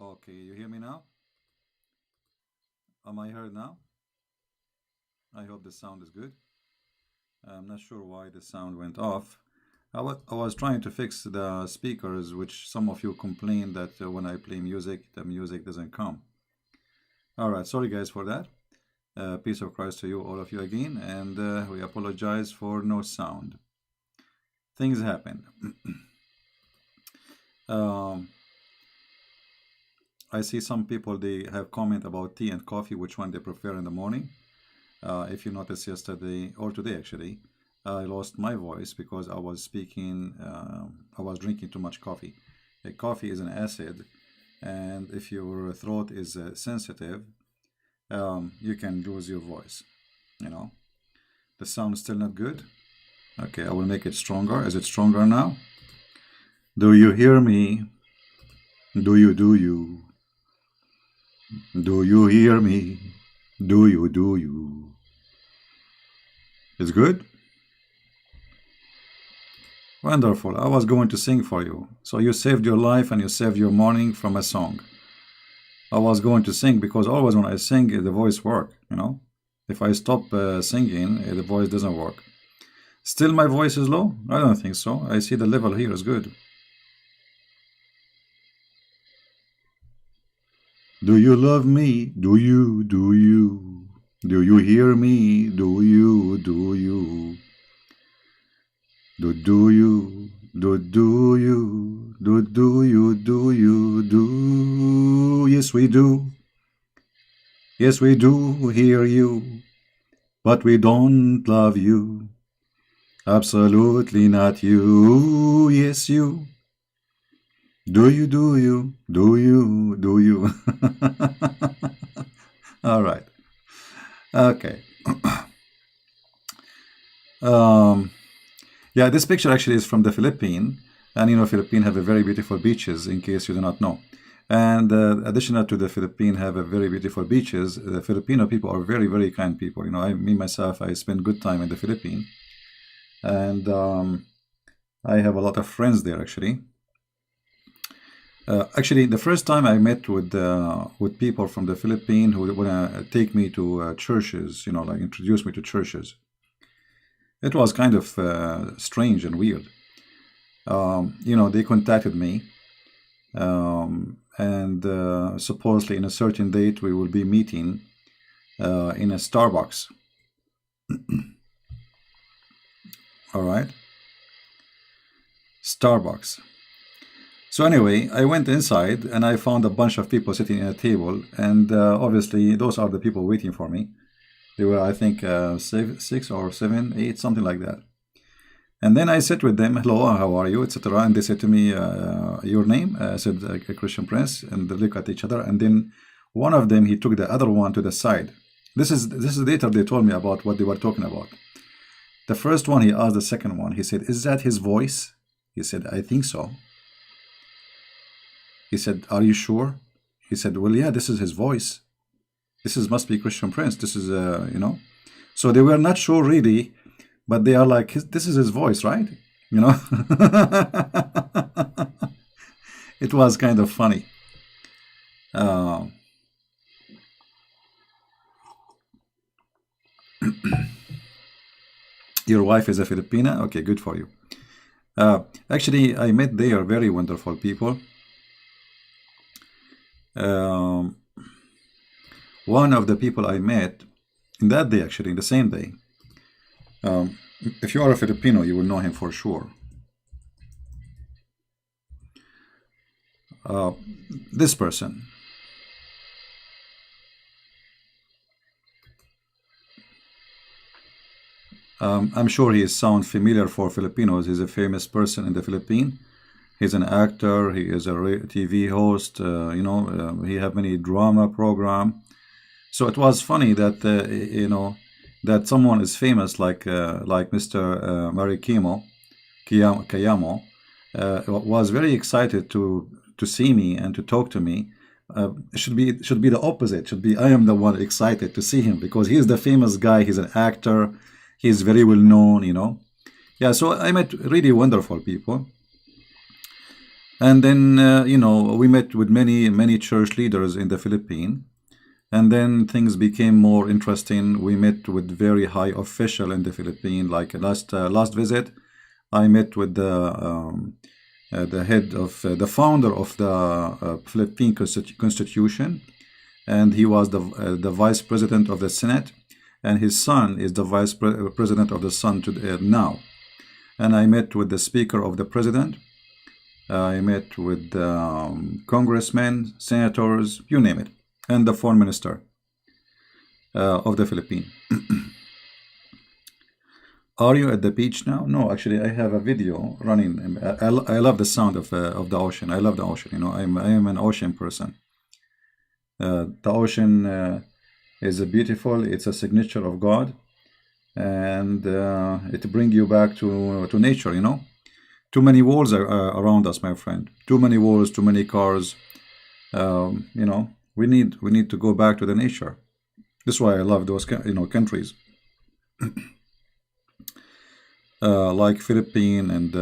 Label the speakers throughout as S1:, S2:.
S1: Okay, you hear me now? Am I heard now? I hope the sound is good. I'm not sure why the sound went off. I was trying to fix the speakers, which some of you complain that when I play music, the music doesn't come. All right, sorry guys for that. Peace of Christ to you, all of you again, and we apologize for no sound. Things happen. um, I see some people they have comment about tea and coffee, which one they prefer in the morning. If you noticed yesterday or today actually, I lost my voice because I was speaking, I was drinking too much coffee. Coffee is an acid, and if your throat is sensitive, you can lose your voice. You know, the sound is still not good. Okay, I will make it stronger. Is it stronger now? Do you hear me? Do you? Do you hear me? Do you? It's good? Wonderful. I was going to sing for you. So you saved your life and you saved your morning from a song. I was going to sing because always when I sing, the voice work, you know. If I stop singing, the voice doesn't work. Still my voice is low? I don't think so. I see the level here is good. Do you love me? Do you? Do you hear me? Do you? Do you? Do? Yes, we do. Yes, we do hear you, but we don't love you. Absolutely not you. Yes, you. Do you? All right. Okay. Um, yeah, this picture actually is from the Philippines. And you know, Philippines have a very beautiful beaches, in case you do not know. And additional to the Philippines have a very beautiful beaches. The Filipino people are very, very kind people. You know, me myself, I spend good time in the Philippines. And I have a lot of friends there actually. Actually, the first time I met with people from the Philippines who wanna take me to churches, you know, like introduce me to churches, it was kind of strange and weird. You know, they contacted me, and supposedly in a certain date we will be meeting in a Starbucks. All right, Starbucks. So anyway, I went inside and I found a bunch of people sitting at a table, and obviously those are the people waiting for me. They were, I think, six or seven, eight, something like that. And then I said with them, "Hello, how are you?" etc. And they said to me, "Your name?" I said, "A Christian Prince," and they look at each other. And then one of them he took the other one to the side. This is later they told me about what they were talking about. The first one he asked the second one. He said, "Is that his voice?" He said, "I think so." He said, "Are you sure?" He said, "Well, yeah, this is his voice. This is must be Christian Prince. This is you know." So they were not sure really, but they are like, "This is his voice, right?" You know. It was kind of funny. Uh, your wife is a Filipina? Okay, good for you. Actually, I met there very wonderful people. Um, one of the people I met in that day, actually, in the same day, um, if you are a Filipino, you will know him for sure. Uh, this person. I'm sure he sound familiar for Filipinos. He's a famous person in the Philippines. He's an actor. He is a TV host. You know, he have many drama program. So it was funny that you know that someone is famous like Mr. Marikimo Kayamo was very excited to see me and to talk to me. Should be the opposite. Should be I am the one excited to see him because he is the famous guy. He's an actor. He's very well known. You know. Yeah. So I met really wonderful people. And then, we met with many church leaders in the Philippines. And then things became more interesting. We met with very high official in the Philippines. Like last visit, I met with the head of the founder of the Philippine Constitution, and he was the vice president of the Senate, and his son is the president of the Senate now. And I met with the speaker of the president. I met with congressmen, senators, you name it, and the foreign minister of the Philippines. Are you at the beach now? No, actually, I have a video running. I love the sound of the ocean. I love the ocean. I am an ocean person. The ocean is beautiful. It's a signature of God, and it brings you back to nature. Too many walls are around us, my friend. Too many walls, too many cars. We need to go back to the nature. That's why I love those countries like Philippines and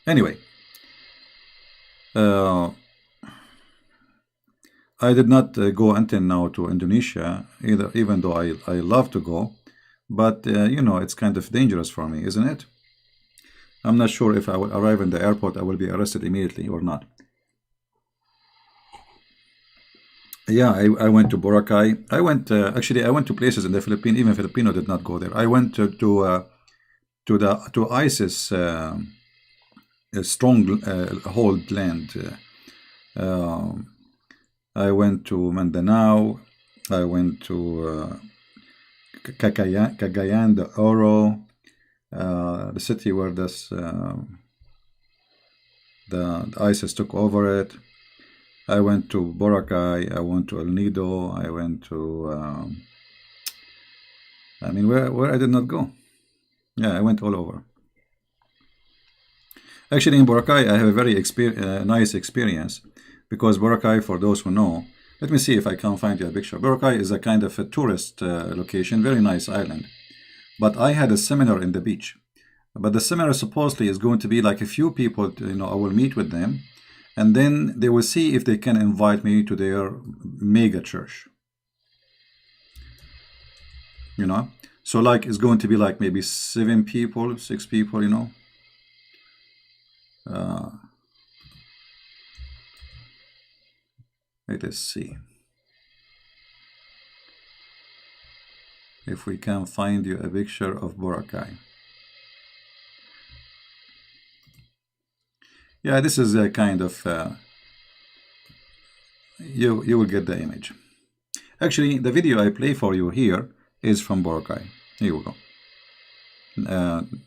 S1: Anyway, I did not go until now to Indonesia either, even though I love to go. But it's kind of dangerous for me, isn't it? I'm not sure if I will arrive in the airport, I will be arrested immediately or not. Yeah, I went to Boracay. I went actually I went to places in the Philippines. Even Filipino did not go there. I went to ISIS a strong hold land. I went to Mindanao. I went to Cagayan de Oro, the city where the ISIS took over it. I went to Boracay, I went to El Nido, I went to, where I did not go. Yeah, I went all over. Actually, in Boracay, I have a very nice experience, because Boracay, for those who know, let me see if I can find you a picture. Boracay is a kind of a tourist location, very nice island. But I had a seminar in the beach. But the seminar supposedly is going to be like a few people, I will meet with them. And then they will see if they can invite me to their mega church. So like it's going to be like maybe 7 people, 6 people, Let us see if we can find you a picture of Boracay. Yeah, this is a kind of you will get the image. Actually, the video I play for you here is from Boracay. Here we go.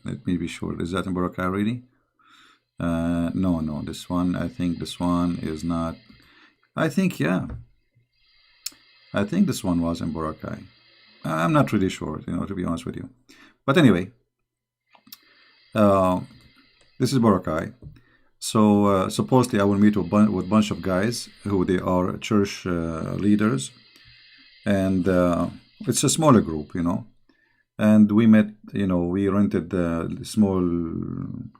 S1: Let me be sure. Is that in Boracay already? No, this one. I think this one is not. I think, yeah. I think this one was in Boracay. I'm not really sure, to be honest with you. But anyway, this is Boracay. So supposedly I will meet with a bunch of guys who they are church leaders, and it's a smaller group, And we met, we rented a small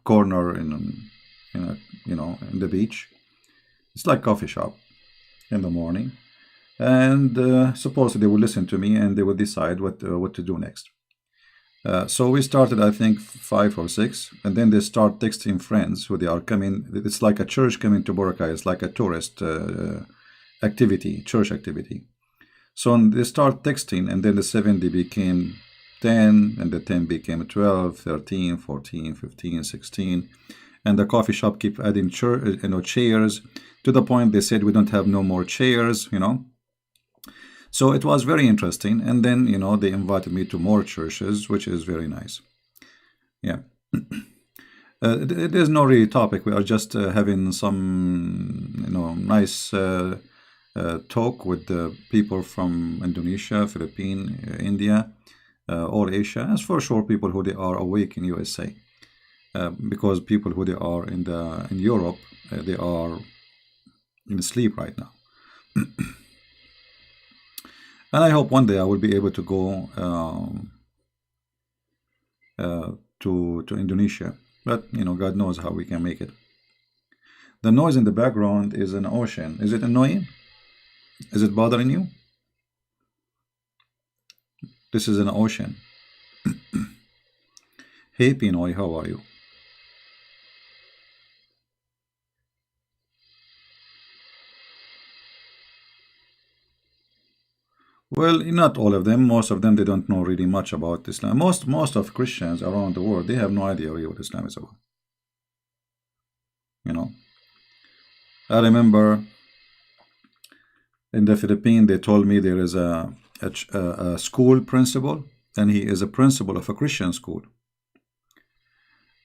S1: corner in the beach. It's like coffee shop in the morning, and supposedly they will listen to me and they will decide what to do next. So we started, I think, 5 or 6, and then they start texting friends who they are coming. It's like a church coming to Boracay. It's like a tourist activity, church activity. So they start texting, and then the 7 they became 10, and the 10 became 12, 13, 14, 15, 16, and the coffee shop keep adding chairs, to the point they said we don't have no more chairs, So it was very interesting, and then they invited me to more churches, which is very nice. Yeah. There's no really topic. We are just having some nice talk with the people from Indonesia, Philippines, India, all Asia, as for sure people who they are awake in USA, because people who they are in Europe, they are in sleep right now. And I hope one day I will be able to go to Indonesia. But God knows how we can make it. The noise in the background is an ocean. Is it annoying? Is it bothering you? This is an ocean. Hey Pinoy, how are you? Well, not all of them. Most of them, they don't know really much about Islam. Most of Christians around the world, they have no idea really what Islam is about. You know, I remember in the Philippines, they told me there is a school principal, and he is a principal of a Christian school.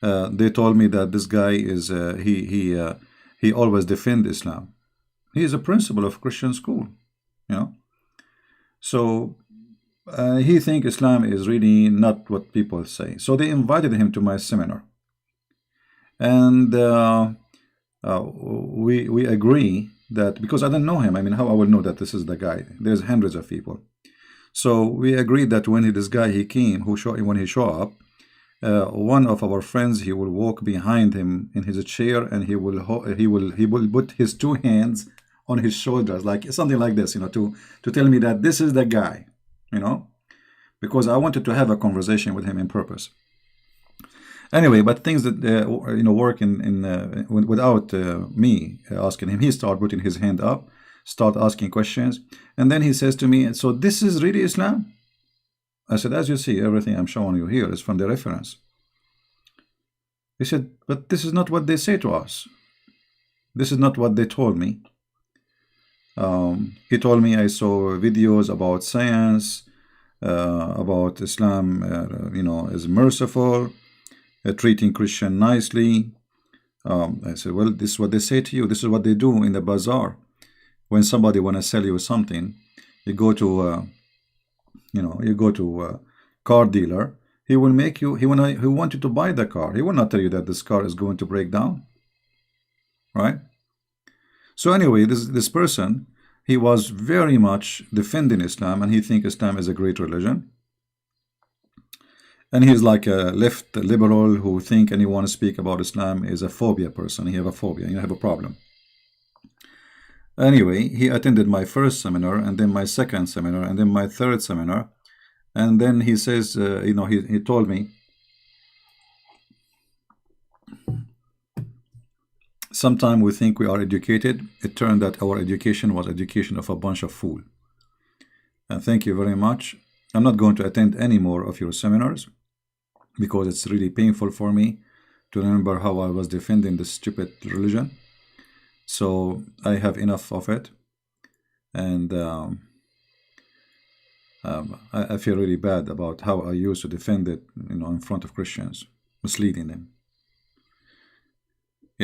S1: They told me that this guy is he always defend Islam. He is a principal of Christian school. You know, so he think Islam is really not what people say. So they invited him to my seminar, and we agree that, because I don't know him. I mean, how I will know that this is the guy? There's hundreds of people. So we agreed that when this guy he came, when he show up, one of our friends, he will walk behind him in his chair, and he will put his two hands on his shoulders, like something like this, to tell me that this is the guy, because I wanted to have a conversation with him in purpose. Anyway, but things that work without me asking him. He started putting his hand up, start asking questions, and then he says to me, "So this is really Islam?" I said, "As you see, everything I'm showing you here is from the reference." He said, "But this is not what they say to us. This is not what they told me." He told me I saw videos about science, about Islam, is merciful, treating Christian nicely. I said, "Well, this is what they say to you. This is what they do in the bazaar. When somebody want to sell you something, you go to a car dealer. He will make you. He want you to buy the car. He will not tell you that this car is going to break down, right?" So anyway, this person, he was very much defending Islam, and he thinks Islam is a great religion. And he's like a left liberal who think anyone speak about Islam is a phobia person. He have a phobia. You have a problem. Anyway, he attended my first seminar, and then my second seminar, and then my third seminar. And then he says, he told me, "Sometimes we think we are educated. It turned out our education was education of a bunch of fool. And thank you very much. I'm not going to attend any more of your seminars, because it's really painful for me to remember how I was defending this stupid religion. So I have enough of it. And I feel really bad about how I used to defend it, in front of Christians, misleading them."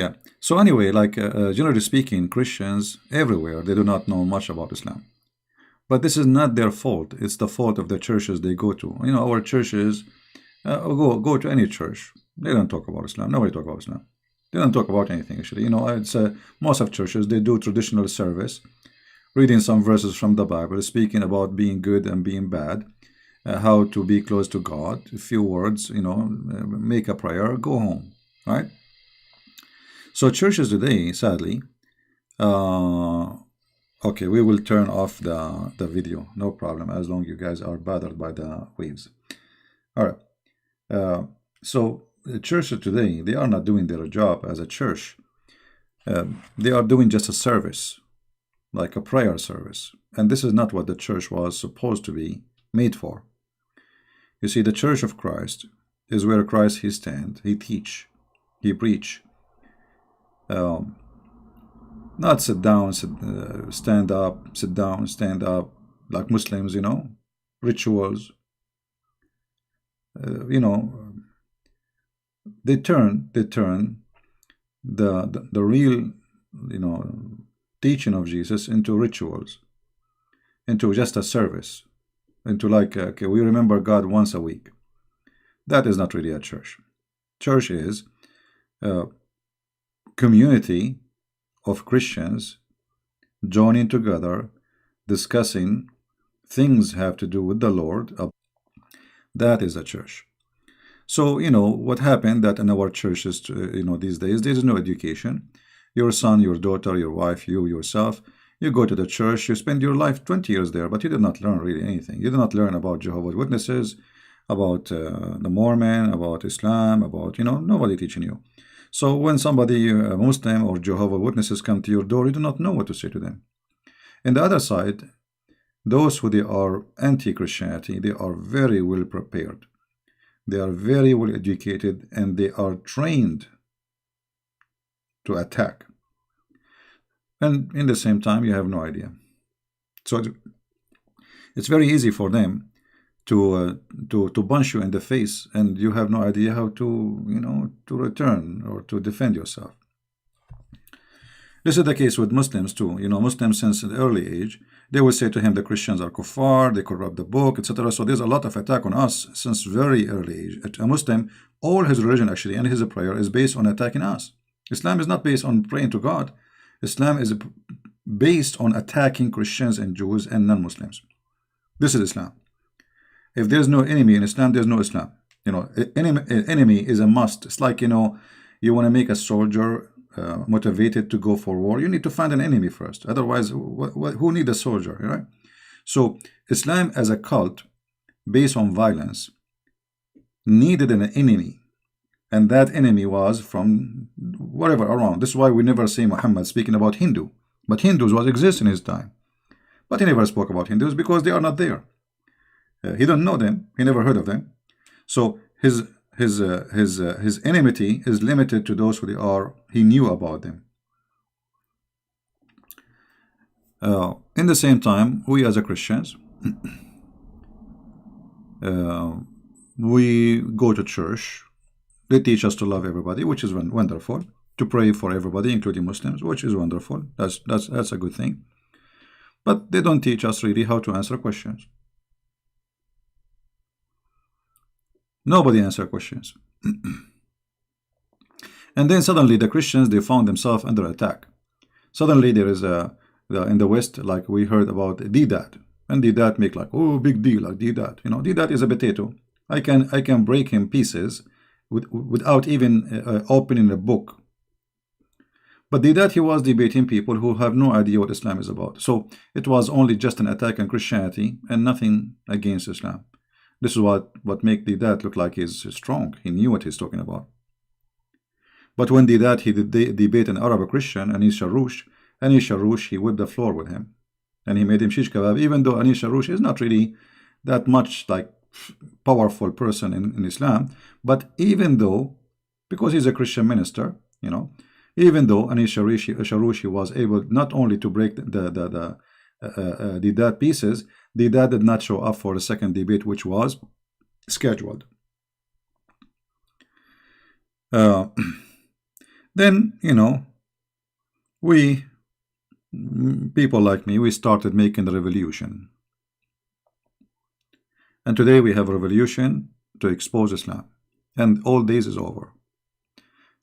S1: Yeah. So anyway, like generally speaking, Christians everywhere, they do not know much about Islam. But this is not their fault. It's the fault of the churches they go to. Our churches, go to any church. They don't talk about Islam. Nobody talk about Islam. They don't talk about anything, actually. It's most of churches, they do traditional service, reading some verses from the Bible, speaking about being good and being bad, how to be close to God, a few words, make a prayer, go home, right? So churches today, sadly, okay, we will turn off the video, no problem, as long as you guys are bothered by the waves. All right. So the churches today, they are not doing their job as a church. They are doing just a service, like a prayer service. And this is not what the church was supposed to be made for. You see, the church of Christ is where Christ he stand, he teach, he preach. Not sit down, stand up, sit down, stand up, like Muslims, rituals. They turn the real, teaching of Jesus into rituals, into just a service, into like, okay, we remember God once a week. That is not really a church. Church is a community of Christians joining together, discussing things have to do with the Lord. That is a church. So, what happened that in our churches, these days, there is no education. Your son, your daughter, your wife, you yourself, you go to the church, you spend your life 20 years there, but you did not learn really anything. You did not learn about Jehovah's Witnesses, about the Mormon, about Islam, about, nobody teaching you. So when somebody, Muslim or Jehovah's Witnesses come to your door, you do not know what to say to them. And the other side, those who they are anti-Christianity, they are very well prepared. They are very well educated and they are trained to attack. And in the same time, you have no idea. So it's very easy for them to punch you in the face, and you have no idea how to return or to defend yourself. This is the case with Muslims too. Muslims since an early age, they will say to him the Christians are kuffar, they corrupt the book, etc. So there's a lot of attack on us since very early age. A Muslim, all his religion actually and his prayer is based on attacking us. Islam is not based on praying to God. Islam is based on attacking Christians and Jews and non-Muslims. This is Islam. If there's no enemy in Islam, there's no Islam. Enemy is a must. It's like, you want to make a soldier motivated to go for war, you need to find an enemy first. Otherwise, who need a soldier, right? So Islam as a cult based on violence needed an enemy, and that enemy was from whatever around. This is why we never see Muhammad speaking about Hindu, but Hindus was exist in his time, but he never spoke about Hindus because they are not there. He don't know them, he never heard of them. So his enmity is limited to those who he knew about them. In the same time, we as a Christians, we go to church. They teach us to love everybody, which is wonderful. To pray for everybody, including Muslims, which is wonderful. That's a good thing. But they don't teach us really how to answer questions. Nobody answer questions. And then suddenly the Christians, they found themselves under attack. Suddenly there is in the West, like we heard about Didat. And Didat make like, oh, big deal, like Didat. Didat is a potato. I can break him pieces without even opening a book. But Didat, he was debating people who have no idea what Islam is about. So it was only just an attack on Christianity and nothing against Islam. This is what make Didat look like he's strong. He knew what he's talking about. But when Didat, he did debate an Arab Christian, Anis Sharouch, he whipped the floor with him. And he made him shish kebab, even though Anis Sharouch is not really that much like powerful person in Islam. But even though, because he's a Christian minister, even though Anis Sharouch was able not only to break the Didat pieces, Didat did not show up for the second debate, which was scheduled. Then, we, people like me, we started making the revolution. And today we have a revolution to expose Islam. And all days is over.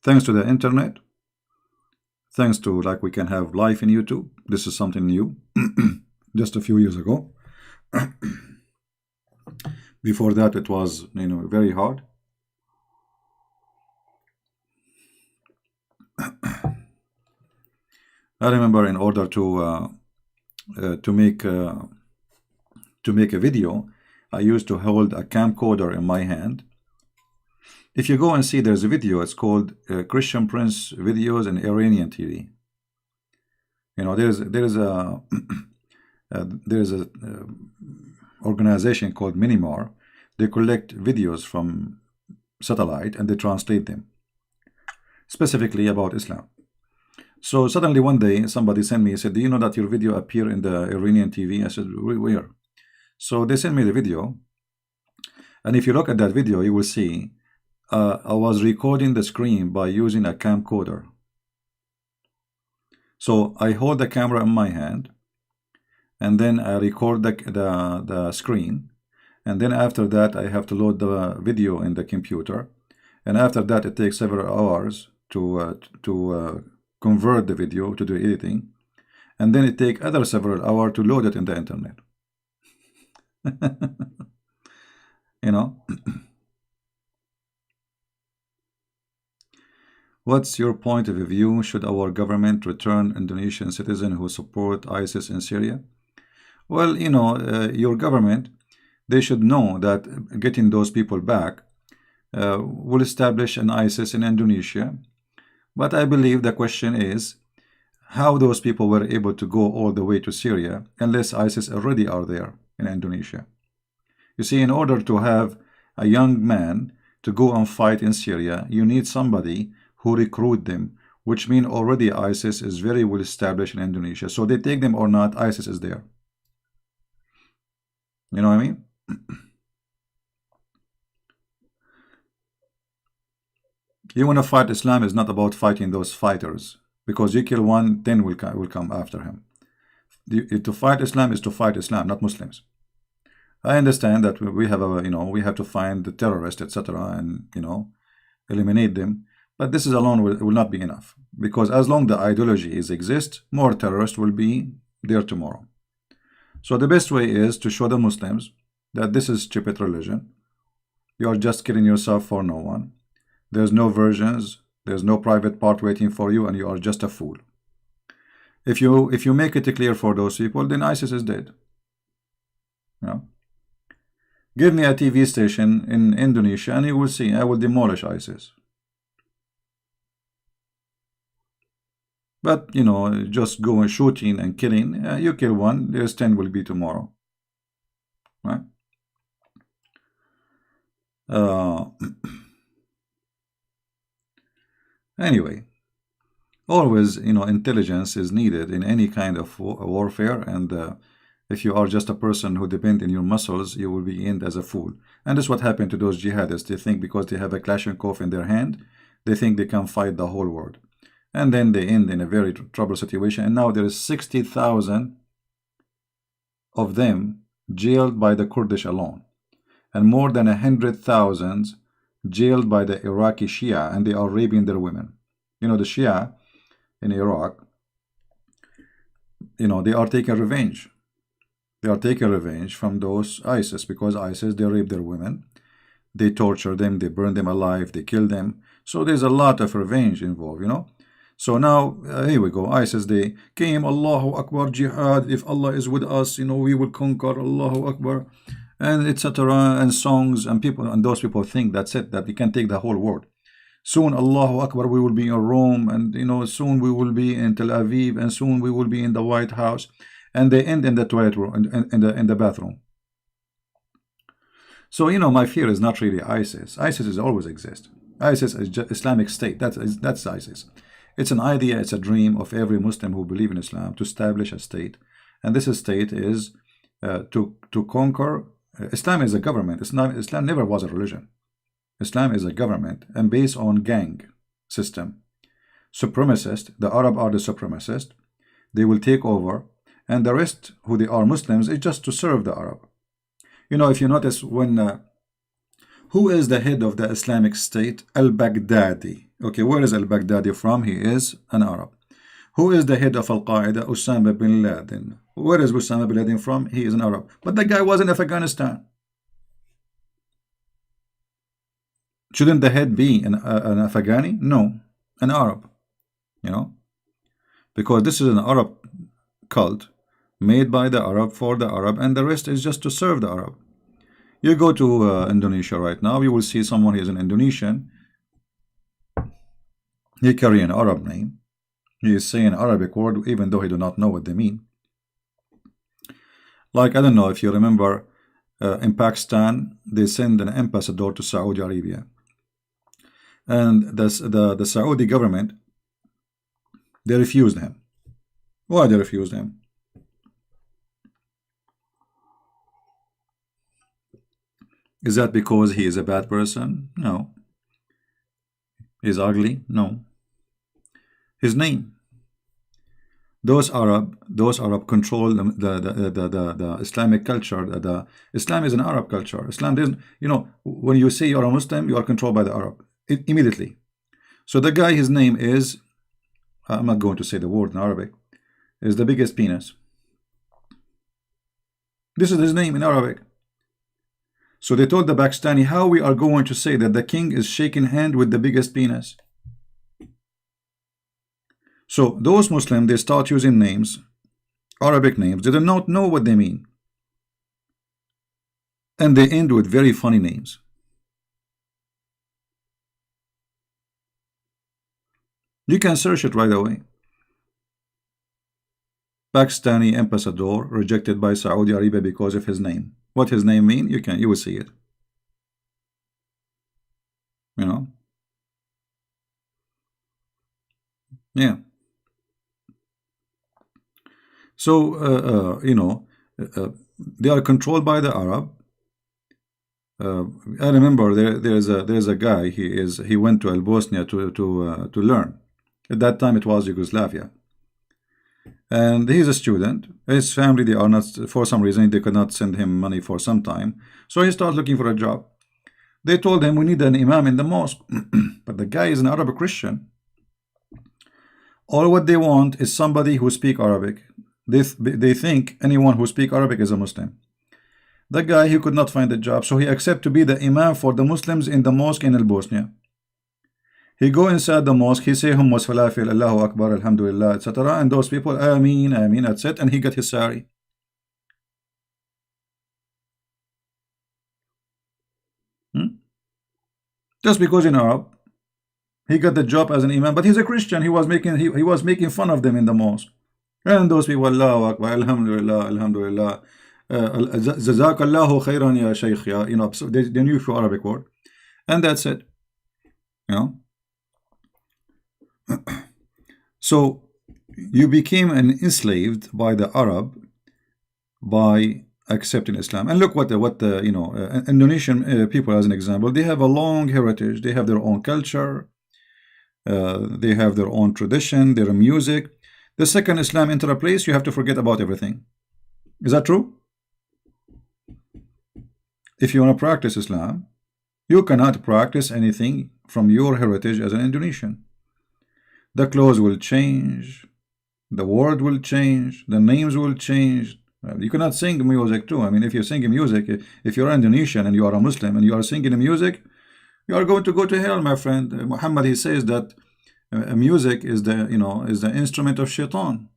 S1: Thanks to the internet, thanks to like we can have live in YouTube. This is something new. Just a few years ago. Before that, it was very hard. I remember in order to make a video, I used to hold a camcorder in my hand. If you go and see, there's a video. It's called Christian Prince Videos and Iranian TV. There's a organization called Minimar. They collect videos from satellite and they translate them specifically about Islam. So suddenly one day somebody sent me, said, do you know that your video appear in the Iranian TV? I said, where? So they sent me the video, and if you look at that video, you will see I was recording the screen by using a camcorder. So I hold the camera in my hand, and then I record the screen, and then after that I have to load the video in the computer, and after that it takes several hours to convert the video, to do editing, and then it takes other several hours to load it in the internet. What's your point of view? Should our government return Indonesian citizens who support ISIS in Syria? Well, your government, they should know that getting those people back will establish an ISIS in Indonesia. But I believe the question is how those people were able to go all the way to Syria unless ISIS already are there in Indonesia. You see, in order to have a young man to go and fight in Syria, you need somebody who recruit them, which means already ISIS is very well established in Indonesia. So they take them or not, ISIS is there. You know what I mean? You want to fight Islam is not about fighting those fighters, because you kill one, 10 will come after him. To fight Islam is to fight Islam, not Muslims. I understand that we have we have to find the terrorists, etc., and eliminate them. But this is alone will not be enough, because as long the ideology exists, more terrorists will be there tomorrow. So the best way is to show the Muslims that this is stupid religion. You are just killing yourself for no one. There's no virgins, there's no private part waiting for you, and you are just a fool. If you make it clear for those people, then ISIS is dead. Give me a TV station in Indonesia and you will see I will demolish ISIS. But just going shooting and killing, you kill one, there's 10 will be tomorrow. Right? Anyway, always intelligence is needed in any kind of warfare, and if you are just a person who depends on your muscles, you will be end as a fool. And this is what happened to those jihadists. They think because they have a Kalashnikov in their hand, they think they can fight the whole world. And then they end in a very troubled situation. And now there is 60,000 of them jailed by the Kurdish alone, and more than 100,000 jailed by the Iraqi Shia, and they are raping their women. The Shia in Iraq, they are taking revenge. They are taking revenge from those ISIS, because ISIS, they rape their women, they torture them, they burn them alive, they kill them. So there's a lot of revenge involved, So now, here we go. ISIS, they came, Allahu Akbar, jihad. If Allah is with us, we will conquer, Allahu Akbar, and etc. And songs, and those people think that's it, that we can take the whole world. Soon, Allahu Akbar, we will be in Rome, and soon we will be in Tel Aviv, and soon we will be in the White House. And they end in the toilet room, in the bathroom. So my fear is not really ISIS. ISIS is always exist. ISIS is just Islamic State. That's ISIS. It's an idea. It's a dream of every Muslim who believes in Islam to establish a state, and this state is to conquer. Islam is a government. Islam never was a religion. Islam is a government, and based on gang system, supremacist. The Arab are the supremacist. They will take over. And the rest, who they are Muslims, is just to serve the Arab. If you notice, who is the head of the Islamic State? Al-Baghdadi. Okay, where is Al-Baghdadi from? He is an Arab. Who is the head of Al-Qaeda? Osama bin Laden. Where is Osama bin Laden from? He is an Arab. But the guy was in Afghanistan. Shouldn't the head be an Afghani? No, an Arab. Because this is an Arab cult made by the Arab for the Arab, and the rest is just to serve the Arab. You go to Indonesia right now, you will see someone who is an Indonesian. He carry an Arab name. He is saying Arabic word even though he do not know what they mean. Like, I don't know if you remember, in Pakistan they send an ambassador to Saudi Arabia, and the Saudi government, they refused him. Why they refused him? Is that because he is a bad person? No. He's ugly? No. His name. Those Arab control the Islamic culture. Islam is an Arab culture. Islam doesn't, when you say you're a Muslim, you are controlled by the Arab immediately. So the guy, his name is, I'm not going to say the word in Arabic, is the biggest penis. This is his name in Arabic. So they told the Pakistani, how we are going to say that the king is shaking hand with the biggest penis? So those Muslims, they start using names, Arabic names. They do not know what they mean, and they end with very funny names. You can search it right away. Pakistani ambassador rejected by Saudi Arabia because of his name. What his name mean? You will see it. You know. Yeah. So they are controlled by the Arab. I remember there's a guy. He went to Bosnia to learn. At that time it was Yugoslavia, and he's a student. His family, they are not, for some reason they could not send him money for some time, so he started looking for a job. They told him we need an imam in the mosque, but the guy is an Arab Christian. All what they want is somebody who speak Arabic. They think anyone who speak Arabic is a Muslim. The guy, he could not find a job, so he accepted to be the imam for the Muslims in the mosque in Bosnia. He go inside the mosque, he say hummus falafel, Allahu Akbar, Alhamdulillah, etc. And those people, Ameen, Ameen, that's it, and he got his sari. Just because in Arab, he got the job as an imam, but he's a Christian. He was making fun of them in the mosque. And those people, Allahu Akbar, Alhamdulillah, Alhamdulillah, Jazakallahu khairan ya Shaykh, ya, so they knew for Arabic word, and that's it. So you became enslaved by the Arab by accepting Islam. And look what the Indonesian people, as an example, they have a long heritage. They have their own culture. They have their own tradition, their music. The second Islam enter a place, you have to forget about everything. Is that true? If you want to practice Islam, you cannot practice anything from your heritage as an Indonesian. The clothes will change, the word will change, the names will change. You cannot sing music too. I mean, if you sing music, if you're Indonesian and you are a Muslim and you are singing music, you are going to go to hell, my friend. Muhammad, he says that music is the instrument of shaitan.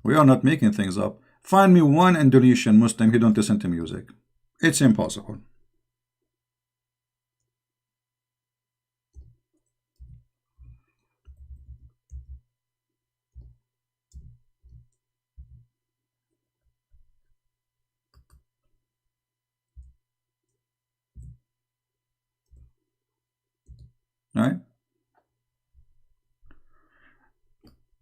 S1: We are not making things up. Find me one Indonesian Muslim who don't listen to music. It's impossible. Right?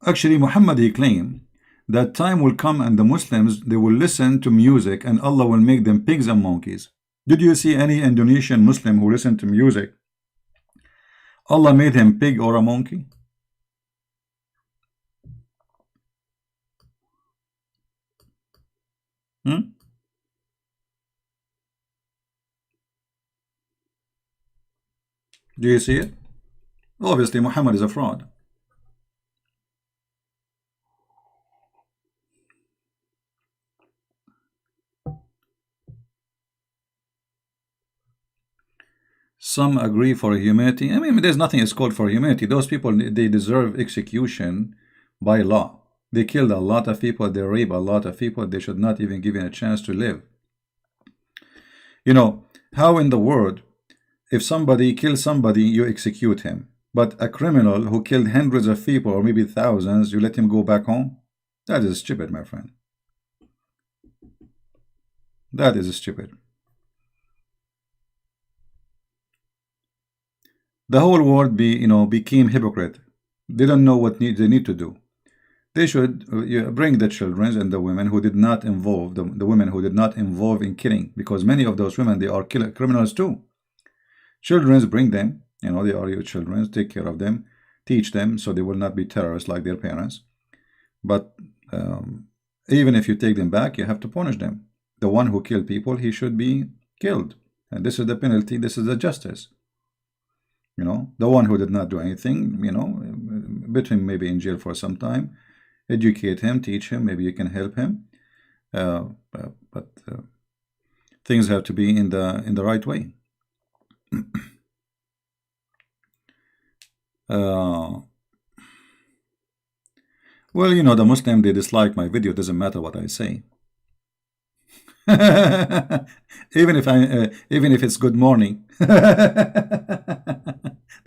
S1: Actually, Muhammad, he claimed that time will come and the Muslims, they will listen to music and Allah will make them pigs and monkeys. Did you see any Indonesian Muslim who listened to music? Allah made him pig or a monkey? Do you see it? Obviously, Muhammad is a fraud. Some agree for humanity. I mean, there's nothing is called for humanity. Those people, they deserve execution by law. They killed a lot of people. They raped a lot of people. They should not even given a chance to live. How in the world, if somebody kills somebody, you execute him. But a criminal who killed hundreds of people or maybe thousands, you let him go back home? That is stupid, my friend. That is stupid. The whole world became hypocrite. They don't know what they need to do. They should bring the children and the women who did not involve the women who did not involve in killing, because many of those women, they are criminals too. Children, bring them. They are your children. Take care of them, teach them so they will not be terrorists like their parents. But even if you take them back, you have to punish them. The one who killed people, he should be killed, and this is the penalty. This is the justice. The one who did not do anything, put him maybe in jail for some time, educate him, teach him, maybe you can help him. But things have to be in the right way. Uh, well, you know, the Muslim, they dislike my video. Doesn't matter what I say. Even if it's good morning, they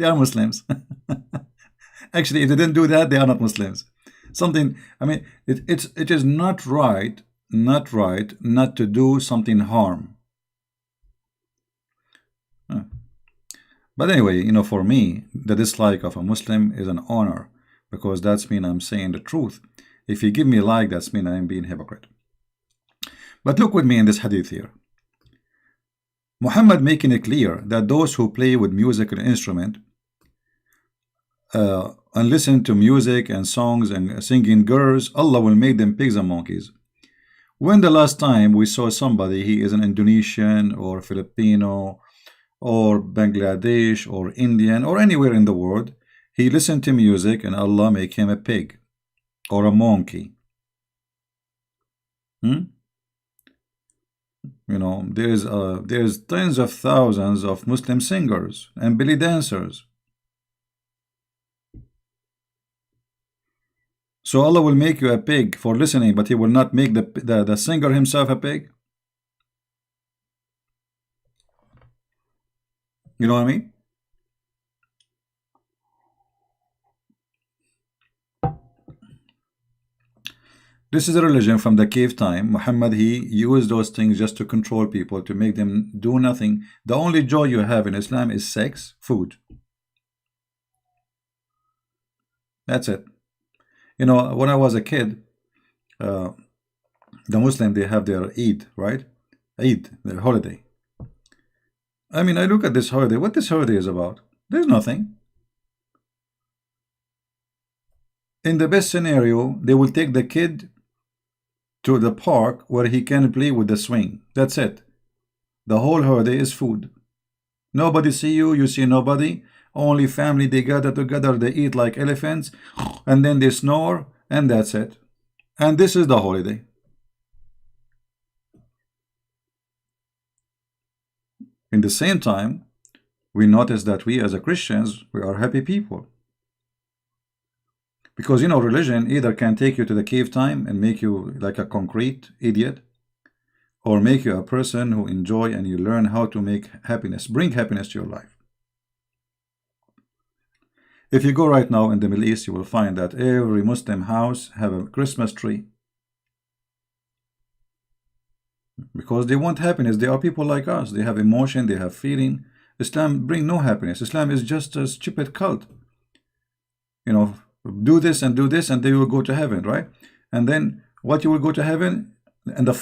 S1: are Muslims. Actually, if they didn't do that, they are not Muslims. Something, I mean, it is not right, not right, not to do something harm. Huh. But anyway, you know, for me, the dislike of a Muslim is an honor because that's mean I'm saying the truth. If you give me a like, that's mean I'm being hypocrite. But look with me in this hadith here. Muhammad making it clear that those who play with musical instrument and listen to music and songs and singing girls, Allah will make them pigs and monkeys. When the last time we saw somebody, he is an Indonesian or Filipino or Bangladesh or Indian or anywhere in the world, he listened to music and Allah make him a pig or a monkey? You know, there's tens of thousands of Muslim singers and belly dancers. So Allah will make you a pig for listening, but He will not make the singer himself a pig. You know what I mean? This is a religion from the cave time. Muhammad, he used those things just to control people, to make them do nothing. The only joy you have in Islam is sex, food. That's it. You know, when I was a kid, the Muslim, they have their Eid, right? Eid, their holiday. I mean, I look at this holiday. What this holiday is about? There's nothing. In the best scenario, they will take the kid to the park where he can play with the swing. That's it. The whole holiday is food. Nobody see you, you see nobody. Only family, they gather together, they eat like elephants, and then they snore, and that's it. And this is the holiday. In the same time, we notice that we as a Christians, we are happy people. Because, you know, religion either can take you to the cave time and make you like a concrete idiot, or make you a person who enjoy and you learn how to make happiness, bring happiness to your life. If you go right now in the Middle East, you will find that every Muslim house have a Christmas tree. Because they want happiness. They are people like us. They have emotion, they have feeling. Islam bring no happiness. Islam is just a stupid cult. You know, do this and then you will go to heaven, right? And then what you will go to heaven, and the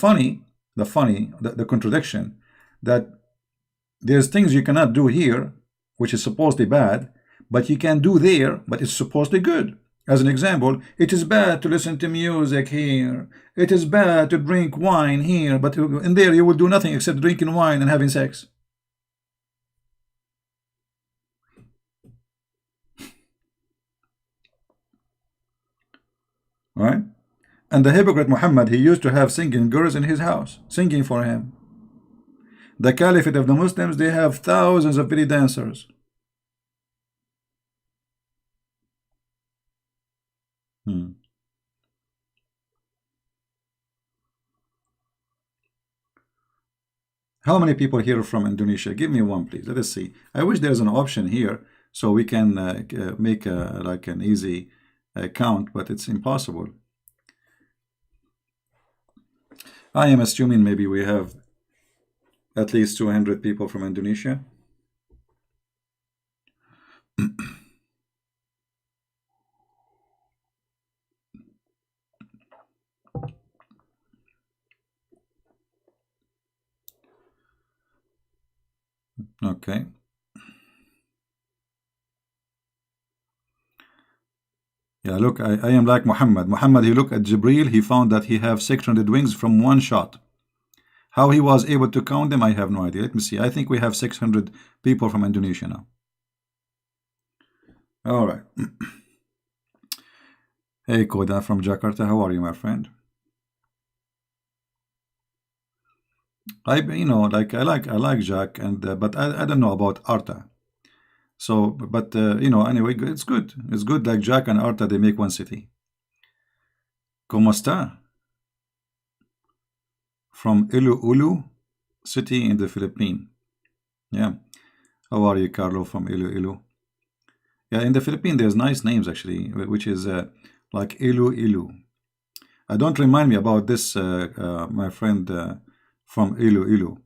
S1: contradiction, that there's things you cannot do here, which is supposedly bad, but you can do there, but it's supposedly good. As an example, it is bad to listen to music here. It is bad to drink wine here, but in there you will do nothing except drinking wine and having sex. Right? And the hypocrite Muhammad, he used to have singing girls in his house, singing for him. The caliphate of the Muslims, they have thousands of belly dancers. How many people here from Indonesia? Give me one, please. Let us see. I wish there's an option here so we can make like an easy count, but it's impossible. I am assuming maybe we have at least 200 people from Indonesia. Okay. Yeah, look, I am like Muhammad. Muhammad, he looked at Jibril, he found that he have 600 wings from one shot. How he was able to count them, I have no idea. Let me see. I think we have 600 people from Indonesia now. All right. Hey, Koda from Jakarta. How are you, my friend? You know, like I like Jack, and but I don't know about Arta. So, but anyway, it's good. It's good. Like Jack and Arta, they make one city. ¿Cómo está? From Iloilo city in the Philippines. Yeah. How are you, Carlo, from Iloilo? Yeah, in the Philippines, there's nice names actually, which is like Iloilo. Don't remind me about this, my friend from Iloilo.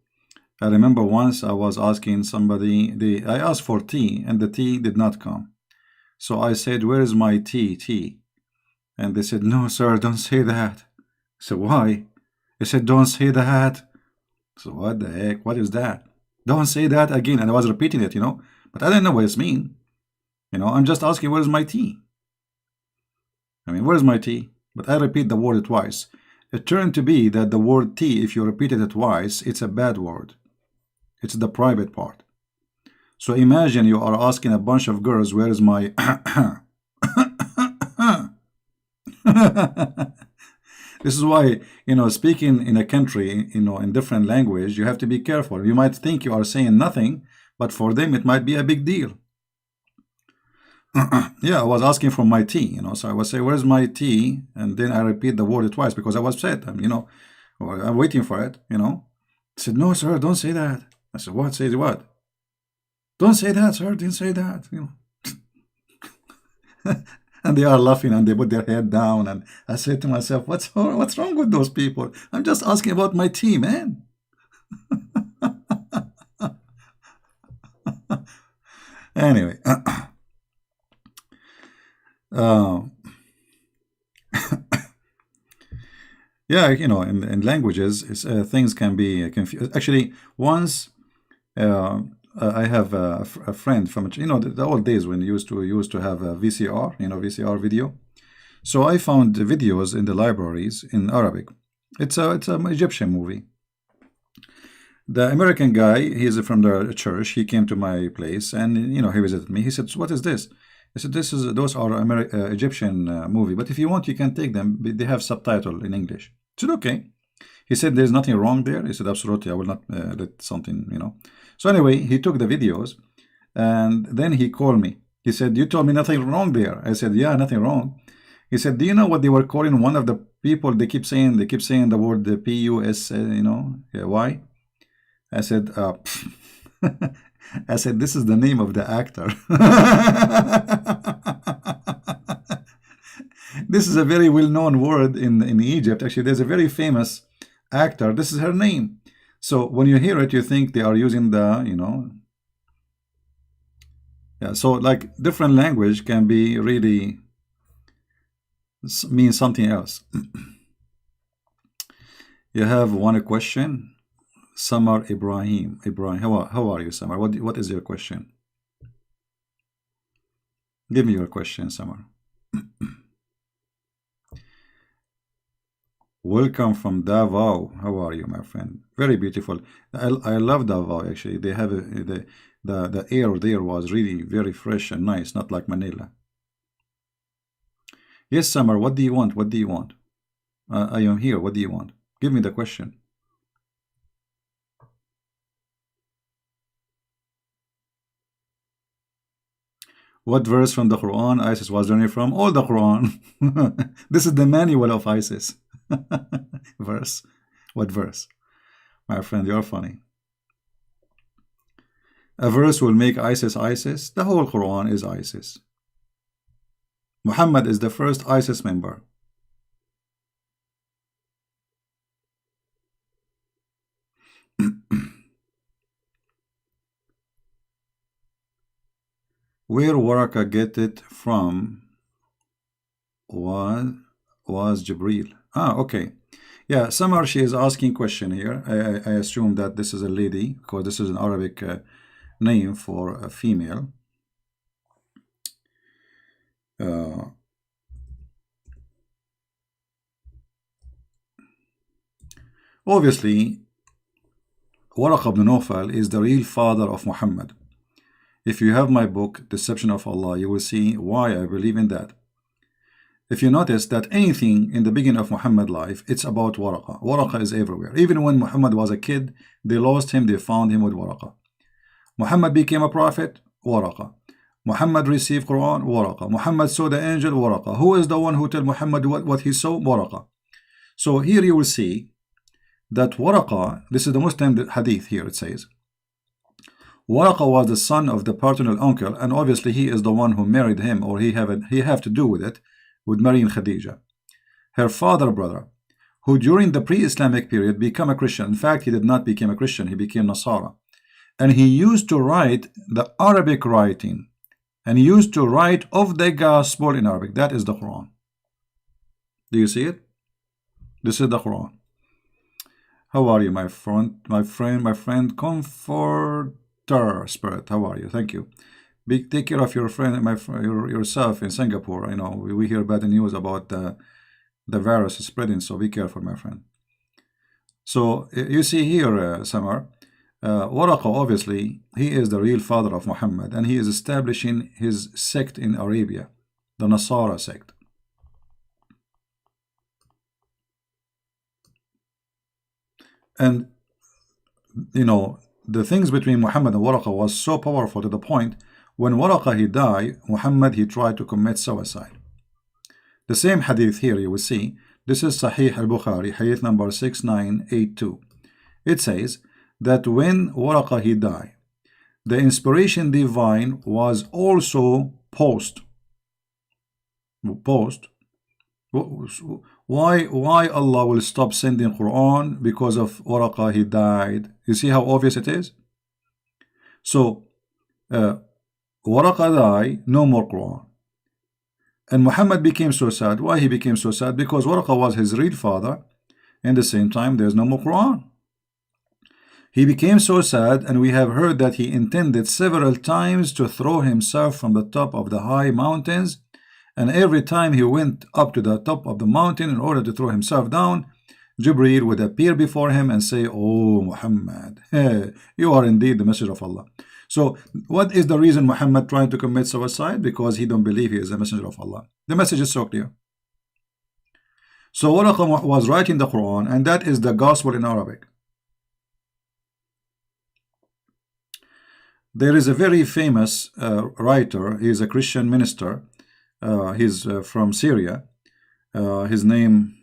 S1: I remember once I was asking somebody, I asked for tea, and the tea did not come. So I said, "Where is my tea?" And they said, "No, sir, don't say that." So why? They said, "Don't say that." So what the heck? What is that? Don't say that again. And I was repeating it, but I didn't know what it's mean. I'm just asking, where's my tea? I mean, where's my tea? But I repeat the word twice. It turned to be that the word tea, if you repeat it twice, it's a bad word. It's the private part. So imagine you are asking a bunch of girls, where is my This is why, speaking in a country, in different language, you have to be careful. You might think you are saying nothing, but for them it might be a big deal. Yeah, I was asking for my tea, so I would say, where's my tea? And then I repeat the word twice because I was upset. I'm waiting for it, I said, no, sir, don't say that. I said, what? Say what? Don't say that, sir. Didn't say that. And they are laughing and they put their head down. And I said to myself, what's wrong with those people? I'm just asking about my tea, man. Anyway. Yeah, in languages, things can be confused. Actually, once I have a friend from the old days when you used to have a VCR, VCR video. So I found videos in the libraries in Arabic. It's an Egyptian movie. The American guy, he's from the church. He came to my place and he visited me. He said, "So what is this?" I said, those are Egyptian movie, but if you want, you can take them. They have subtitle in English." I said, "Okay." He said, "There's nothing wrong there." He said, "Absolutely, I will not let something, So anyway, he took the videos, and then he called me. He said, "You told me nothing wrong there." I said, "Yeah, nothing wrong." He said, "Do you know what they were calling one of the people? They keep saying the word the PUS, why?" I said, I said, "This is the name of the actor." This is a very well-known word in Egypt. Actually, there's a very famous actor. This is her name. So when you hear it, you think they are using the, yeah. So like different language can be really mean something else. You have one question. Samar Ibrahim. How are you, Samar? What is your question? Give me your question, Samar. Welcome from Davao. How are you, my friend? Very beautiful. I love Davao actually. They have the air there was really very fresh and nice, not like Manila. Yes, Samar. What do you want? What do you want? I am here. What do you want? Give me the question. What verse from the Quran ISIS was learning from? All the Quran. This is the manual of ISIS. Verse. What verse? My friend, you're funny. A verse will make ISIS ISIS. The whole Quran is ISIS. Muhammad is the first ISIS member. Where Waraka get it from was Jibril. Okay. Yeah, Samar, she is asking question here. I assume that this is a lady, because this is an Arabic name for a female. Obviously, Waraq ibn Nawfal is the real father of Muhammad. If you have my book, Deception of Allah, you will see why I believe in that. If you notice that anything in the beginning of Muhammad's life, it's about Waraqa. Waraqa is everywhere. Even when Muhammad was a kid, they lost him, they found him with Waraqa. Muhammad became a prophet, Waraqa. Muhammad received Quran, Waraqa. Muhammad saw the angel, Waraqa. Who is the one who tell Muhammad what he saw? Waraqa. So here you will see that Waraqa, this is the Muslim hadith here, it says, Waraqa was the son of the paternal uncle, and obviously he is the one who married him, or he have to do with it, with marrying Khadija. Her father brother, who during the pre-Islamic period became a Christian. In fact, he did not become a Christian, he became Nasara. And he used to write the Arabic writing, and he used to write of the gospel in Arabic. That is the Quran. Do you see it? This is the Quran. How are you, my friend? My friend, comforter spirit. How are you? Thank you. Take care of your friend, yourself in Singapore. I know we hear bad news about the virus spreading, so be careful, my friend. So you see here, Samar, Waraqa, obviously, he is the real father of Muhammad, and he is establishing his sect in Arabia, the Nasara sect. And, you know, the things between Muhammad and Waraqa was so powerful to the point, when Waraqa he died, Muhammad he tried to commit suicide. The same hadith here you will see, this is Sahih al-Bukhari, hadith number 6982. It says that when Waraqa he died, the inspiration divine was also post. Why Allah will stop sending Quran? Because of Waraqa he died. You see how obvious it is? So Waraqa died, no more Quran. And Muhammad became so sad. Why he became so sad? Because Waraqa was his real father, and at the same time there's no more Quran. He became so sad, and we have heard that he intended several times to throw himself from the top of the high mountains, and every time he went up to the top of the mountain in order to throw himself down, Jibreel would appear before him and say, "Oh Muhammad, you are indeed the messenger of Allah." So what is the reason Muhammad trying to commit suicide? Because he don't believe he is a messenger of Allah. The message is so clear. So Waraqa was writing the Quran, and that is the gospel in Arabic. There is a very famous writer. He is a Christian minister. He's from Syria. His name,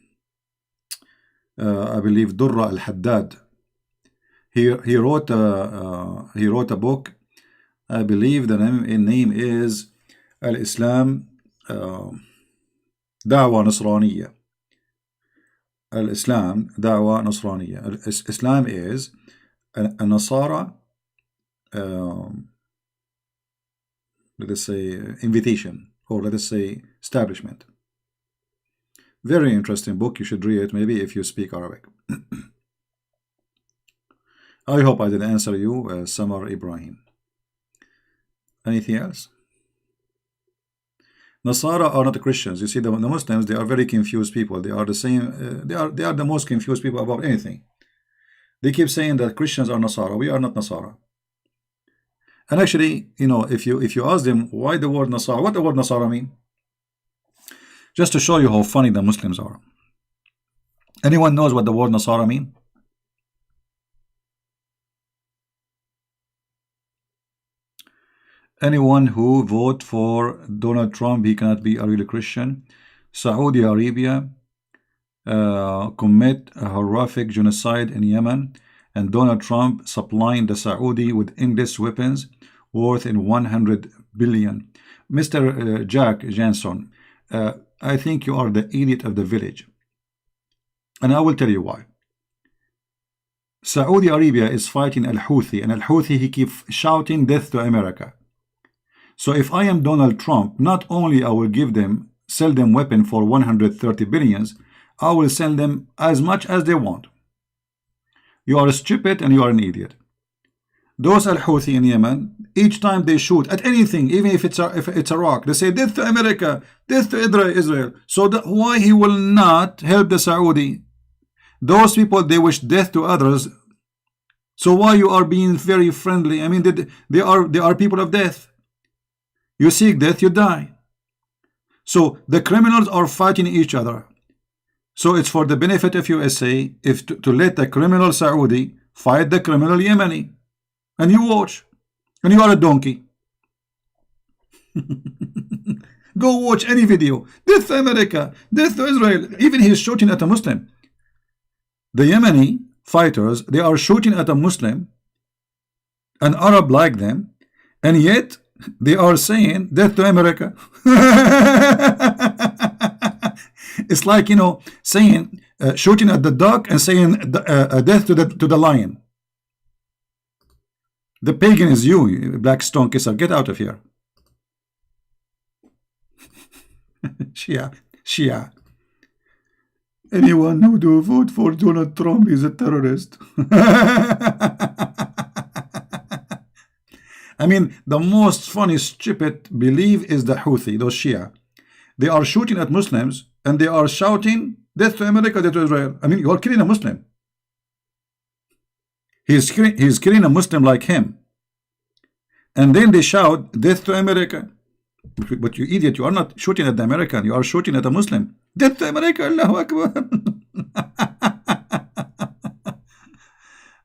S1: I believe, Durra al-Haddad. He wrote a book. I believe the name is Al-Islam Da'wa Nasraniya. Al-Islam Da'wa Nasraniya. Islam is a Nasara, let us say, invitation, or let us say establishment. Very interesting book. You should read it, maybe, if you speak Arabic. I hope I did answer you, Samar Ibrahim. Anything else? Nasara are not Christians. You see, the Muslims, they are very confused people. They are the same. They are the most confused people about anything. They keep saying that Christians are Nasara. We are not Nasara. And actually, you know, if you ask them why the word Nasara, what the word Nasara mean? Just to show you how funny the Muslims are. Anyone knows what the word Nasara mean? Anyone who vote for Donald Trump, he cannot be a real Christian. Saudi Arabia commit a horrific genocide in Yemen, and Donald Trump supplying the Saudi with English weapons worth in 100 billion. Mr. Jack Janson, I think you are the idiot of the village, and I will tell you why. Saudi Arabia is fighting Al-Houthi, and Al-Houthi, he keeps shouting death to America. So if I am Donald Trump, not only I will sell them weapon for 130 billions, I will sell them as much as they want. You are stupid and you are an idiot. Those Al-Houthi in Yemen, each time they shoot at anything, even if it's a rock, they say death to America, death to Israel. So why he will not help the Saudi? Those people, they wish death to others. So why you are being very friendly? I mean, they are people of death. You seek death, you die. So the criminals are fighting each other. So it's for the benefit of USA to let the criminal Saudi fight the criminal Yemeni. And you watch. And you are a donkey. Go watch any video. Death to America, death to Israel. Even he is shooting at a Muslim. The Yemeni fighters, they are shooting at a Muslim, an Arab like them, and yet they are saying death to America. It's like, you know, saying shooting at the duck and saying death to the lion. The pagan is you, black stone kisser. Get out of here. Shia. Anyone who do vote for Donald Trump is a terrorist. I mean, the most funny, stupid belief is the Houthi, those Shia. They are shooting at Muslims and they are shouting, death to America, death to Israel. I mean, you are killing a Muslim. He's killing a Muslim like him. And then they shout, death to America. But you idiot, you are not shooting at the American, you are shooting at a Muslim. Death to America, Allahu Akbar.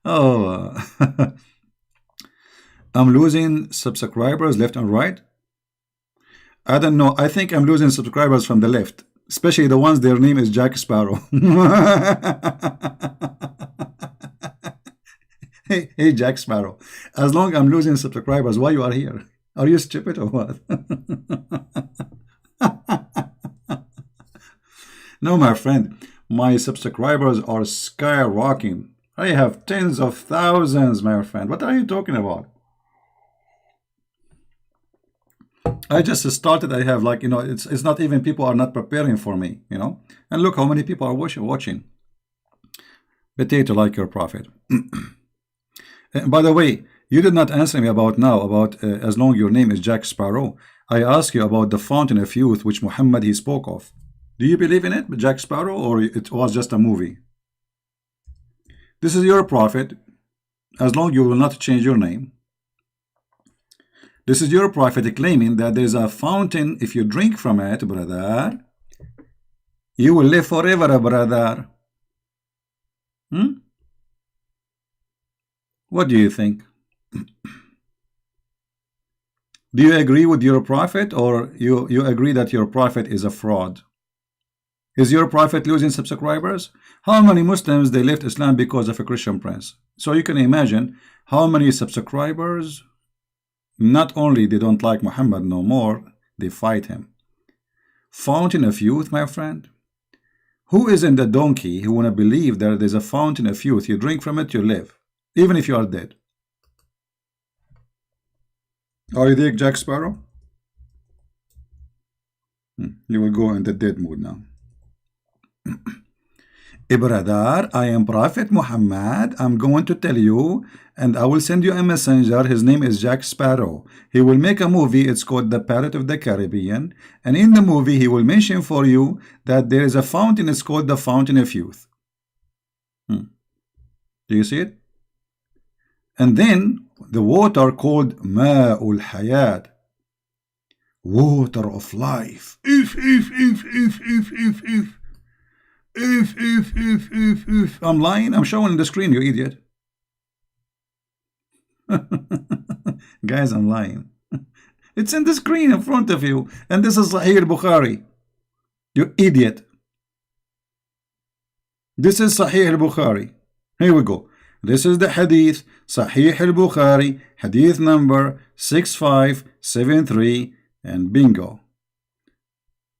S1: Oh, I'm losing subscribers left and right. I don't know. I think I'm losing subscribers from the left, especially the ones their name is Jack Sparrow. Hey, Jack Sparrow. As long as I'm losing subscribers, why you are here? Are you stupid or what? No, my friend. My subscribers are skyrocketing. I have tens of thousands, my friend. What are you talking about? I just started. I have, like, you know, it's not even, people are not preparing for me, you know. And look how many people are watching. Potato like your prophet. By the way, you did not answer me about as long your name is Jack Sparrow. I asked you about the fountain of youth which Muhammad he spoke of. Do you believe in it, Jack Sparrow, or it was just a movie? This is your prophet. As long you will not change your name. This is your prophet claiming that there's a fountain. If you drink from it, brother, you will live forever, brother. What do you think? Do you agree with your prophet, or you agree that your prophet is a fraud? Is your prophet losing subscribers? How many Muslims they left Islam because of a Christian prince? So you can imagine how many subscribers. Not only they don't like Muhammad no more, they fight him. Fountain of youth, my friend. Who isn't a donkey who wanna believe that there's a fountain of youth? You drink from it, you live, even if you are dead. Are you there, Jack Sparrow? You will go in the dead mood now. Brother, I am Prophet Muhammad. I'm going to tell you, and I will send you a messenger. His name is Jack Sparrow. He will make a movie. It's called The Pirate of the Caribbean. And in the movie, he will mention for you that there is a fountain. It's called the Fountain of Youth. Do you see it? And then the water called Ma'ul Hayat. Water of life. If. I'm lying? I'm showing the screen, you idiot. Guys, I'm lying. It's in the screen in front of you. And this is Sahih al-Bukhari. You idiot. This is Sahih al-Bukhari. Here we go. This is the hadith, Sahih al-Bukhari, hadith number 6573, and bingo.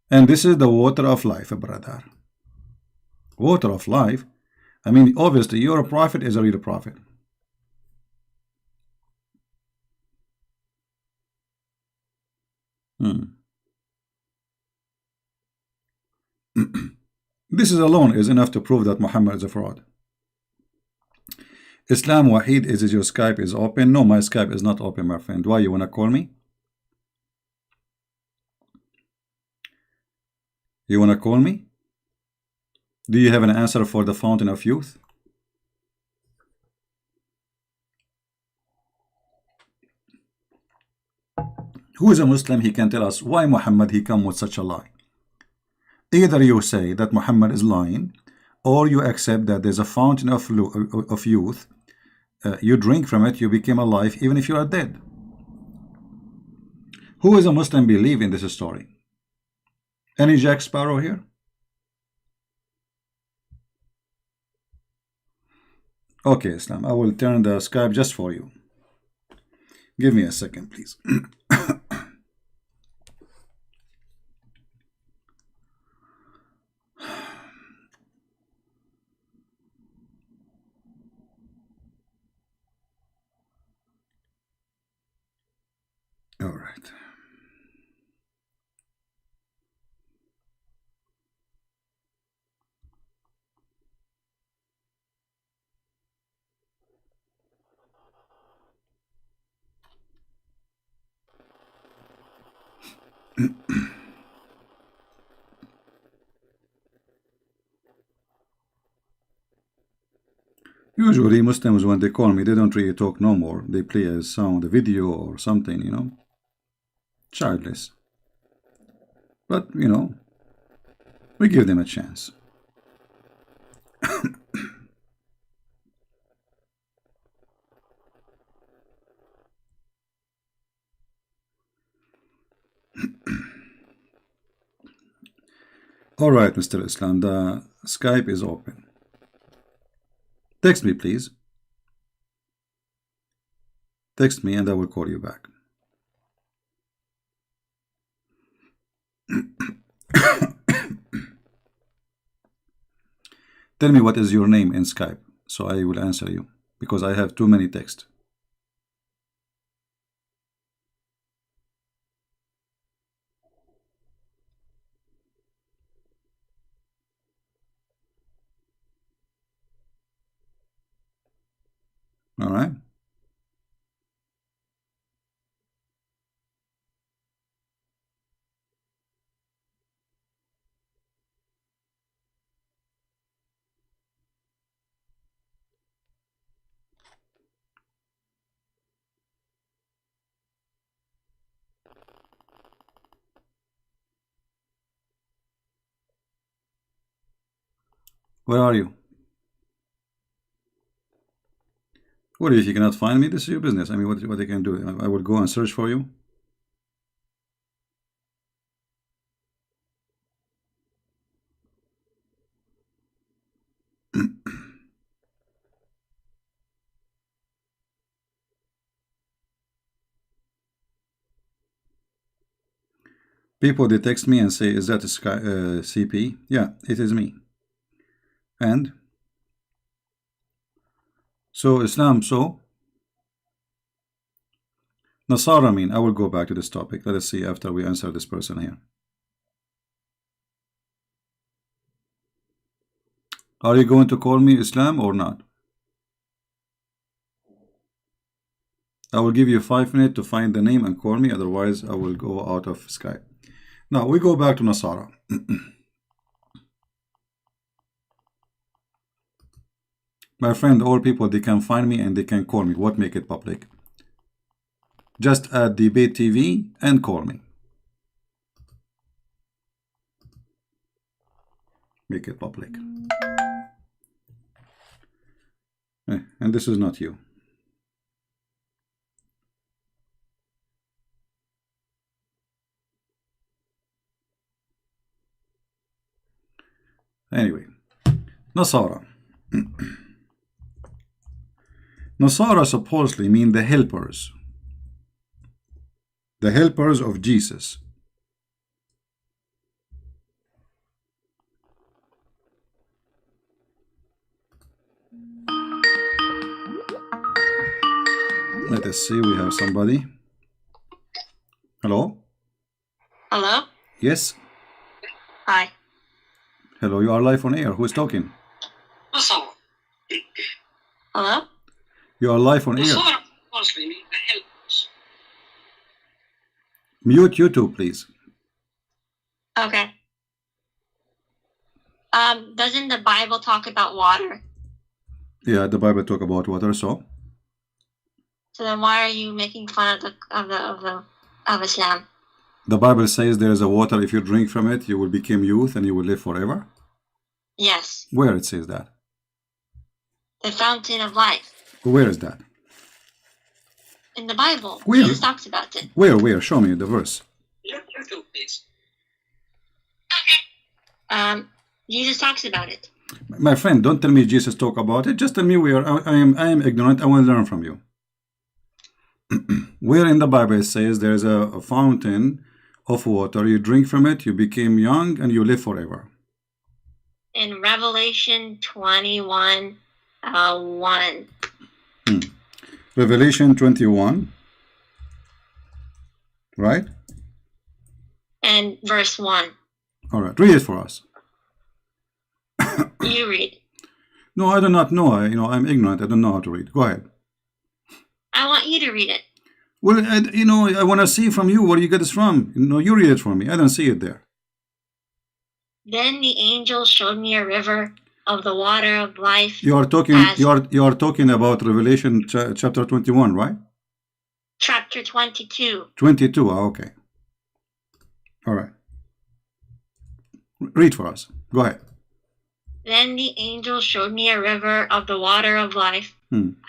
S1: And this is the water of life, brother. Water of life. I mean, obviously, your prophet is a real prophet. This is alone is enough to prove that Muhammad is a fraud. Islam Wahid, is your Skype is open? No, my Skype is not open, my friend. Why, you wanna call me? You wanna call me? Do you have an answer for the fountain of youth? Who is a Muslim? He can tell us why Muhammad he come with such a lie. Either you say that Muhammad is lying, or you accept that there's a fountain of youth. You drink from it, you become alive even if you are dead. Who is a Muslim believe in this story? Any Jack Sparrow here? Okay, Islam, I will turn the Skype just for you. Give me a second, please. All right. Usually Muslims, when they call me, they don't really talk no more. They play a sound, a video or something, you know. Childless. But, you know, we give them a chance. All right, Mr. Islam, the Skype is open. Text me, please. Text me and I will call you back. Tell me what is your name in Skype, so I will answer you, because I have too many texts. All right. Where are you? What if you cannot find me? This is your business. I mean, what I can do? I will go and search for you. People, they text me and say, is that a CP? Yeah, it is me. And so Islam, so Nasara mean, I will go back to this topic. Let us see after we answer this person here. Are you going to call me Islam or not? I will give you 5 minutes to find the name and call me, otherwise I will go out of Skype. Now we go back to Nasara. My friend, all people, they can find me and they can call me. What make it public? Just add Debate TV and call me. Make it public. And this is not you. Anyway, Nasara. Nasara supposedly mean the helpers. The helpers of Jesus. Let us see, we have somebody. Hello?
S2: Hello?
S1: Yes?
S2: Hi.
S1: Hello, you are live on air. Who is talking?
S2: Hello?
S1: You are live on air. Mute YouTube, please.
S2: Okay. Doesn't the Bible talk about water?
S1: Yeah, the Bible talk about water, so
S2: then why are you making fun of Islam?
S1: the Bible says there is a water, if you drink from it, you will become youth and you will live forever.
S2: Yes.
S1: Where it says that?
S2: The fountain of life.
S1: Where is that?
S2: in the Bible.
S1: Where?
S2: Jesus talks about it.
S1: Where? Show me the verse.
S3: YouTube, please.
S2: Jesus talks about it.
S1: My friend, don't tell me Jesus talk about it. Just tell me where. I am ignorant. I want to learn from you. Where in the Bible it says there is a fountain of water, you drink from it, you became young, and you live forever?
S2: In Revelation 21, 1.
S1: Revelation 21, right?
S2: And verse 1.
S1: All right, read it for us.
S2: You read.
S1: No, I do not know. I'm ignorant. I don't know how to read. Go ahead.
S2: I want you to read it.
S1: Well, I want to see from you where you get this from. You read it for me. I don't see it there.
S2: Then the angel showed me a river of the water of life.
S1: You are talking. You are talking about Revelation chapter 21, right?
S2: Chapter 22.
S1: 22. Okay. All right. Read for us. Go ahead.
S2: Then the angel showed me a river of the water of life,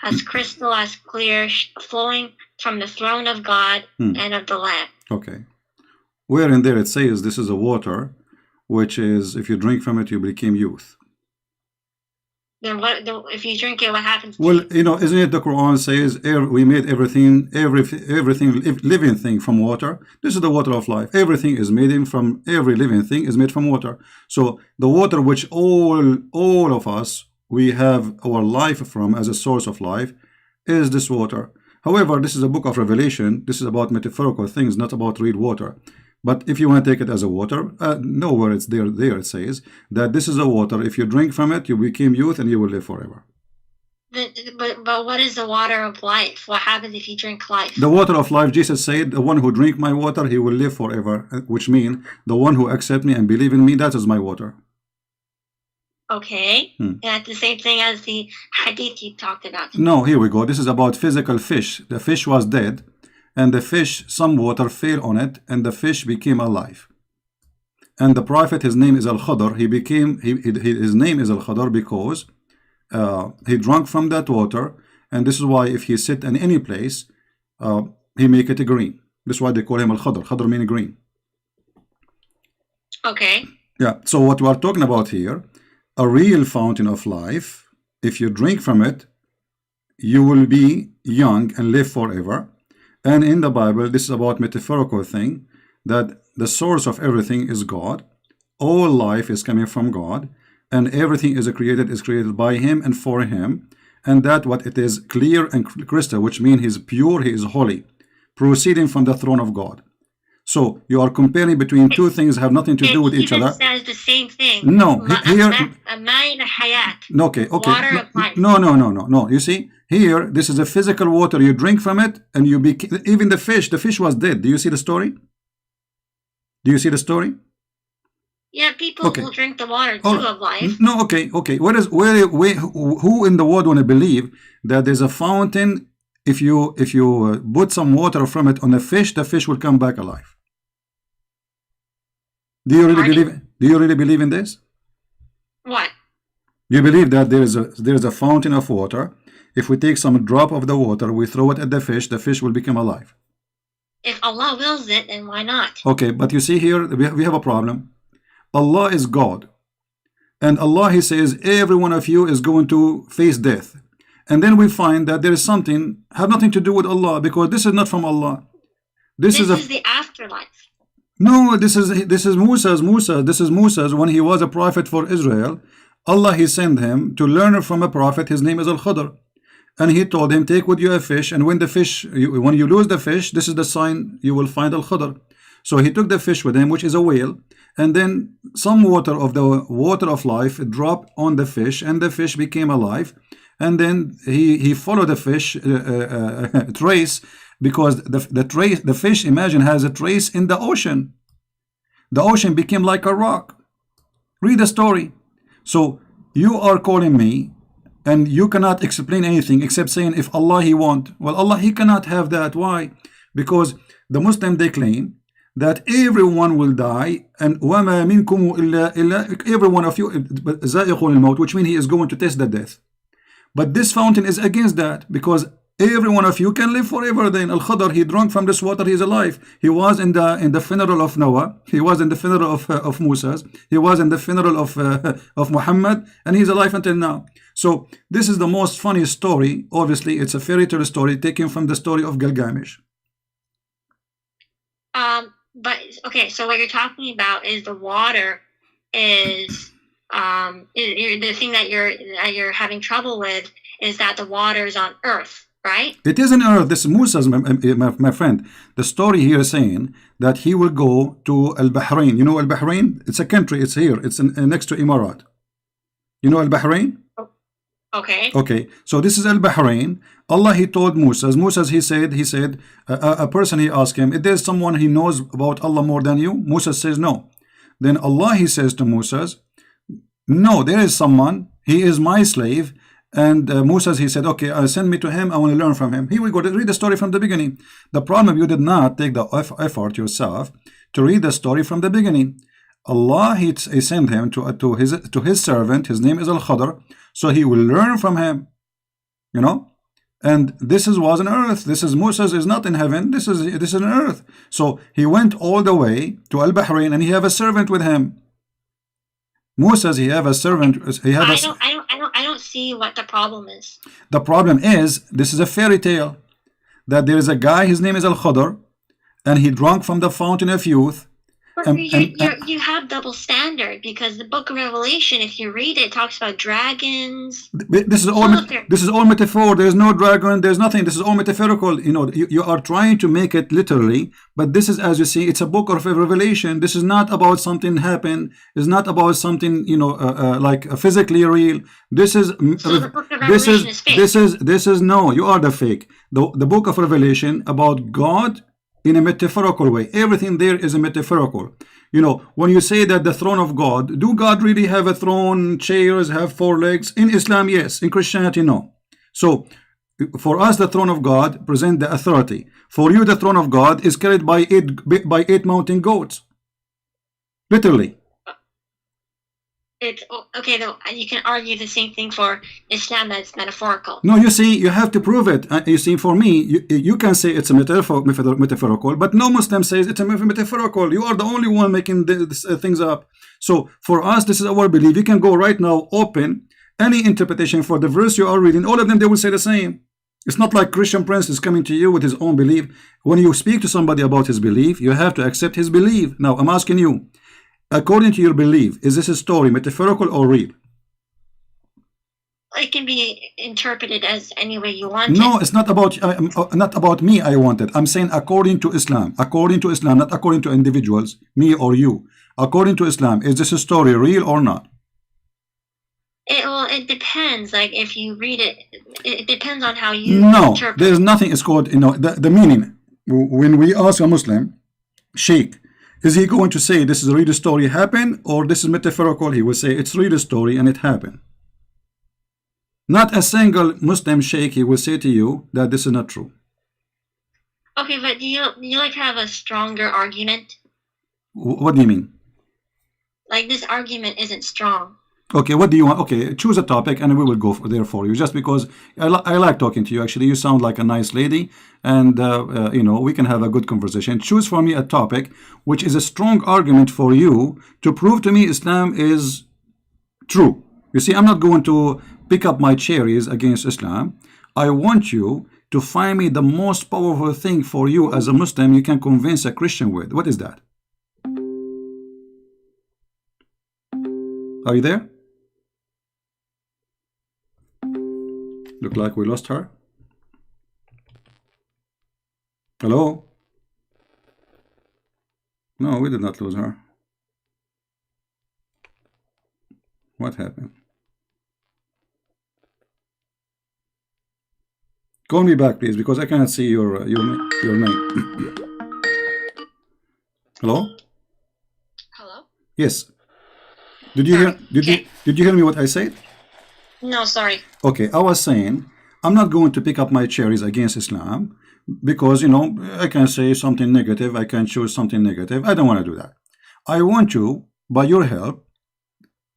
S2: as crystal, as clear, flowing from the throne of God and of the Lamb.
S1: Okay. Where in there it says this is a water, which is, if you drink from it, you become youth.
S2: Then if you drink it, what happens to
S1: Well,
S2: you?
S1: Isn't it the Quran says we made everything living thing from water? This is the water of life. Everything is made from, every living thing is made from water. So the water which all of us, we have our life from as a source of life, is this water. However, this is a book of Revelation. This is about metaphorical things, not about real water. But if you want to take it as a water, nowhere it's there it says that this is a water. If you drink from it, you become youth and you will live forever.
S2: But what is the water of life? What happens if you drink life?
S1: The water of life, Jesus said, the one who drink my water, he will live forever, which means the one who accept me and believe in me, that is my water.
S2: Okay. And that's the same thing as the hadith you talked about.
S1: No, here we go. This is about physical fish. The fish was dead, and the fish, some water fell on it, and the fish became alive. And the prophet, his name is Al-Khadr. His name is Al-Khadr because he drank from that water, and this is why if he sit in any place, he make it green. This is why they call him Al-Khadr. Khadr meaning green.
S2: Okay.
S1: Yeah, so what we are talking about here, a real fountain of life, if you drink from it, you will be young and live forever. And in the Bible, this is about metaphorical thing, that the source of everything is God. All life is coming from God, and everything is created by Him and for Him. And that what it is clear and crystal, which means He is pure, He is holy, proceeding from the throne of God. So you are comparing between two things have nothing to do with each other.
S2: It says the same thing.
S1: No, here. Okay.
S2: Water of life.
S1: No. You see, here, this is a physical water. You drink from it, and you become. Even the fish was dead. Do you see the story? Do you see the story?
S2: Yeah, people will drink the water too of life.
S1: No, okay. Who in the world want to believe that there's a fountain? If you put some water from it on the fish will come back alive. Do you really believe in this?
S2: What?
S1: You believe that there is a fountain of water. If we take some drop of the water, we throw it at the fish will become alive.
S2: If Allah wills it, then why not?
S1: Okay, but you see here, we have a problem. Allah is God. And Allah, He says, every one of you is going to face death. And then we find that there is something, have nothing to do with Allah, because this is not from Allah. This is
S2: the afterlife.
S1: No, this is Musa's when he was a prophet for Israel. Allah, He sent him to learn from a prophet. His name is Al-Khadr. And He told him, take with you a fish, and when you lose the fish, this is the sign you will find Al-Khadr. So he took the fish with him, which is a whale, and then some water of the water of life dropped on the fish, and the fish became alive. And then he followed the fish trace, because the fish, imagine, has a trace in the ocean. The ocean became like a rock. Read the story. So you are calling me, and you cannot explain anything except saying if Allah He want. Well, Allah He cannot have that. Why? Because the Muslim, they claim that everyone will die, and وَمَا مِنْكُمُ إِلَّا every one of you زَائِقُ الْمَوْتِ, which means he is going to taste the death. But this fountain is against that, because Every one of you can live forever. Then Al-Khadr, he drank from this water, he's alive. He was in the funeral of Noah. He was in the funeral of Musa. He was in the funeral of Muhammad, and he's alive until now. So this is the most funny story. Obviously, it's a fairy tale story taken from the story of Gilgamesh.
S2: But okay, so what you're talking about is the water is the thing that you're having trouble with is that the water is on earth. Right?
S1: It is an earth. This is Musa's, my friend. The story here is saying that he will go to Al-Bahrain. You know Al-Bahrain? It's a country. It's here. It's next to Emirat. You know Al-Bahrain?
S2: Okay.
S1: Okay. So this is Al-Bahrain. Allah, he told Musa. He said, a person, he asked him, is there someone he knows about Allah more than you? Musa says no. Then Allah, he says to Musa, no, there is someone. He is my slave. And Musa, he said, okay, send me to him. I want to learn from him. Here we go. Read the story from the beginning. The problem, you did not take the effort yourself to read the story from the beginning. Allah, he sent him to his servant. His name is Al-Khadr. So he will learn from him. You know? And this was on earth. This is Musa is not in heaven. This is on earth. So he went all the way to Al-Bahrain, and he have a servant with him. Musa, he have a servant.
S2: I don't see what the problem is.
S1: The problem is, this is a fairy tale, that there is a guy, his name is Al-Khadr, and he drank from the fountain of youth.
S2: But you have double standard, because the book of Revelation, if you read it, talks about dragons.
S1: This is all metaphor. There's no dragon. There's nothing. This is all metaphorical. You know, you are trying to make it literally, but this is, as you see, it's a book of Revelation. This is not about something happened. It's not about something, you know, like physically real. This is no. You are the fake. The book of Revelation about God in a metaphorical way. Everything there is a metaphorical. You know, when you say that the throne of God, do God really have a throne, chairs, have four legs? In Islam, yes. In Christianity, no. So, for us, the throne of God present the authority. For you, the throne of God is carried by eight mountain goats. Literally.
S2: It's okay, though. You can argue the same thing for Islam, that's metaphorical.
S1: No, you see, you have to prove it. You see, for me, you can say it's a metaphorical, but no Muslim says it's a metaphorical. You are the only one making things up. So for us, this is our belief. You can go right now, open any interpretation for the verse you are reading. All of them, they will say the same. It's not like Christian Prince is coming to you with his own belief. When you speak to somebody about his belief, you have to accept his belief. Now, I'm asking you, according to your belief, is this a story metaphorical or real?
S2: It can be interpreted as any way you want.
S1: No, it's not about me. I want it. I'm saying according to Islam. According to Islam, not according to individuals, me or you. According to Islam, is this a story real or not?
S2: It depends. Like if you read it, it depends on how you interpret.
S1: There's nothing. It's called, you know, the meaning. When we ask a Muslim, Sheikh, is he going to say this is a real story happened or this is metaphorical? He will say it's real story and it happened. Not a single Muslim sheikh, he will say to you that this is not true.
S2: Okay, but do you like have a stronger argument?
S1: What do you mean?
S2: Like this argument isn't strong.
S1: Okay, what do you want? Okay, choose a topic and we will go there for you. Just because I like talking to you. Actually, you sound like a nice lady, and you know, we can have a good conversation. Choose for me a topic which is a strong argument for you to prove to me Islam is true. You see, I'm not going to pick up my cherries against Islam. I want you to find me the most powerful thing for you as a Muslim you can convince a Christian with. What is that? Are you there? Look like we lost her. Hello? No, we did not lose her. What happened? Call me back, please, because I cannot see your name. Hello?
S2: Hello?
S1: Yes. Did you hear me what I said?
S2: No, sorry.
S1: Okay, I was saying I'm not going to pick up my cherries against Islam because, you know, I can say something negative, I can choose something negative. I don't want to do that. I want you, by your help,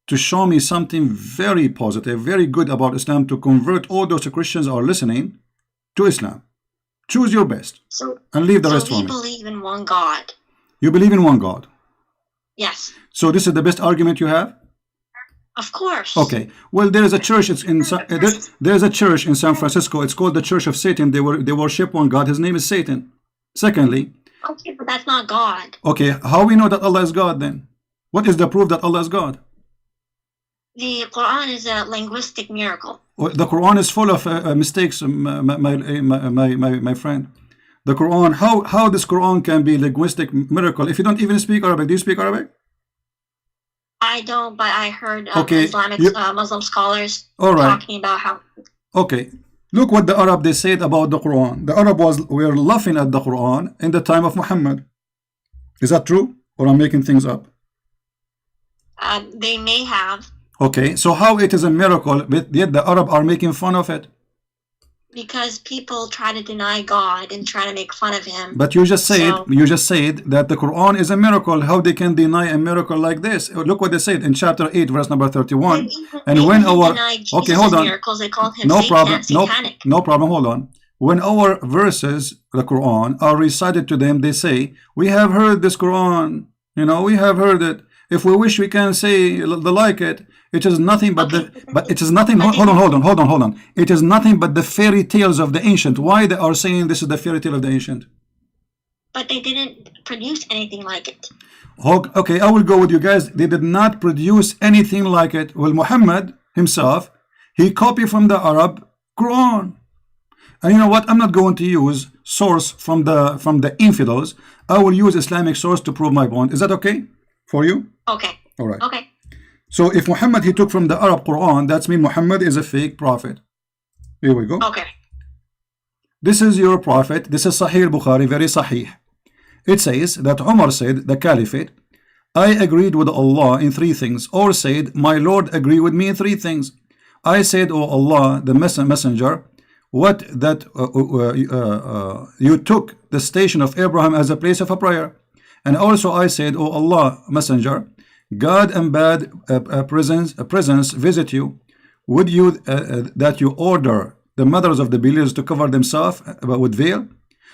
S1: to show me something very positive, very good about Islam to convert all those Christians who are listening to Islam. Choose your best
S2: So,
S1: and leave the
S2: so
S1: rest for
S2: we
S1: me.
S2: believe in one God.
S1: You believe in one God.
S2: Yes.
S1: So this is the best argument you have?
S2: Of course.
S1: Okay. Well, there is a church. It's in there's a church in San Francisco. It's called the Church of Satan. They worship one God. His name is Satan. Secondly,
S2: Okay, but that's not God.
S1: okay, how we know that Allah is God then? What is the proof that Allah is God?
S2: The Quran is a linguistic miracle.
S1: The Quran is full of mistakes, my friend. The Quran, how this Quran can be linguistic miracle if you don't even speak Arabic? Do you speak Arabic?
S2: I don't, but I heard
S1: Okay,
S2: Islamic Muslim scholars
S1: all right.
S2: talking about how.
S1: Okay, look what the Arab they said about the Quran. The Arab were laughing at the Quran in the time of Muhammad. Is that true, or I'm making things up?
S2: They may have.
S1: Okay, so how it is a miracle, but yet the Arab are making fun of it?
S2: Because people try to deny God and try to make fun of him.
S1: But you just said that the Quran is a miracle. How they can deny a miracle like this? Look what they said in chapter 8, verse number 31. And when our okay, hold on.
S2: Miracles, they called him
S1: no problem.
S2: satanic.
S1: No problem. Hold on. When our verses, the Quran, are recited to them, they say, "We have heard this Quran. You know, we have heard it. If we wish, we can say the like it. It is nothing but it is nothing. Hold on. It is nothing but the fairy tales of the ancient. Why they are saying this is the fairy tale of the ancient?
S2: But they didn't produce anything like it.
S1: Okay, I will go with you guys. They did not produce anything like it. Well, Muhammad himself, he copied from the Arab Quran. And you know what? I'm not going to use source from the infidels. I will use Islamic source to prove my point. Is that okay for you?
S2: Okay.
S1: All right.
S2: Okay.
S1: So if Muhammad he took from the Arab Quran, that means Muhammad is a fake prophet. Here we go.
S2: Okay.
S1: This is your prophet. This is Sahih Bukhari, very Sahih. It says that Umar said, the Caliphate, I agreed with Allah in three things, or said, my Lord agreed with me in three things. I said, O Allah, the messenger, what that you took the station of Abraham as a place of a prayer. And also I said, O Allah, messenger, God and bad presence visit you. Would you that you order the mothers of the believers to cover themselves with veil?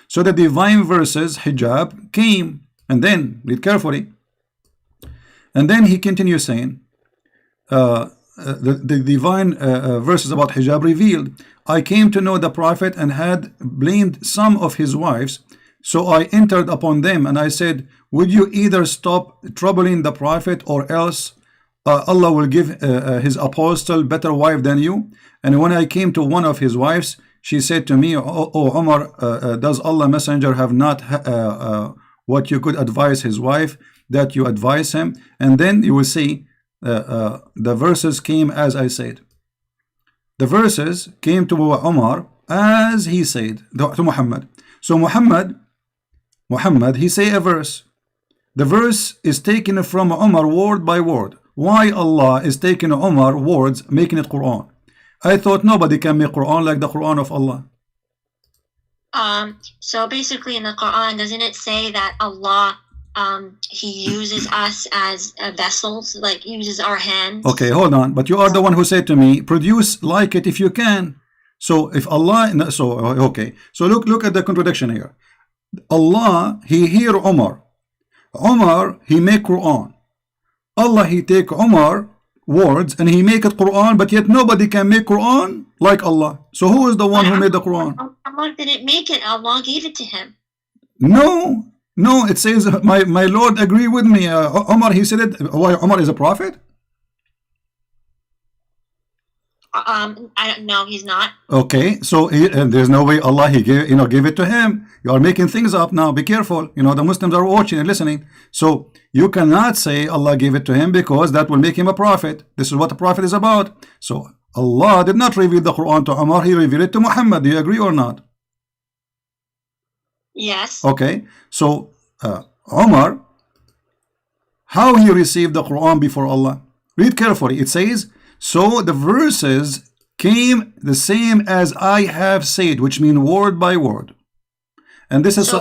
S1: So the divine verses hijab came, and then read carefully. And then he continues saying, the divine verses about hijab revealed. I came to know the prophet and had blamed some of his wives. So I entered upon them and I said, would you either stop troubling the prophet or else Allah will give his apostle better wife than you? And when I came to one of his wives, she said to me, O Umar, does Allah messenger have not what you could advise his wife that you advise him? And then you will see the verses came as I said. The verses came to Umar as he said to Muhammad. So Muhammad, he say a verse. The verse is taken from Umar word by word. Why Allah is taking Umar words, making it Quran? I thought nobody can make Quran like the Quran of Allah.
S2: So basically in the Quran, doesn't it say that Allah, he uses us as vessels, like uses our hands?
S1: Okay, hold on. But you are the one who said to me, produce like it if you can. So if Allah, okay. So look at the contradiction here. Allah, he hear Umar. Umar, he make Quran. Allah, he take Umar words and he make it Quran, but yet nobody can make Quran like Allah. So who is the one who made the Quran?
S2: Allah didn't make it. Allah gave it to him.
S1: No, it says my Lord agree with me. Umar, he said it. Why Umar is a prophet?
S2: I don't know. He's not.
S1: Okay, so there's no way Allah he gave it to him. You are making things up now. Be careful. The Muslims are watching and listening. So you cannot say Allah gave it to him because that will make him a prophet. This is what the prophet is about. So Allah did not reveal the Quran to Umar. He revealed it to Muhammad. Do you agree or not?
S2: Yes.
S1: Okay. So Umar, how he received the Quran before Allah? Read carefully. It says, so the verses came the same as I have said, which mean word by word. And this is
S2: so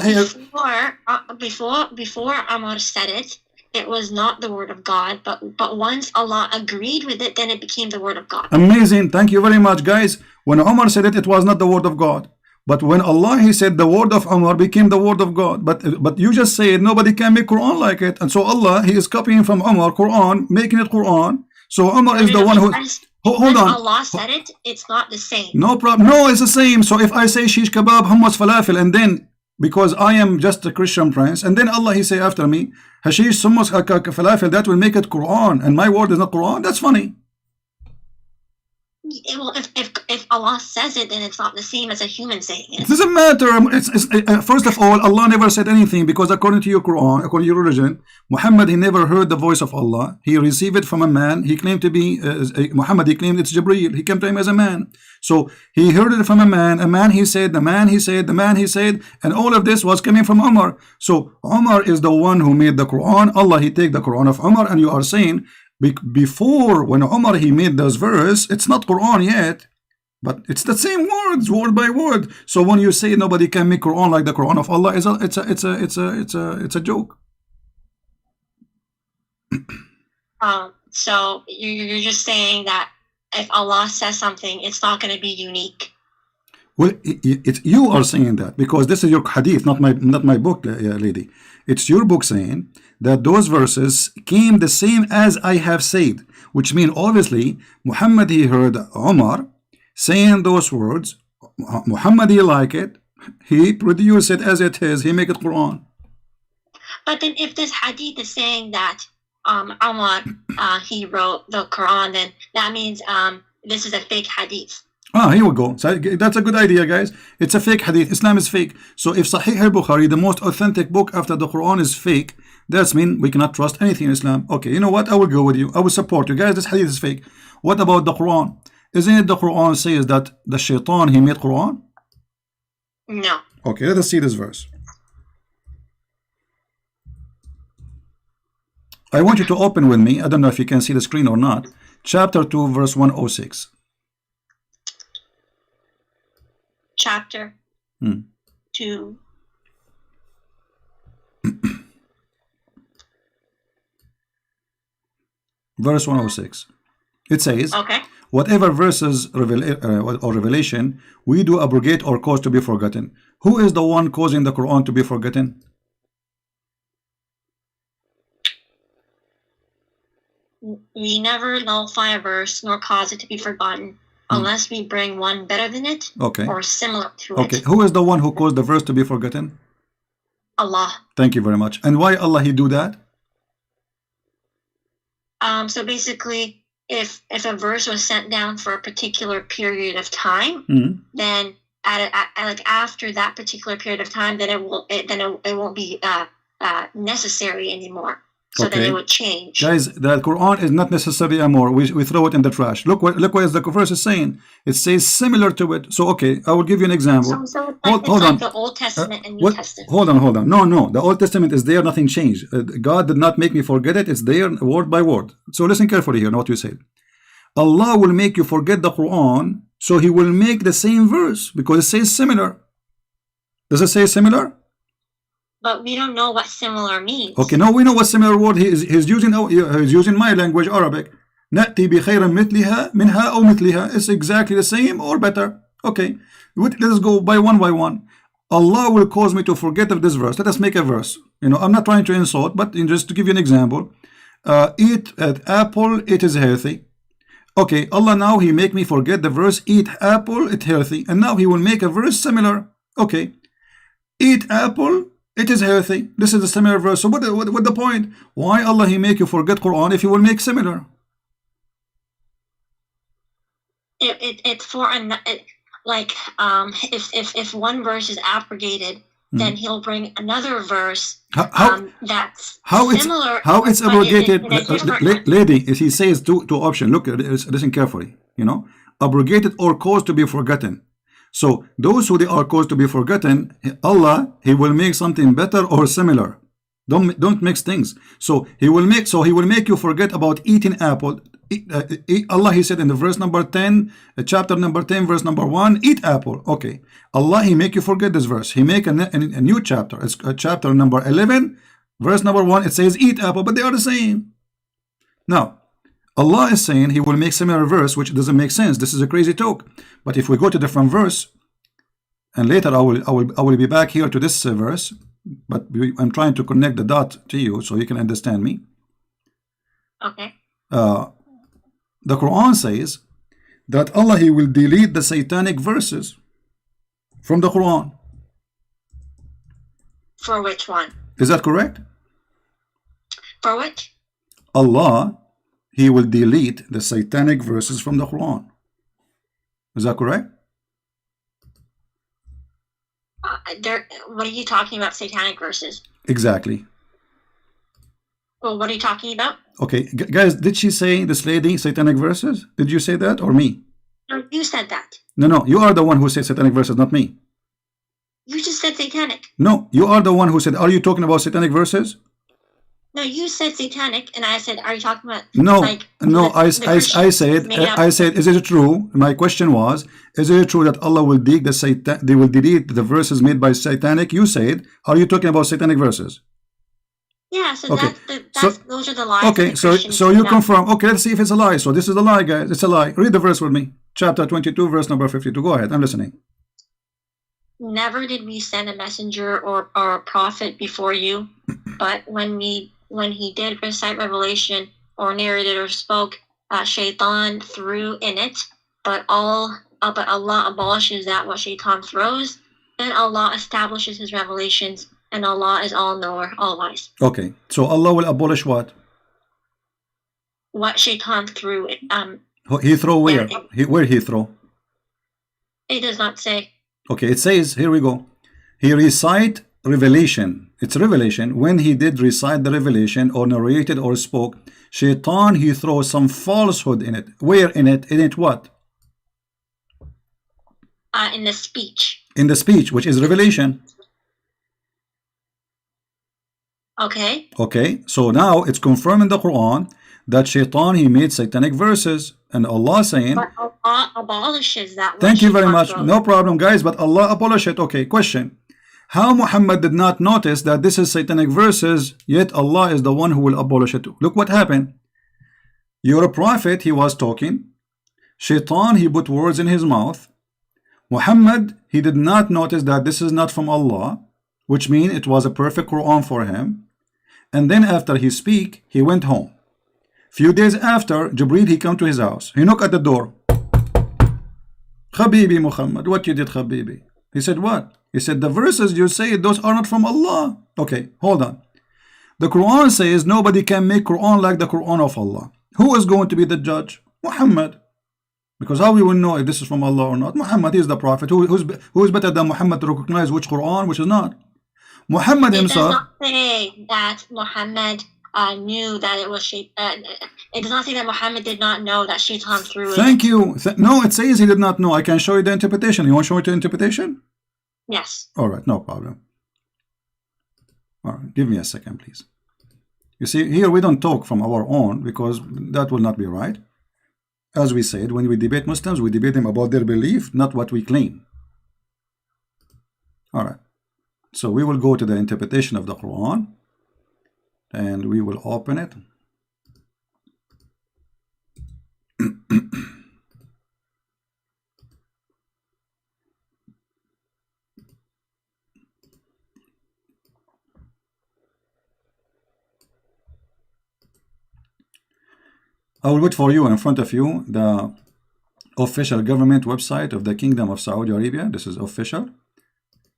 S1: before
S2: Umar said it, it was not the word of God, but once Allah agreed with it, then it became the word of God.
S1: Amazing. Thank you very much, guys. When Umar said it, it was not the word of God. But when Allah, he said the word of Umar became the word of God. But you just said nobody can make Quran like it. And so Allah, he is copying from Umar Quran, making it Quran. So Umar is the one who... Hold on.
S2: Allah said it, it's not the same.
S1: No problem. No, it's the same. So if I say shish kebab, hummus, falafel, and then because I am just a Christian prince, and then Allah, he say after me, hashish, hummus, falafel, that will make it Quran, and my word is not Quran. That's funny.
S2: Well, if Allah says it, then it's not the same as a human saying it.
S1: It doesn't matter. First of all, Allah never said anything, because according to your Quran, according to your religion, Muhammad, he never heard the voice of Allah. He received it from a man. He claimed to be Muhammad. He claimed it's Jibreel. He came to him as a man. So he heard it from a man. A man, he said. The man, he said. The man, he said. And all of this was coming from Umar. So Umar is the one who made the Quran. Allah, he take the Quran of Umar, and you are saying, before, when Umar, he made those verse, it's not Quran yet, but it's the same words, word by word. So when you say nobody can make Quran like the Quran of Allah, it's a joke.
S2: So you're just saying that if Allah says something, it's not going to be unique.
S1: Well, you are saying that because this is your hadith, not my book, lady. It's your book saying that those verses came the same as I have said, which means obviously Muhammad, he heard Umar saying those words. Muhammad, he like it. He produced it as it is. He make it Quran.
S2: But then if this hadith is saying that Umar, he wrote the Quran, then that means this is a fake hadith.
S1: Here we go. So that's a good idea, guys. It's a fake hadith. Islam is fake. So if Sahih al-Bukhari, the most authentic book after the Quran, is fake, that's mean we cannot trust anything in Islam. Okay, you know what? I will go with you. I will support you guys. This hadith is fake. What about the Quran? Isn't it the Quran says that the shaitan, he made Quran?
S2: No.
S1: Okay, let us see this verse. I want you to open with me. I don't know if you can see the screen or not. Chapter 2, verse 106.
S2: Chapter 2.
S1: Verse 106. It says,
S2: okay,
S1: whatever verses or revelation we do abrogate or cause to be forgotten. Who is the one causing the Quran to be forgotten?
S2: We never nullify a verse nor cause it to be forgotten unless we bring one better than it,
S1: okay,
S2: or similar to it.
S1: Okay, who is the one who caused the verse to be forgotten?
S2: Allah.
S1: Thank you very much. And why Allah, he do that?
S2: So basically, if a verse was sent down for a particular period of time, then like after that particular period of time, then it won't be necessary anymore. So
S1: okay,
S2: then it would change.
S1: Guys, the Quran is not necessary anymore. We throw it in the trash. Look what the verse is saying. It says similar to it. So okay, I will give you an example.
S2: So it's like the Old Testament and New Testament.
S1: Hold on. No. The Old Testament is there. Nothing changed. God did not make me forget it. It's there word by word. So listen carefully here. What you said. Allah will make you forget the Quran. So he will make the same verse because it says similar. Does it say similar?
S2: But we don't know what similar means.
S1: Okay, now we know what similar word he's using my language, Arabic. نأتي بخير مثلها منها أو مثلها. It's exactly the same or better. Okay, let us go by one. Allah will cause me to forget of this verse. Let us make a verse. I'm not trying to insult, but just to give you an example. Eat apple, it is healthy. Okay, Allah now, he make me forget the verse, eat apple, it's healthy. And now he will make a verse similar. Okay, eat apple, it is healthy. This is a similar verse. So what the point? Why Allah, he make you forget Quran if he will make similar?
S2: It's for if one verse is abrogated, then he'll bring another verse that's similar.
S1: How it's abrogated? Lady, he says two options. Look, listen carefully. Abrogated or caused to be forgotten. So those who they are caused to be forgotten, Allah, he will make something better or similar. Don't mix things. So he will make you forget about eating apple. Allah, he said in the verse number 10, chapter number 10, verse number 1, eat apple. Okay, Allah, he make you forget this verse. He make a new chapter. It's chapter number 11, verse number 1. It says eat apple, but they are the same. Now Allah is saying he will make similar verse, which doesn't make sense. This is a crazy talk. But if we go to different verse, And later I will be back here to this verse, but I'm trying to connect the dot to you so you can understand me.
S2: Okay.
S1: The Quran says that Allah, He will delete the satanic verses from the Quran.
S2: For which one?
S1: Is that correct?
S2: For which?
S1: Allah, He will delete the satanic verses from the Quran. Is that correct?
S2: What are you talking about? Satanic verses?
S1: Exactly.
S2: Well, what are you talking about?
S1: Okay, guys, did she say, this lady, satanic verses? Did you say that or me?
S2: No, you said that.
S1: No, you are the one who said satanic verses, not me.
S2: You just said satanic.
S1: No, you are the one who said, are you talking about satanic verses?
S2: No, you said satanic, and I said, are you talking about?
S1: No,
S2: like,
S1: no, I said, is it true? My question was, is it true that Allah will delete the verses made by satanic? You said, are you talking about satanic verses?
S2: Yeah, so
S1: okay.
S2: Those are the lies.
S1: Okay, so you confirm. Okay, let's see if it's a lie. So this is the lie, guys. It's a lie. Read the verse with me. Chapter 22, verse number 52. Go ahead. I'm listening.
S2: Never did we send a messenger or a prophet before you, but when he did recite revelation or narrated or spoke, shaitan threw in it, but Allah abolishes that what shaitan throws. Then Allah establishes his revelations, and Allah is all knower, all wise.
S1: Okay, so Allah will abolish what?
S2: What shaitan threw.
S1: He throw where? Where he throw?
S2: It does not say.
S1: Okay, it says, here we go. He recite revelation. It's revelation. When he did recite the revelation or narrated or spoke, shaitan, he throws some falsehood in it. Where in it? In it what?
S2: In the speech.
S1: In the speech, which is revelation.
S2: Okay.
S1: Okay, so now it's confirmed in the Quran that shaitan, he made satanic verses, and Allah saying,
S2: but Allah abolishes that.
S1: Thank you very much. No problem, guys, but Allah abolished it. Okay, question. How Muhammad did not notice that this is satanic verses, yet Allah is the one who will abolish it? Look what happened. Your prophet, he was talking. Shaitan, he put words in his mouth. Muhammad, he did not notice that this is not from Allah, which means it was a perfect Quran for him. And then after he speak, he went home. Few days after, Jibreel, he come to his house. He knocked at the door. Habibi Muhammad, what you did, Habibi? He said, what? He said, the verses you say, those are not from Allah. Okay, hold on. The Quran says nobody can make Quran like the Quran of Allah. Who is going to be the judge? Muhammad. Because how we will know if this is from Allah or not? Muhammad is the prophet. Who is better than Muhammad to recognize which Quran, which is not? Muhammad himself.
S2: It does not say that Muhammad knew that it was shaitan. It does not say that Muhammad did not know that shaitan threw it.
S1: Thank you. No, it says he did not know. I can show you the interpretation. You want to show me the interpretation?
S2: Yes.
S1: All right, no problem. All right, give me a second, please. You see, here we don't talk from our own because that will not be right. As we said, when we debate Muslims, we debate them about their belief, not what we claim. All right. So we will go to the interpretation of the Quran and we will open it. I will put for you in front of you the official government website of the Kingdom of Saudi Arabia. This is official.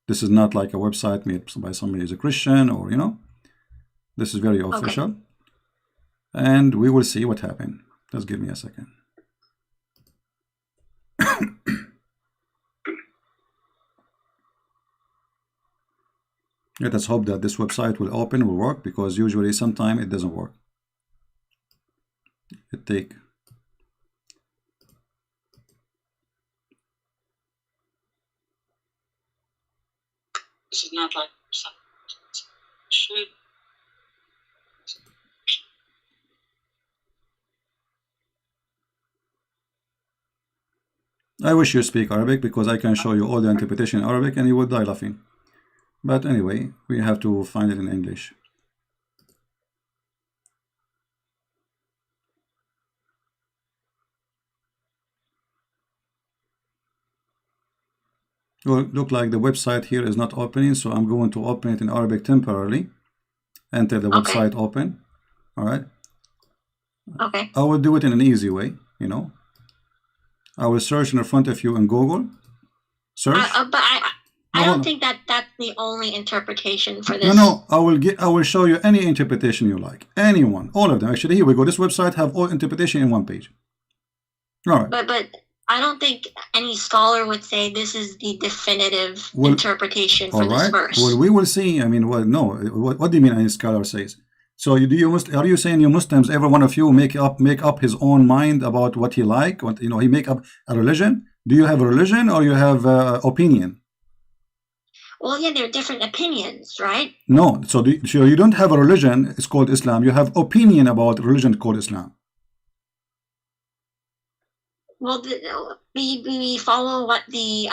S1: This is not like a website made by somebody who's a Christian or, you know. This is very official. Okay. And we will see what happened. Just give me a second. Let us hope that this website will open, will work, because usually sometimes it doesn't work. It take.
S2: This is not like should.
S1: I wish you speak Arabic because I can show you all the interpretation in Arabic and you would die laughing. But anyway, we have to find it in English. Well, look like the website here is not opening, so I'm going to open it in Arabic temporarily. Enter the
S2: Okay.
S1: website open. All right.
S2: Okay.
S1: I will do it in an easy way, you know. I will search in front of you in Google. Search.
S2: But I
S1: No,
S2: don't
S1: no.
S2: think that that's the only interpretation for
S1: No,
S2: this.
S1: no, I will show you any interpretation you like. Anyone, all of them. Actually, here we go. This website have all interpretation in one page. All right.
S2: But I don't think any scholar would say this is the definitive
S1: Well,
S2: interpretation for
S1: all
S2: this
S1: right.
S2: verse.
S1: Well, we will see. I mean, well, no. What do you mean? Any scholar says? So you, are you saying you Muslims, every one of you make up his own mind about what he like? What, you know, he make up a religion? Do you have a religion or you have opinion?
S2: Well, yeah, there are different opinions, right?
S1: No. So you don't have a religion. It's called Islam. You have opinion about religion called Islam.
S2: Well, we follow what the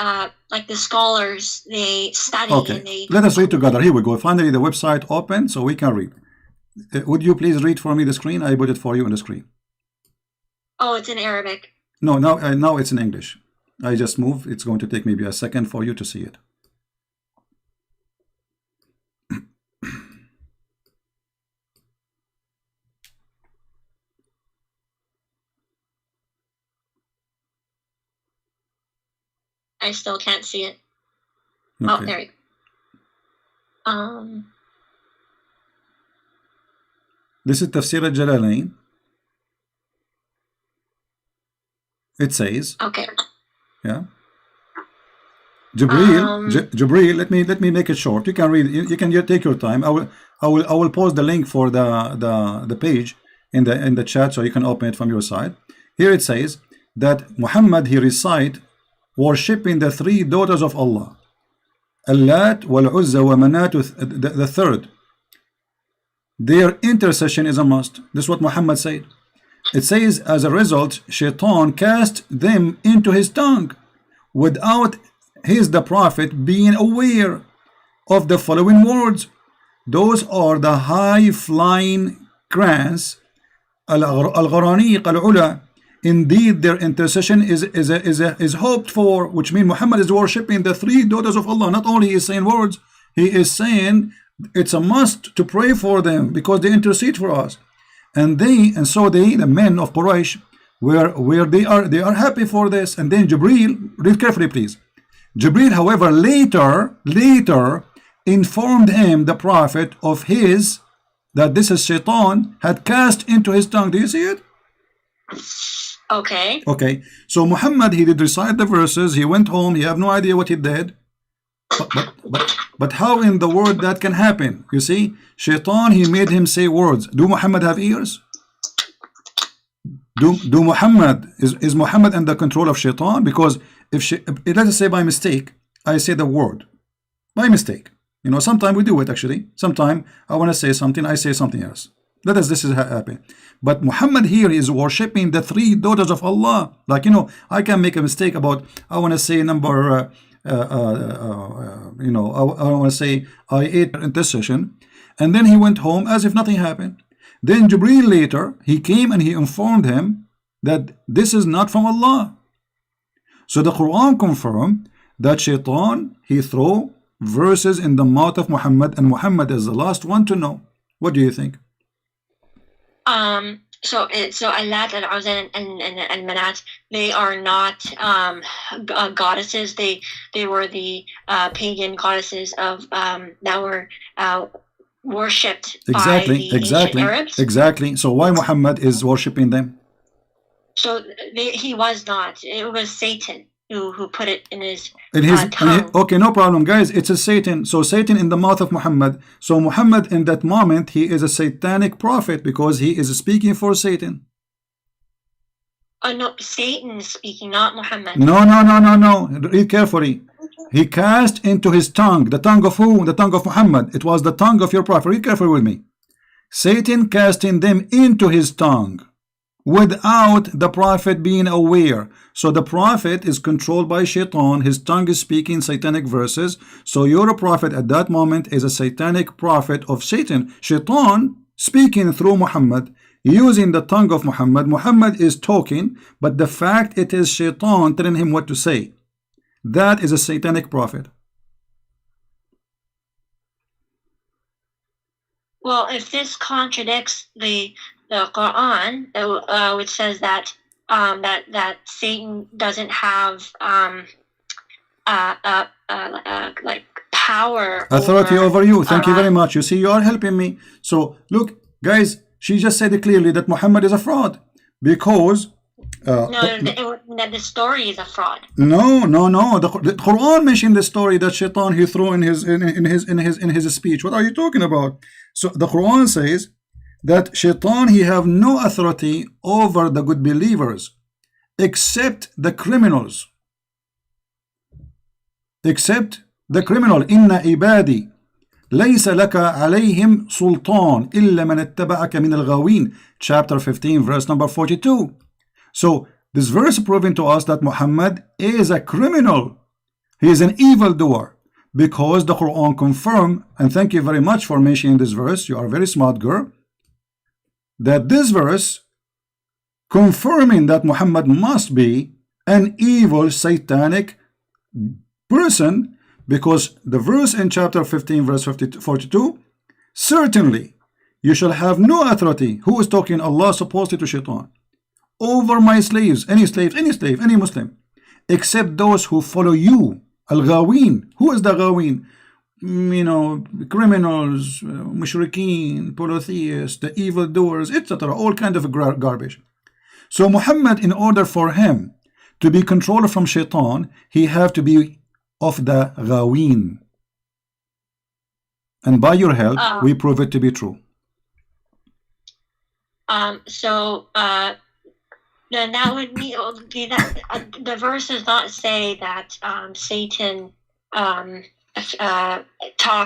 S2: like the scholars they study
S1: Okay.
S2: and they.
S1: Let us read together. Here we go. Finally, the website open so we can read. Would you please read for me the screen? I put it for you on the screen.
S2: Oh, it's in Arabic.
S1: No, now it's in English. I just move. It's going to take maybe a second for you to see it.
S2: I still can't see it.
S1: Okay.
S2: Oh, there we go.
S1: This is Tafsir al-Jalalain. It says,
S2: Okay.
S1: yeah. Jibril, let me make it short. You can read. You can take your time. I will post the link for the page in the chat so you can open it from your side. Here it says that Muhammad he recite worshipping the three daughters of Allah, Allat wal Uzza wa Manat, the third. Their intercession is a must. This is what Muhammad said. It says, as a result, Shaitan cast them into his tongue without the Prophet being aware of the following words. Those are the high-flying crans, al-gharaniq al-ula. Indeed, their intercession is hoped for, which means Muhammad is worshipping the three daughters of Allah. Not only is saying words, he is saying it's a must to pray for them because they intercede for us. And so the men of Quraysh, where they are happy for this. And then Jibril, read carefully please. Jibril, however, later informed him, the Prophet, of his, that this is Shaitan, had cast into his tongue. Do you see it?
S2: Okay.
S1: Okay. So Muhammad, he did recite the verses. He went home. He have no idea what he did. But how in the world that can happen? You see, Shaitan, he made him say words. Do Muhammad have ears? Do Muhammad, is Muhammad under control of Shaitan? Because if let us say by mistake, I say the word. By mistake. You know, sometimes we do it actually. Sometimes I want to say something, I say something else. This is happen. But Muhammad here is worshipping the three daughters of Allah. Like, you know, I can make a mistake about, I want to say number, you know, I want to say I ate intercession. And then he went home as if nothing happened. Then Jibreel later, he came and he informed him that this is not from Allah. So the Quran confirmed that Shaitan, he threw verses in the mouth of Muhammad, and Muhammad is the last one to know. What do you think?
S2: So Allat and Uzza and Manat, they are not goddesses. They were the pagan goddesses of that were worshipped by the ancient Arabs.
S1: Exactly. So why Muhammad is worshipping them?
S2: So he was not. It was Satan who put it in his
S1: tongue. Okay, no problem, guys. It's a Satan. So Satan in the mouth of Muhammad. So Muhammad in that moment, he is a satanic prophet because he is speaking for Satan.
S2: No, Satan is speaking, not Muhammad.
S1: No. Read carefully. He cast into his tongue. The tongue of who? The tongue of Muhammad. It was the tongue of your prophet. Read carefully with me. Satan casting them into his tongue without the prophet being aware. So the prophet is controlled by Shaitan. His tongue is speaking satanic verses. So your prophet at that moment is a satanic prophet of Satan. Shaitan speaking through Muhammad, using the tongue of Muhammad. Muhammad is talking, but the fact it is Shaitan telling him what to say. that is a satanic prophet.
S2: Well, if this contradicts the Quran, which says that that Satan doesn't have like power,
S1: authority over you. Thank you very
S2: uh,
S1: much. You see, you are helping me. So look, guys, she just said clearly that Muhammad is a fraud because
S2: no, that the story is a fraud.
S1: no. The Quran mentioned the story that Shaitan he threw in his speech. What are you talking about? So the Quran says that Shaitan he have no authority over the good believers except the criminals. Except the criminal. Inna ibadi ليس لك عليهم سلطان إلا من اتبعك من الغاوين. Chapter 15 verse number 42. So this verse proving to us that Muhammad is a criminal. He is an evildoer, because the Quran confirm, and thank you very much for mentioning this verse, you are a very smart girl, that this verse confirming that Muhammad must be an evil satanic person, because the verse in chapter 15 verse 42, certainly you shall have no authority. Who is talking? Allah, supposedly to Shaitan, over my slaves, any slave, any Muslim, except those who follow you. Al-Ghaween. Who is the Ghaween? You know, criminals, mushrikeen, polytheists, the evildoers, etc. All kind of garbage. So Muhammad, in order for him to be controlled from Shaitan, he have to be of the Ghaween. And by your help, we prove it to be true.
S2: Then that would be that the verse does not say that Satan talk.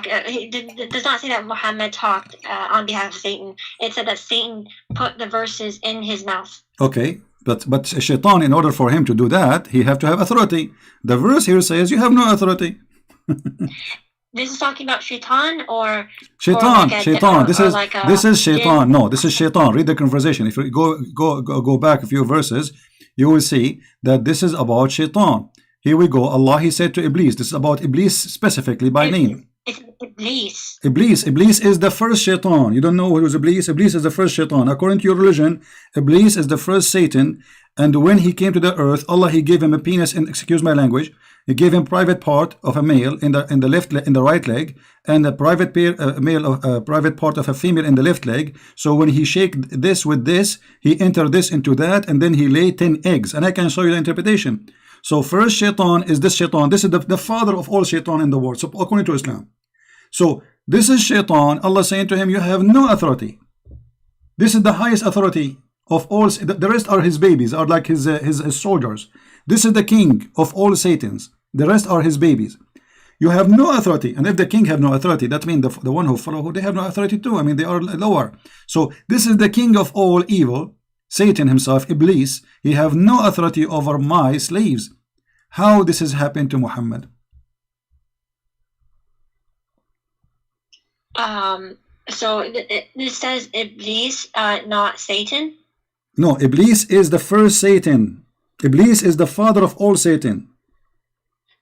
S2: It does not say that Muhammad talked on behalf of Satan. It said that Satan put the verses in his mouth.
S1: Okay, but Shaitan, in order for him to do that, he have to have authority. The verse here says you have no authority.
S2: This is talking about Shaitan or
S1: Shaitan. Shaitan. This is Shaitan.
S2: Yeah.
S1: No, this is Shaitan. Read the conversation. If you go back a few verses, you will see that this is about Shaitan. Here we go. Allah, he said to Iblis. This is about Iblis specifically by name.
S2: It's Iblis.
S1: Iblis is the first Shaitan. You don't know who was Iblis? Iblis is the first Shaitan. According to your religion, Iblis is the first Satan. And when he came to the earth, Allah, he gave him a penis, and excuse my language, he gave him private part of a male in the right leg, and a private private part of a female in the left leg. So when he shake this with this, he enter this into that, and then he lay 10 eggs. And I can show you the interpretation. So first Shaitan is this Shaitan. This is the father of all Shaitan in the world, so according to Islam. So this is Shaitan. Allah saying to him, you have no authority. This is the highest authority of all. The rest are his babies, are like his soldiers. This is the king of all Satans. The rest are his babies. You have no authority. And if the king have no authority, that means the one who follow, they have no authority too. I mean, they are lower. So this is the king of all evil, Satan himself, Iblis. He have no authority over my slaves. How this has happened to Muhammad?
S2: So this says Iblis, not Satan.
S1: No, Iblis is the first Satan. Iblis is the father of all Satan.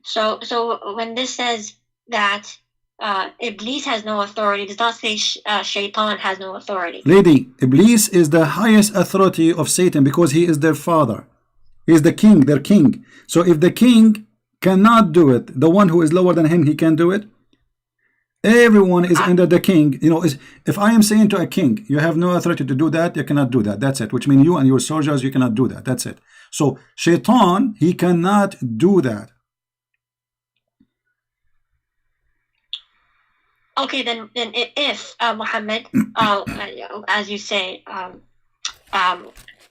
S2: So when this says that Iblis has no authority, it does not say Shaitan has no authority.
S1: Lady, Iblis is the highest authority of Satan because he is their father. He is the king, their king. So if the king cannot do it, the one who is lower than him, he can do it. Everyone is under the king. You know, if I am saying to a king, you have no authority to do that, you cannot do that. That's it. Which means you and your soldiers, you cannot do that. That's it. So Shaitan, he cannot do that.
S2: Okay, then if Muhammad, as you say,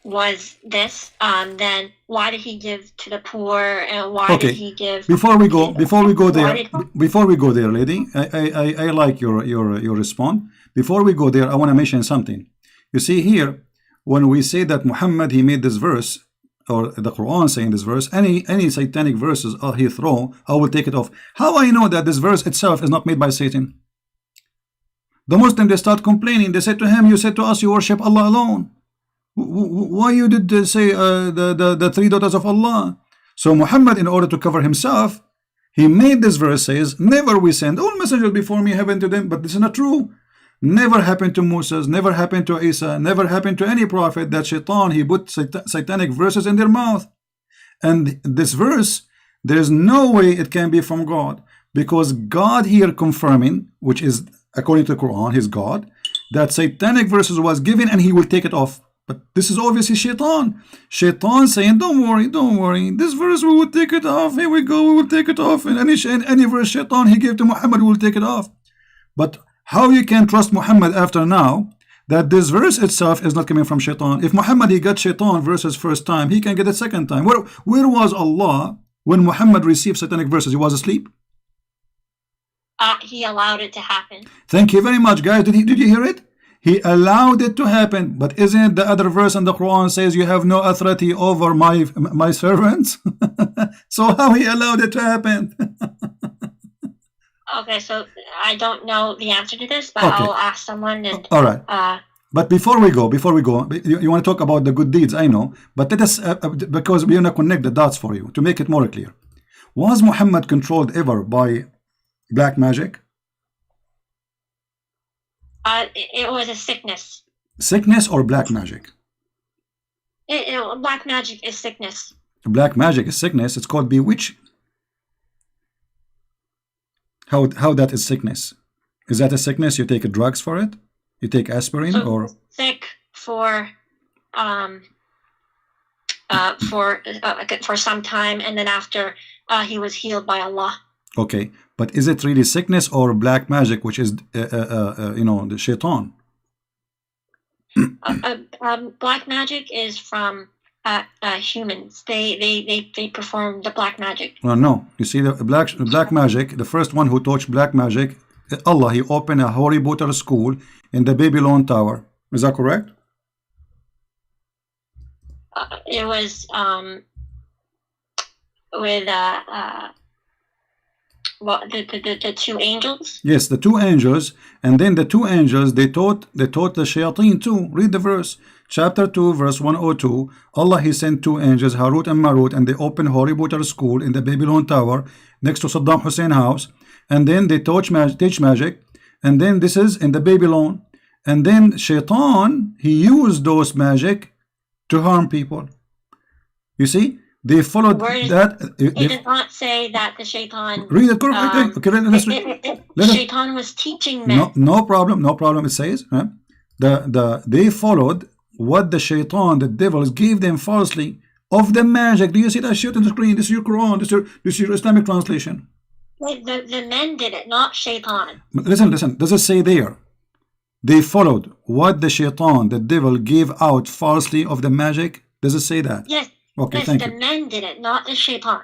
S2: was this, then why did he give to the poor, and why did he give?
S1: Before we go there, lady, I like your response. Before we go there, I want to mention something. You see here, when we say that Muhammad he made this verse, or the Quran saying this verse, any satanic verses he throw, I will take it off. How I know that this verse itself is not made by Satan? The Muslim, they start complaining. They said to him, you said to us you worship Allah alone. Why you did say the three daughters of Allah? So Muhammad, in order to cover himself, he made this verse says, never we send all messengers before me happened to them, but this is not true. Never happened to Moses, never happened to Isa, never happened to any prophet that Shaitan, he put satanic verses in their mouth. And this verse, there's no way it can be from God, because God here confirming, which is according to the Quran, his God, that satanic verses was given and he will take it off. But this is obviously Shaitan. Shaitan saying, don't worry, this verse we will take it off. Here we go, we will take it off. And any verse Shaitan he gave to Muhammad, we will take it off. But how you can trust Muhammad after now that this verse itself is not coming from Shaitan? If Muhammad he got Shaitan verses first time, he can get it second time. Where was Allah when Muhammad received satanic verses? He was asleep.
S2: He allowed it to happen.
S1: Thank you very much, guys. Did you hear it? He allowed it to happen. But isn't it the other verse in the Quran says you have no authority over my servants? So how he allowed it to happen?
S2: Okay, so I don't know the answer to this, but
S1: Okay.
S2: I'll ask someone. And
S1: all right. But before we go, you want to talk about the good deeds, I know. But let us, because we want to connect the dots for you to make it more clear. Was Muhammad controlled ever by black magic?
S2: it was a sickness.
S1: Sickness or black magic?
S2: Black magic is sickness.
S1: Black magic is sickness. It's called bewitch. How that is sickness? Is that a sickness? You take drugs for it? You take aspirin
S2: So
S1: or
S2: sick for some time, and then after he was healed by Allah.
S1: okay? But is it really sickness or black magic, which is the shaitan?
S2: Black magic is from humans. They perform the black magic.
S1: No. You see, the black magic, the first one who taught black magic, Allah, he opened a Harry Potter school in the Babylon Tower. Is that correct?
S2: It was with the two angels.
S1: Yes, the two angels, and then the two angels they taught the shayateen too. Read the verse, chapter 2, verse 102. Allah, he sent two angels, Harut and Marut, and they opened Harry Potter school in the Babylon Tower next to Saddam Hussein house, and then they teach magic, and then this is in the Babylon, and then Shaitan, he used those magic to harm people. You see, they followed that.
S2: It did not say that the shaitan.
S1: Read it correctly. Okay, let's read.
S2: Shaitan was teaching men.
S1: No problem. It says they followed what the shaitan, the devils, gave them falsely of the magic. Do you see that shit on the screen? This is your Quran. This is your Islamic translation.
S2: The men did it, not shaitan.
S1: Listen. Does it say there? They followed what the shaitan, the devil, gave out falsely of the magic. Does it say that?
S2: Yes.
S1: Okay,
S2: yes,
S1: thank
S2: the
S1: you.
S2: men did it, not the shaitan.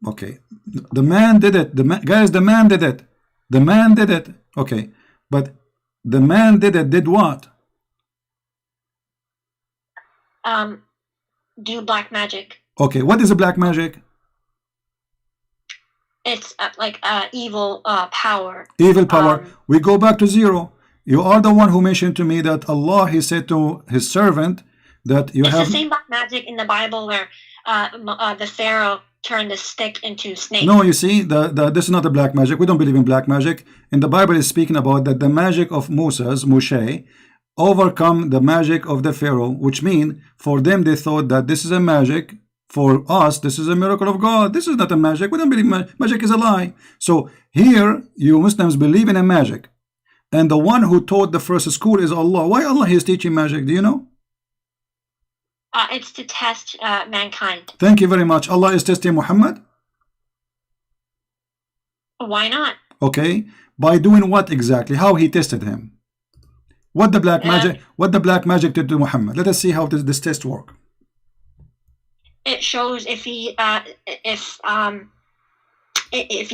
S1: Okay, the man did it. Guys, the man did it. The man did it. Okay, but the man did it. Did what?
S2: Do black magic.
S1: Okay, what is a black magic?
S2: It's like evil power.
S1: Evil power. We go back to zero. You are the one who mentioned to me that Allah, he said to his servant that you
S2: it's
S1: have.
S2: It's the same black magic in the Bible where the Pharaoh turned a stick into snake.
S1: No, you see, this is not a black magic. We don't believe in black magic. In the Bible, is speaking about that the magic of Moshe, overcome the magic of the Pharaoh, which mean for them they thought that this is a magic. For us, this is a miracle of God. This is not a magic. We don't believe magic is a lie. So here, you Muslims believe in a magic. And the one who taught the first school is Allah. Why Allah is teaching magic? Do you know?
S2: It's to test mankind.
S1: Thank you very much. Allah is testing Muhammad?
S2: Why not?
S1: Okay. By doing what exactly? How he tested him? What the black magic did to Muhammad? Let us see how this test work.
S2: It shows if he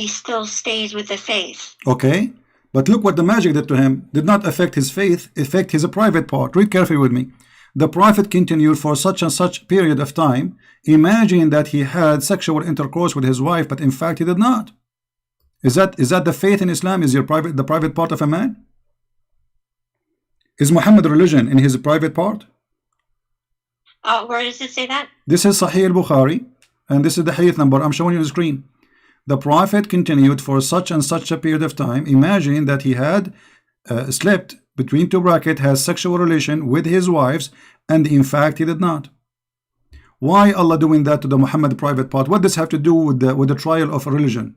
S2: still stays with the faith.
S1: Okay. But look what the magic did to him. Did not affect his faith, affect his private part. Read carefully with me. The prophet continued for such and such period of time, imagining that he had sexual intercourse with his wife, but in fact he did not. Is that the faith in Islam? Is the private part of a man? Is Muhammad religion in his private part?
S2: Where does it say that?
S1: This is Sahih al-Bukhari, And this is the hadith number I'm showing you on the screen. The Prophet continued for such and such a period of time, imagining that he had slept between two brackets, has sexual relation with his wives, and in fact he did not. Why Allah doing that to the Muhammad private part? What does this have to do with the trial of a religion?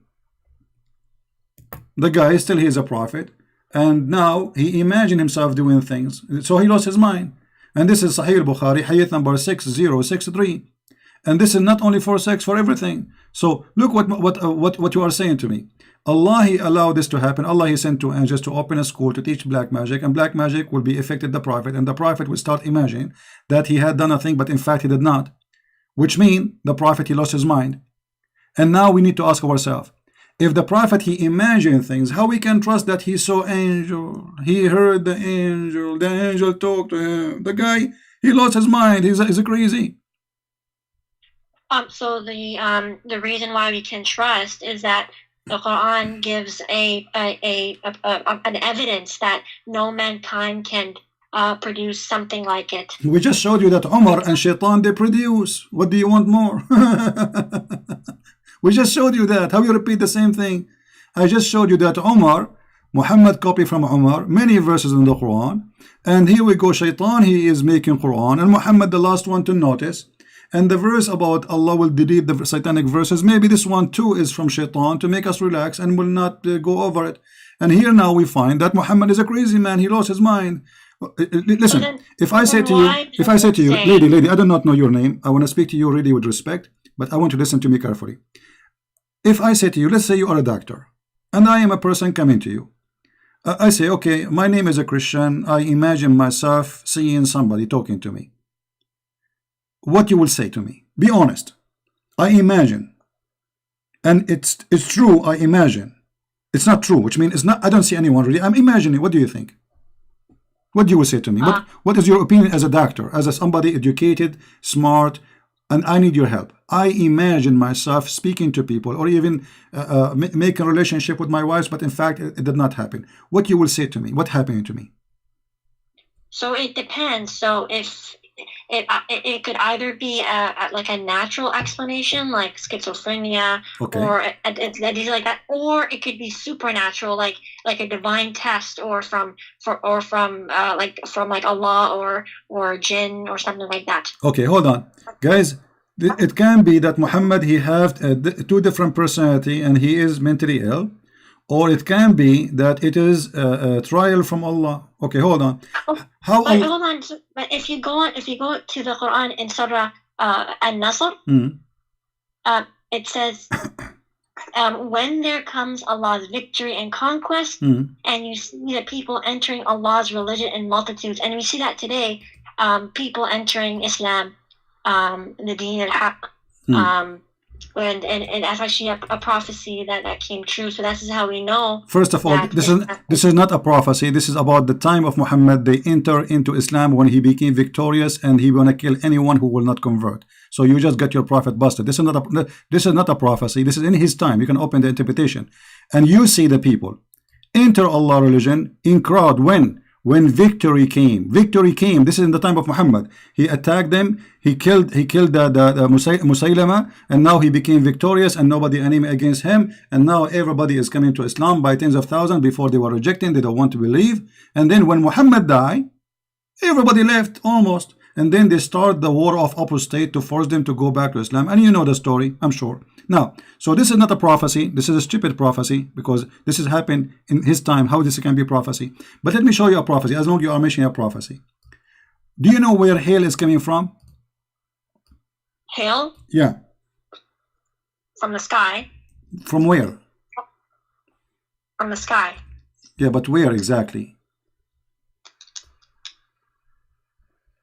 S1: The guy still he is a prophet, and now he imagined himself doing things, so he lost his mind. And this is Sahih Bukhari, hadith number 6063. And this is not only for sex, for everything. So look what you are saying to me. Allah he allowed this to happen. Allah he sent two angels to open a school to teach black magic, and black magic will be affected the prophet, and the prophet will start imagining that he had done a thing, but in fact he did not. Which means the prophet he lost his mind. And now we need to ask ourselves, if the prophet he imagined things, how we can trust that he saw angel, he heard the angel talked to him? The guy he lost his mind. He's a crazy.
S2: So the reason why we can trust is that the Quran gives an evidence that no mankind can produce something like it.
S1: We just showed you that Umar and Shaitan they produce. What do you want more? We just showed you that. How you repeat the same thing? I just showed you that Umar, Muhammad copied from Umar many verses in the Quran, and here we go. Shaitan he is making Quran, and Muhammad the last one to notice. And the verse about Allah will delete the satanic verses, maybe this one too is from Shaitan to make us relax and will not go over it. And here now we find that Muhammad is a crazy man. He lost his mind. Listen, if I say to you, lady, I do not know your name. I want to speak to you really with respect, but I want you to listen to me carefully. If I say to you, let's say you are a doctor, and I am a person coming to you. I say, okay, my name is a Christian. I imagine myself seeing somebody talking to me. What you will say to me? Be honest. I imagine, and it's true. I imagine. It's not true, which means it's not. I don't see anyone really. I'm imagining. What do you think? What do you say to me? What is your opinion as a doctor, as somebody educated, smart, and I need your help? I imagine myself speaking to people, or even making a relationship with my wife, but in fact it did not happen. What you will say to me? What happened to me?
S2: So it depends. So if it could either be like a natural explanation, like schizophrenia,
S1: okay,
S2: or anything like that, or it could be supernatural, like a divine test, or from Allah or jinn or something like that.
S1: Okay, hold on, guys. It can be that Muhammad he have two different personality and he is mentally ill, or it can be that it is a trial from Allah. Okay, hold on.
S2: Hold on. But if you go to the Quran in Surah An-Nasr, it says, when there comes Allah's victory and conquest, and you see the people entering Allah's religion in multitudes, and we see that today, people entering Islam, the Deen al-Haq, and that's actually a prophecy that came true. So that's how we know.
S1: First of all, this is not a prophecy. This is about the time of Muhammad. They enter into Islam when he became victorious, and he wanna kill anyone who will not convert. So you just get your prophet busted. This is not a prophecy. This is in his time. You can open the interpretation, and you see the people enter Allah religion in crowd when victory came. Victory came. This is in the time of Muhammad. He attacked them. He killed the Musaylama, and now he became victorious, and nobody enemy against him. And now everybody is coming to Islam by tens of thousands. Before they were rejecting, they don't want to believe. And then when Muhammad died, everybody left almost. And then they start the war of apostate to force them to go back to Islam. And you know the story, I'm sure. Now, so this is not a prophecy. This is a stupid prophecy, because this has happened in his time. How this can be prophecy? But let me show you a prophecy, as long as you are mentioning a prophecy. Do you know where hail is coming from?
S2: Hail?
S1: Yeah.
S2: From the sky.
S1: From where?
S2: From the sky.
S1: Yeah, but where exactly?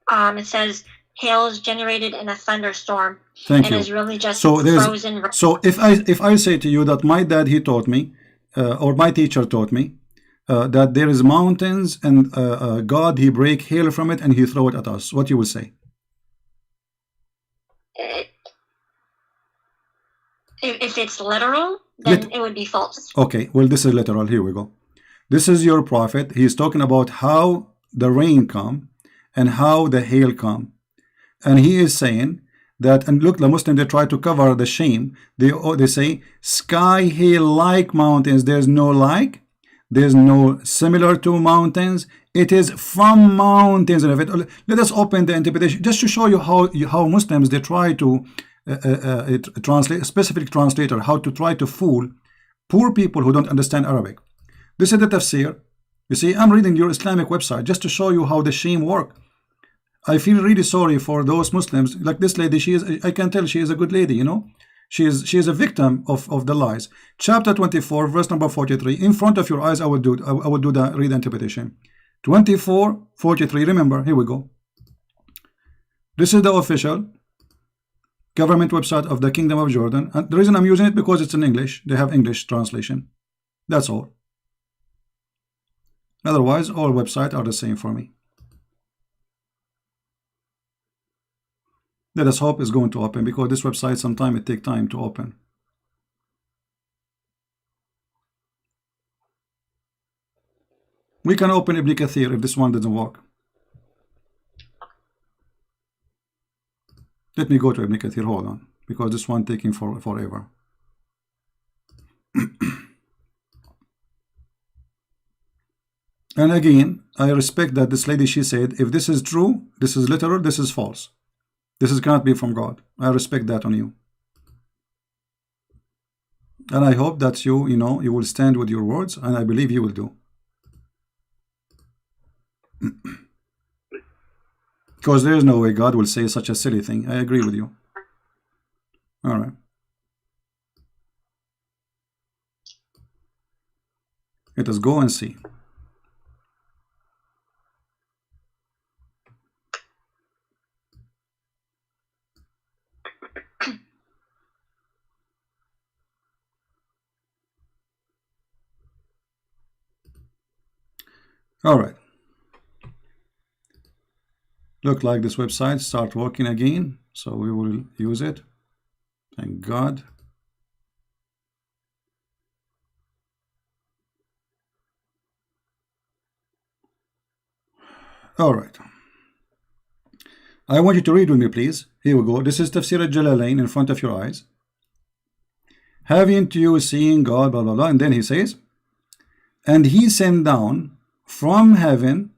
S2: It says hail is generated in a thunderstorm.
S1: Thank you.
S2: And is really just
S1: frozen. So if I say to you that my dad he taught me, or my teacher taught me, that there is mountains and God he break hail from it and he throw it at us, what you will say?
S2: If it's literal, then it would be false.
S1: Okay, well this is literal. Here we go. This is your prophet. He's talking about how the rain come and how the hail come, and he is saying that, and look, the Muslim, they try to cover the shame. They say sky, hill, like mountains. There's no like. There's no similar to mountains. It is from mountains. And let us open the interpretation just to show you how Muslims, they try to translate, specific translator, how to try to fool poor people who don't understand Arabic. This is the tafsir. You see, I'm reading your Islamic website just to show you how the shame work. I feel really sorry for those Muslims. Like this lady, I can tell she is a good lady, you know. She is a victim of the lies. Chapter 24, verse number 43. In front of your eyes, I will do the read interpretation. 24:43. Remember, here we go. This is the official government website of the Kingdom of Jordan, and the reason I'm using it because it's in English. They have English translation. That's all. Otherwise, all websites are the same for me. Let us hope it's going to open, because this website sometimes it takes time to open. We can open Ibn Kathir if this one doesn't work. Let me go to Ibn Kathir, hold on, because this one taking forever. And again, I respect that this lady, she said, if this is true, this is literal, this is false. This cannot be from God. I respect that on you. And I hope that you will stand with your words, and I believe you will do. Because there is no way God will say such a silly thing. I agree with you. All right. Let us go and see. All right. Look like this website start working again, so we will use it. Thank God. All right. I want you to read with me, please. Here we go. This is Tafsir al-Jalalain in front of your eyes. Haven't you seen God, blah, blah, blah. And then he says, and he sent down from heaven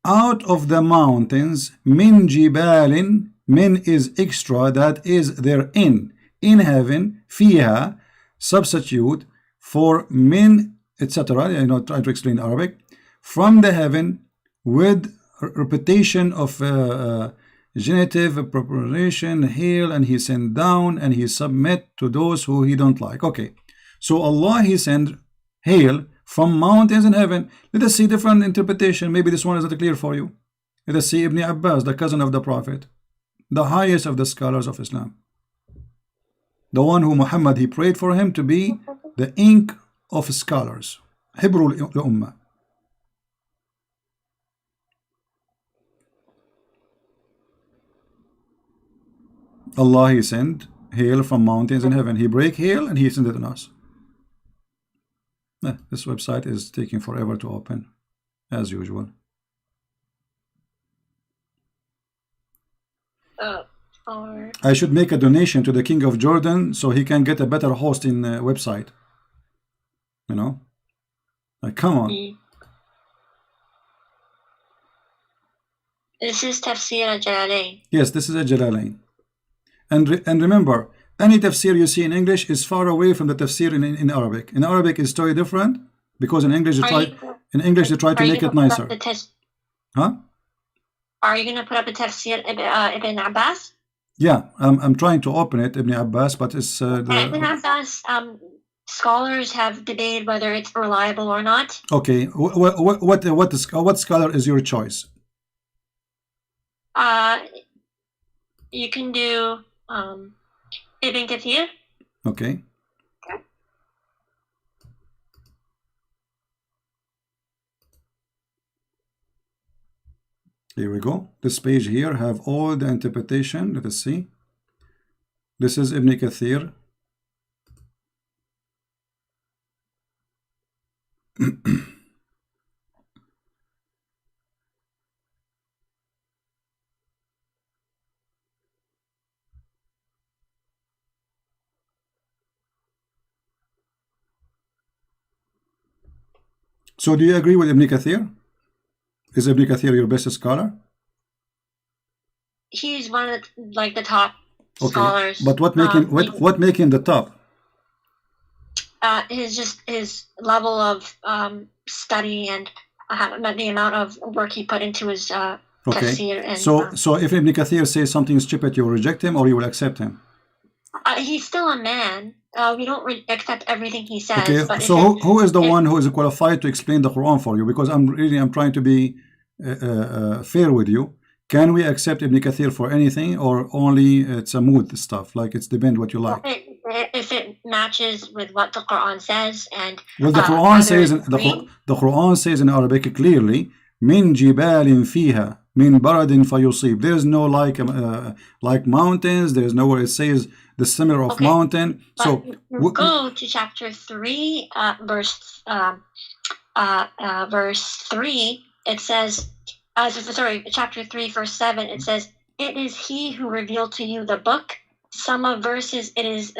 S1: out of the mountains min jibalin, min is extra, that is there in heaven, fiha, substitute for min, etc. Try to explain Arabic. From the heaven with repetition of genitive preparation, hail, and he sent down, and he submit to those who he don't like. Okay, so Allah, he sent hail from mountains in heaven. Let us see different interpretation. Maybe this one is not clear for you. Let us see Ibn Abbas, the cousin of the Prophet, the highest of the scholars of Islam, the one who Muhammad, he prayed for him to be the ink of scholars, Hibrul Ummah. Allah, he sent hail from mountains in heaven. He break hail and he sent it on us. This website is taking forever to open, as usual. I should make a donation to the King of Jordan so he can get a better hosting website. You know? Like, come on.
S2: This is Tafsir al-Jalalain.
S1: Yes, this is a Jalalain. And remember, any tafsir you see in English is far away from the tafsir in Arabic. In Arabic, it's totally different, because in English they try to make it nicer. Huh?
S2: Are you going to put up a tafsir Ibn Abbas?
S1: Yeah, I'm trying to open it, Ibn Abbas, but it's
S2: Ibn Abbas. Scholars have debated whether it's reliable or not.
S1: Okay, what scholar is your choice?
S2: You can do Ibn Kathir.
S1: Okay. Here we go. This page here have all the interpretation. Let us see. This is Ibn Kathir. So do you agree with Ibn Kathir? Is Ibn Kathir your best scholar?
S2: He's one of the top
S1: Okay,
S2: scholars.
S1: but what making the top?
S2: His level of study and the amount of work he put into his
S1: Okay,
S2: tafsir. And
S1: so if Ibn Kathir says something stupid, you will reject him or you will accept him?
S2: he's still a man. We don't accept everything he says.
S1: Okay,
S2: But
S1: so who is the one who is qualified to explain the Quran for you? Because I'm trying to be fair with you. Can we accept Ibn Kathir for anything, or only it's a mood stuff? Like it's depend what you like.
S2: if it matches with what the Quran says, and
S1: Well, the Quran says the Quran says in Arabic clearly, "Min jibalin fiha min baradin fayusib." There is no like mountains. There is nowhere it says the similar of mountain.
S2: But
S1: So
S2: you go to chapter 3, verse 3. It says, chapter 3, verse 7. It says, "It is He who revealed to you the book." Some of verses, it is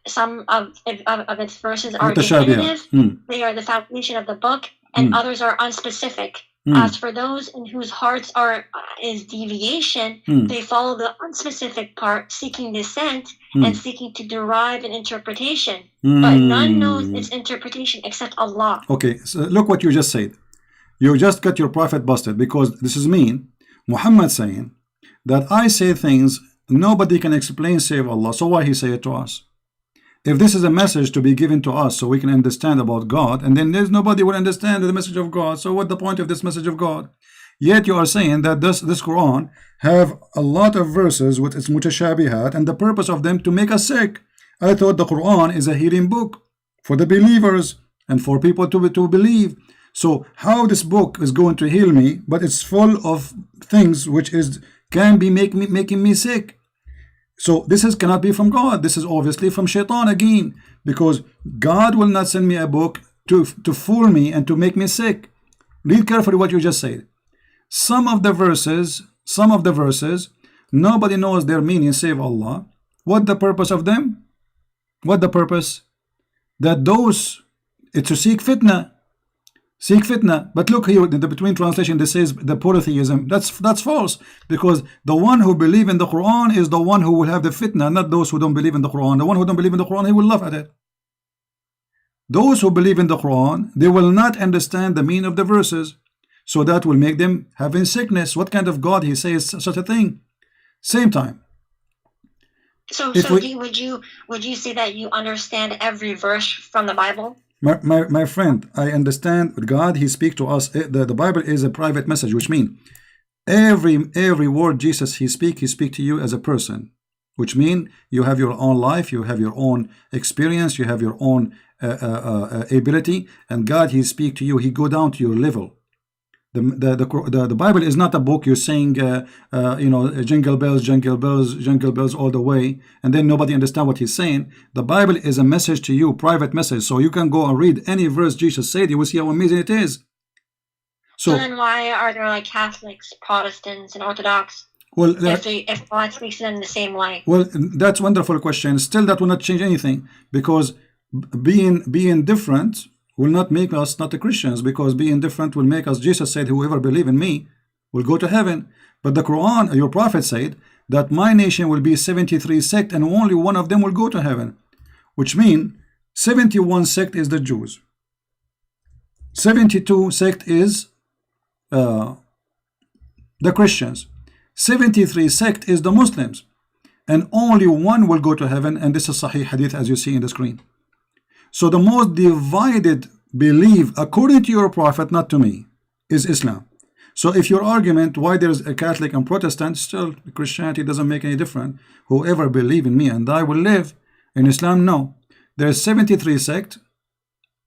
S2: some of its verses are definitive. They are the foundation of the book, and others are unspecific. As for those in whose hearts is deviation, they follow the unspecific part, seeking dissent and seeking to derive an interpretation. But none knows its interpretation except Allah.
S1: Okay, so look what you just said. You just got your prophet busted, because this is mean. Muhammad saying that I say things nobody can explain save Allah. So why he say it to us? If this is a message to be given to us so we can understand about God, and then there's nobody will understand the message of God, so what the point of this message of God? Yet you are saying that this Quran have a lot of verses with its mutashabihat, and the purpose of them to make us sick. I thought the Quran is a healing book for the believers and for people to believe. So how this book is going to heal me, but it's full of things which can be making me sick. So this cannot be from God. This is obviously from Shaitan again, because God will not send me a book to fool me and to make me sick. Read carefully what you just said. Some of the verses, nobody knows their meaning save Allah. What the purpose of them? What the purpose? That it's to seek fitna. Seek fitna. But look here in the between translation, this says the polytheism. That's false, because the one who believe in the Quran is the one who will have the fitna, not those who don't believe in the Quran. The one who don't believe in the Quran, he will laugh at it. Those who believe in the Quran, they will not understand the meaning of the verses, so that will make them having sickness. What kind of God he says such a thing? Same time.
S2: So would you say that you understand every verse from the Bible?
S1: My friend, I understand God, he speaks to us. The Bible is a private message, which means every word Jesus he speak to you as a person, which means you have your own life, you have your own experience, you have your own ability, and God he speak to you, he go down to your level. The Bible is not a book you're saying jingle bells all the way, and then nobody understand what he's saying. The Bible is a message to you, private message, so you can go and read any verse Jesus said, you will see how amazing it is. So
S2: then why are there like Catholics, Protestants, and Orthodox?
S1: Well,
S2: if God speaks to them the same way?
S1: Well, that's a wonderful question. Still, that will not change anything, because being different will not make us not the Christians, because being different will make us, Jesus said, whoever believe in me will go to heaven. But the Quran, your prophet said that my nation will be 73 sect and only one of them will go to heaven, which means 71 sect is the Jews, 72 sect is the Christians, 73 sect is the Muslims, and only one will go to heaven, and this is Sahih Hadith as you see in the screen. So the most divided belief, according to your prophet, not to me, is Islam. So if your argument why there's a Catholic and Protestant, still Christianity doesn't make any difference. Whoever believe in me and I will live. In Islam, no. There's 73 sect,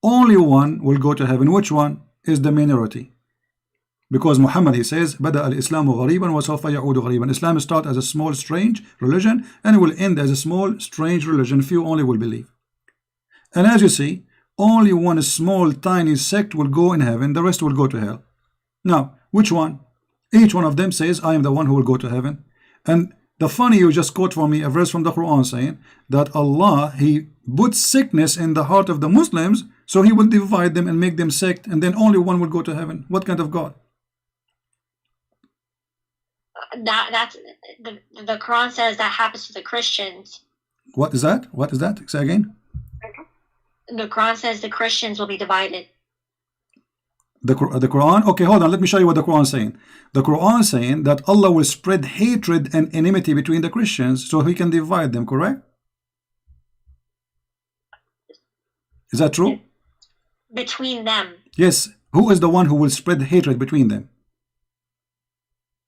S1: only one will go to heaven. Which one? Is the minority. Because Muhammad, he says, Bada al-Islamu ghariban wa sawfa ya'udu ghariban. Islam start as a small strange religion and it will end as a small strange religion. Few only will believe. And as you see, only one small tiny sect will go in heaven, the rest will go to hell. Now, which one? Each one of them says, I am the one who will go to heaven. And The funny, you just quote for me a verse from the Quran saying that Allah, He puts sickness in the heart of the Muslims, so He will divide them and make them sick, and then only one will go to heaven. What kind of God?
S2: That's the Quran says that happens to the Christians.
S1: What is that? What is that? Say again.
S2: The Quran says the Christians will be divided.
S1: The Quran? Okay, hold on. Let me show you what the Quran is saying. The Quran is saying that Allah will spread hatred and enmity between the Christians so He can divide them, correct? Is that true?
S2: Between them.
S1: Yes. Who is the one who will spread hatred between them?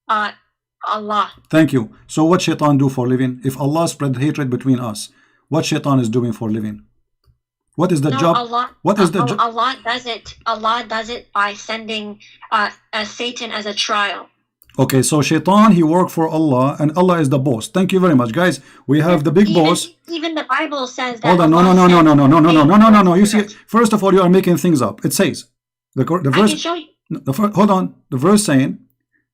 S2: Allah.
S1: Thank you. So what shaitan do for living? If Allah spread hatred between us, what shaitan is doing for living? What is the job? What is the job?
S2: Allah does it. Allah does it by sending Satan as a trial.
S1: Okay, so shaitan, he worked for Allah, and Allah is the boss. Thank you very much, guys. We have the big boss.
S2: Even the Bible says that.
S1: Hold on, no. You see, first of all, you are making things up. It says the verse.
S2: I can show you.
S1: Hold on. The verse saying,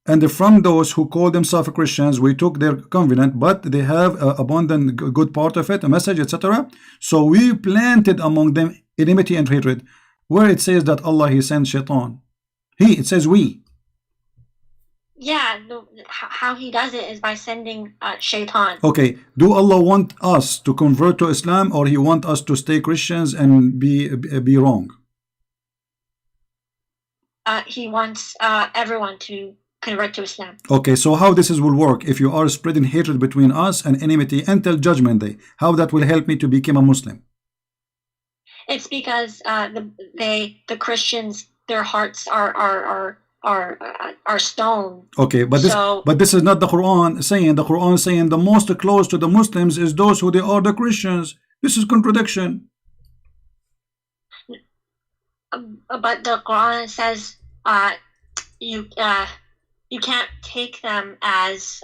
S1: and from those who call themselves Christians, we took their covenant, but they have abundant good part of it, a message, etc. So we planted among them enmity and hatred. Where it says that Allah, He sent shaitan. It says we.
S2: Yeah, how He does it is by sending shaitan.
S1: Okay, do Allah want us to convert to Islam, or He want us to stay Christians and be wrong?
S2: He wants everyone to convert to Islam.
S1: Okay, so how this will work if you are spreading hatred between us and enmity until Judgment Day? How that will help me to become a Muslim?
S2: It's because the Christians, their hearts are stone.
S1: Okay, but this is not the Quran saying. The Quran saying the most close to the Muslims is those who they are the Christians. This is contradiction.
S2: But the Quran says you can't take them as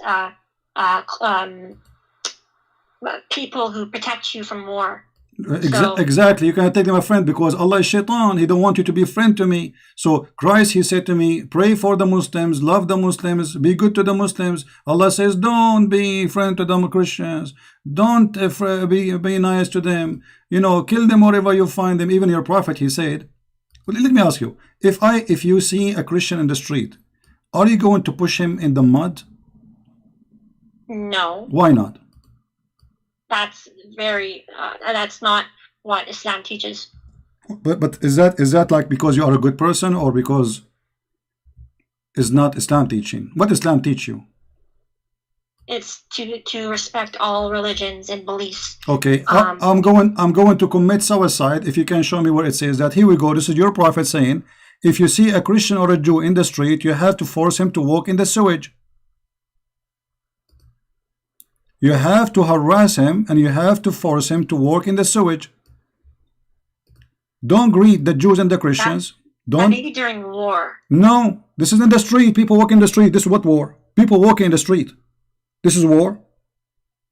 S2: people who protect you from war.
S1: Exactly, you cannot take them a friend because Allah is shaitan. He don't want you to be a friend to me. So Christ, He said to me, pray for the Muslims, love the Muslims, be good to the Muslims. Allah says, don't be friend to the Christians, don't be nice to them, kill them wherever you find them. Even your prophet, he said. Well, let me ask you, if you see a Christian in the street, are you going to push him in the mud?
S2: No.
S1: Why not?
S2: That's that's not what Islam teaches.
S1: But is that like because you are a good person, or because it's not Islam teaching? What Islam teach you?
S2: It's to respect all religions and beliefs.
S1: Okay, I'm going to commit suicide if you can show me where it says that. Here we go. This is your prophet saying, if you see a Christian or a Jew in the street, you have to force him to walk in the sewage. You have to harass him and you have to force him to walk in the sewage. Don't greet the Jews and the Christians. Don't.
S2: Maybe during war.
S1: No, this is in the street. People walk in the street. This is what war? People walking in the street. This is war.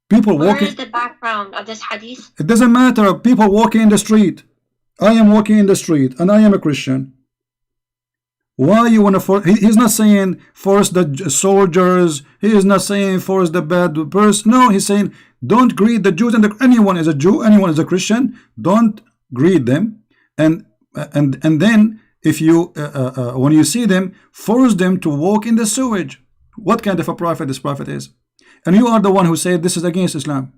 S1: People walking.
S2: Where is the background of this hadith?
S1: It doesn't matter. People walking in the street. I am walking in the street and I am a Christian. Why you want to force? He's not saying force the soldiers. He is not saying force the bad person. No, he's saying don't greet the Jews and anyone is a Jew, anyone is a Christian. Don't greet them, and then if you when you see them, force them to walk in the sewage. What kind of a prophet this prophet is? And you are the one who said this is against Islam.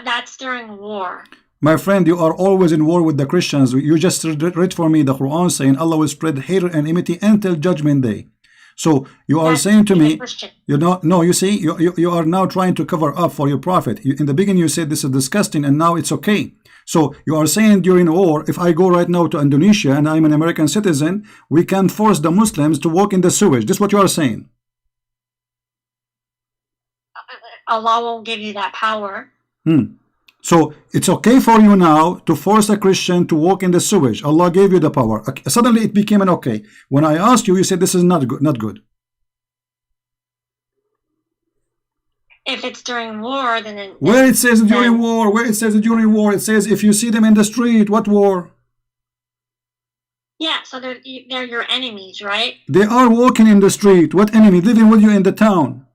S2: That's during war.
S1: My friend, you are always in war with the Christians. You just read for me the Quran saying Allah will spread hatred and enmity until Judgment Day. So you are saying to me, you see, you are now trying to cover up for your prophet. In the beginning you said this is disgusting and now it's okay. So you are saying during war, if I go right now to Indonesia and I'm an American citizen, we can force the Muslims to walk in the sewage. This is what you are saying.
S2: Allah won't give you that power.
S1: So it's okay for you now to force a Christian to walk in the sewage. Allah gave you the power. Suddenly it became an okay. When I asked you, you said this is not good. Not good.
S2: If it's during war, then
S1: where it says during war, it says if you see them in the street, what war?
S2: Yeah, so they're your enemies, right?
S1: They are walking in the street. What enemy? Living with you in the town.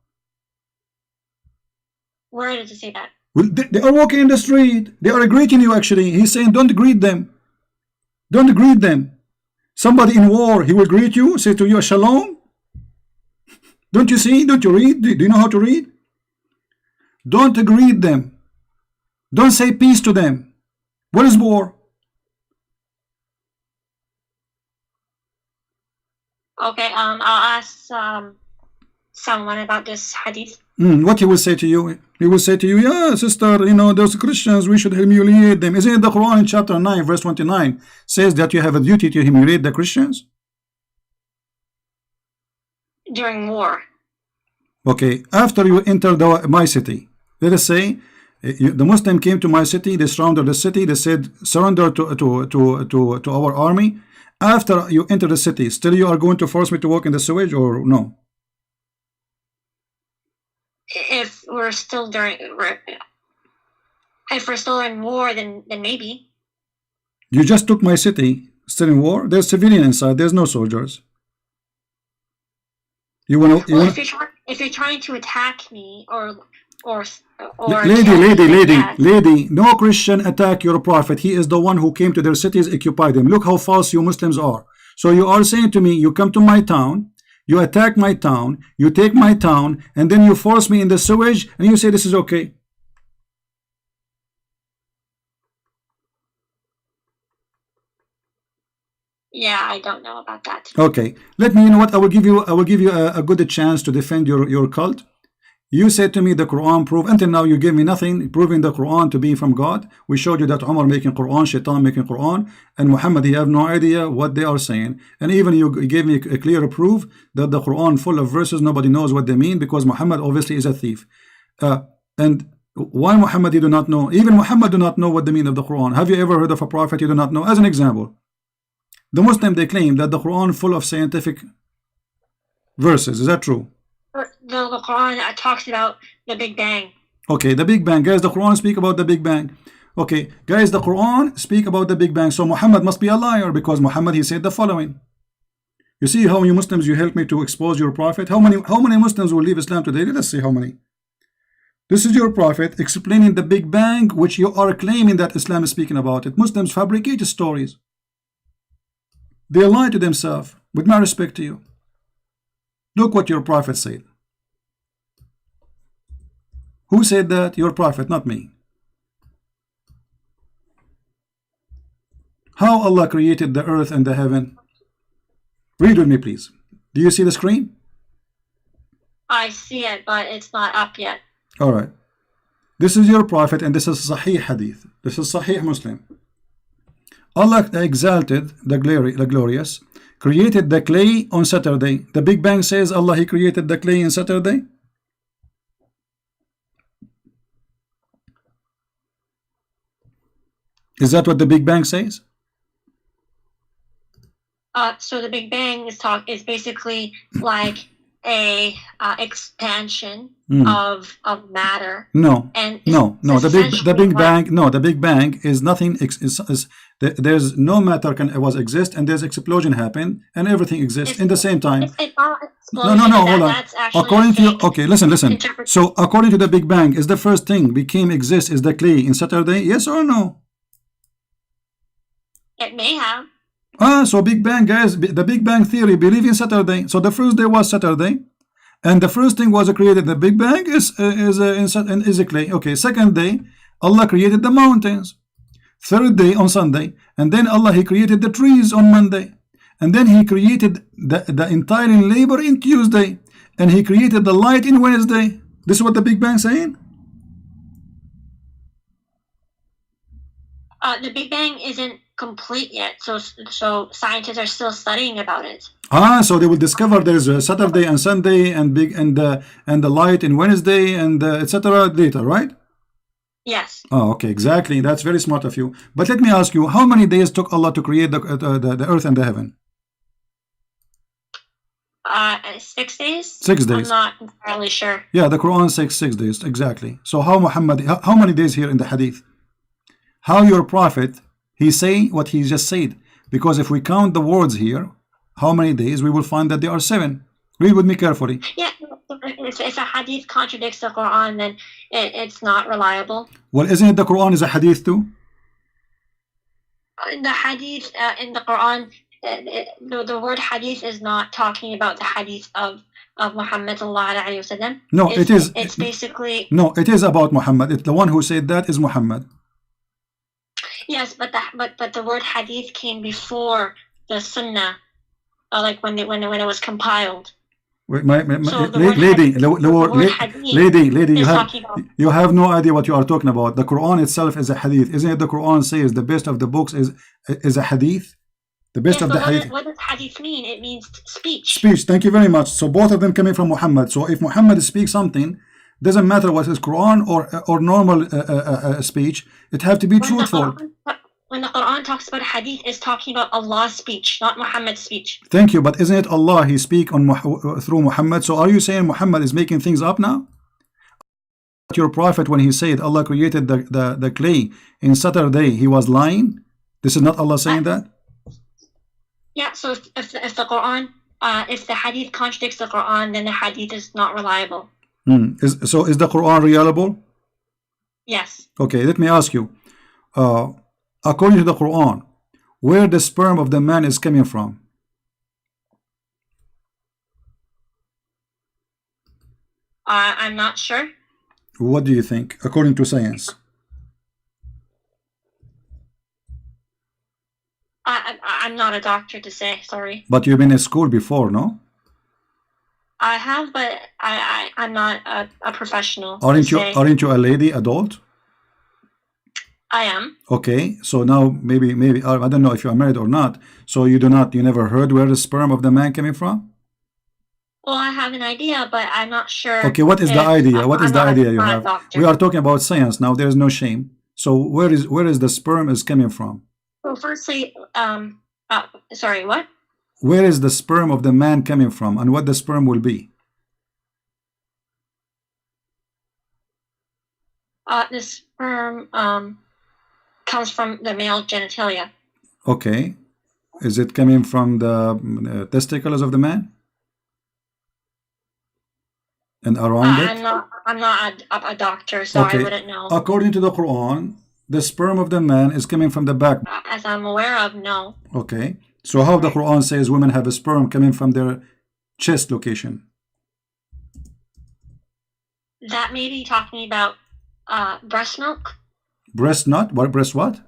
S2: Where does it say that?
S1: Well, they are walking in the street. They are greeting you actually. He's saying, don't greet them. Don't greet them. Somebody in war, he will greet you, say to you, Shalom. Don't you see? Don't you read? Do you know how to read? Don't greet them. Don't say peace to them. What is war?
S2: Okay, I'll ask someone about this hadith.
S1: What he will say to you? He will say to you, yeah, sister, you know, those Christians, we should humiliate them. Isn't it the Quran in chapter 9, verse 29 says that you have a duty to humiliate the Christians?
S2: During war.
S1: Okay, after you enter my city, let us say the Muslim came to my city, they surrounded the city, they said, surrender to our army. After you enter the city, still you are going to force me to walk in the sewage or no?
S2: If we're still in war, then maybe.
S1: You just took my city, still in war. There's civilian inside. There's no soldiers.
S2: Well, if you're trying to attack me or
S1: lady, no Christian attack your prophet. He is the one who came to their cities, occupied them. Look how false you Muslims are. So you are saying to me, you come to my town, you attack my town, you take my town, and then you force me in the sewage, and you say this is okay.
S2: Yeah, I don't know about that.
S1: Okay, let me, you know what, I will give you a good chance to defend your cult. You said to me the Quran proof. Until now you gave me nothing proving the Quran to be from God. We showed you that Umar making Quran, Shaitan making Quran, and Muhammad, he have no idea what they are saying. And even you gave me a clear proof that the Quran full of verses nobody knows what they mean, because Muhammad obviously is a thief. And why Muhammad you do not know? Even Muhammad do not know what the meaning of the Quran. Have you ever heard of a prophet you do not know? As an example, the Muslim, they claim that the Quran full of scientific verses. Is that true?
S2: The Quran talks about the Big Bang.
S1: Okay, the Big Bang. Guys, the Quran speak about the Big Bang. Okay, guys, the Quran speak about the Big Bang. So Muhammad must be a liar, because Muhammad, he said the following. You see how many Muslims you help me to expose your prophet? How many Muslims will leave Islam today? Let's see how many. This is your prophet explaining the Big Bang, which you are claiming that Islam is speaking about it. Muslims fabricate stories. They lie to themselves, with my respect to you. Look what your prophet said. Who said that? Your prophet, not me. How Allah created the earth and the heaven. Read with me, please. Do you see the screen?
S2: I see it, but it's not up yet.
S1: All right. This is your prophet, and this is Sahih Hadith. This is Sahih Muslim. Allah exalted, the glorious, created the clay on Saturday. The Big Bang says Allah, he created the clay on Saturday. Is that what the Big Bang says?
S2: So the Big Bang is basically like a expansion of matter.
S1: No, the Big Bang is nothing. There's no matter was exist, and there's explosion happen, and everything exists in the same time. No, hold on. According to you, okay, listen. So according to the Big Bang, is the first thing became exist is the clay in Saturday? Yes or no?
S2: It may have.
S1: So Big Bang, guys, the Big Bang theory believe in Saturday. So the first day was Saturday, and the first thing was created. The Big Bang is a clay. Okay, second day, Allah created the mountains. Third day on Sunday, and then Allah, he created the trees on Monday, and then he created the entire labor in Tuesday, and he created the light in Wednesday. This is what the Big Bang saying.
S2: The Big Bang isn't complete yet, so scientists are still studying about it.
S1: So they will discover there is a Saturday and Sunday and the light in Wednesday and etc. later, right?
S2: Yes.
S1: Oh, okay, exactly. That's very smart of you. But let me ask you, how many days took Allah to create the earth and the heaven?
S2: 6 days.
S1: 6 days.
S2: I'm not entirely sure.
S1: Yeah, the Quran says 6 days exactly. So how many days here in the Hadith? How your prophet, he say what he just said? Because if we count the words here, how many days, we will find that there are 7. Read with me carefully.
S2: Yeah, if a hadith contradicts the Quran, then it's not reliable.
S1: Well, isn't it the Quran is a hadith too?
S2: In the hadith, in the Quran, the word hadith is not talking about the hadith of Muhammad sallallahu alaihi wasallam.
S1: No, it is.
S2: It's basically.
S1: No, it is about Muhammad. It's the one who said that is Muhammad.
S2: Yes, but the word hadith came before the sunnah, like when it was compiled.
S1: Wait,
S2: So the
S1: lady,
S2: word
S1: you have no idea what you are talking about. The Quran itself is a hadith. Isn't it the Quran says the best of the books is a hadith? The best
S2: Yes,
S1: of
S2: but
S1: the hadith.
S2: what does hadith mean? It means speech.
S1: Speech. Thank you very much. So both of them coming from Muhammad. So if Muhammad speaks something, doesn't matter what is Quran or normal speech, it have to be truthful.
S2: When the Quran talks about hadith, it's talking about Allah's speech, not Muhammad's speech.
S1: Thank you, but isn't it Allah He speak on through Muhammad? So are you saying Muhammad is making things up now? Your prophet, when he said Allah created the clay in Saturday, he was lying? This is not Allah saying that?
S2: Yeah, so if the Quran, if the hadith contradicts the Quran, then the hadith is not reliable.
S1: So is the Quran reliable?
S2: Yes.
S1: Okay, let me ask you. According to the Quran, where the sperm of the man is coming from?
S2: I'm not sure.
S1: What do you think, according to science?
S2: I'm not a doctor to say, sorry.
S1: But you've been in school before, no?
S2: I have, but I'm not a professional.
S1: Aren't you a lady, adult?
S2: I am.
S1: Okay, so now maybe I don't know if you are married or not. So you never heard where the sperm of the man coming from?
S2: Well, I have an idea, but I'm not sure.
S1: Okay, what is the idea? What is the idea you have?
S2: Doctor.
S1: We are talking about science now. There is no shame. So where is the sperm is coming from?
S2: Well, firstly, sorry, what?
S1: Where is the sperm of the man coming from, and what the sperm will be?
S2: The sperm comes from the male genitalia.
S1: Okay, is it coming from the testicles of the man? And around it?
S2: I'm not a doctor, so
S1: okay.
S2: I wouldn't know.
S1: According to the Quran, the sperm of the man is coming from the back.
S2: As I'm aware of, no.
S1: Okay, so how the Quran says women have a sperm coming from their chest location?
S2: That may be talking about breast milk.
S1: Breast nut? What breast what?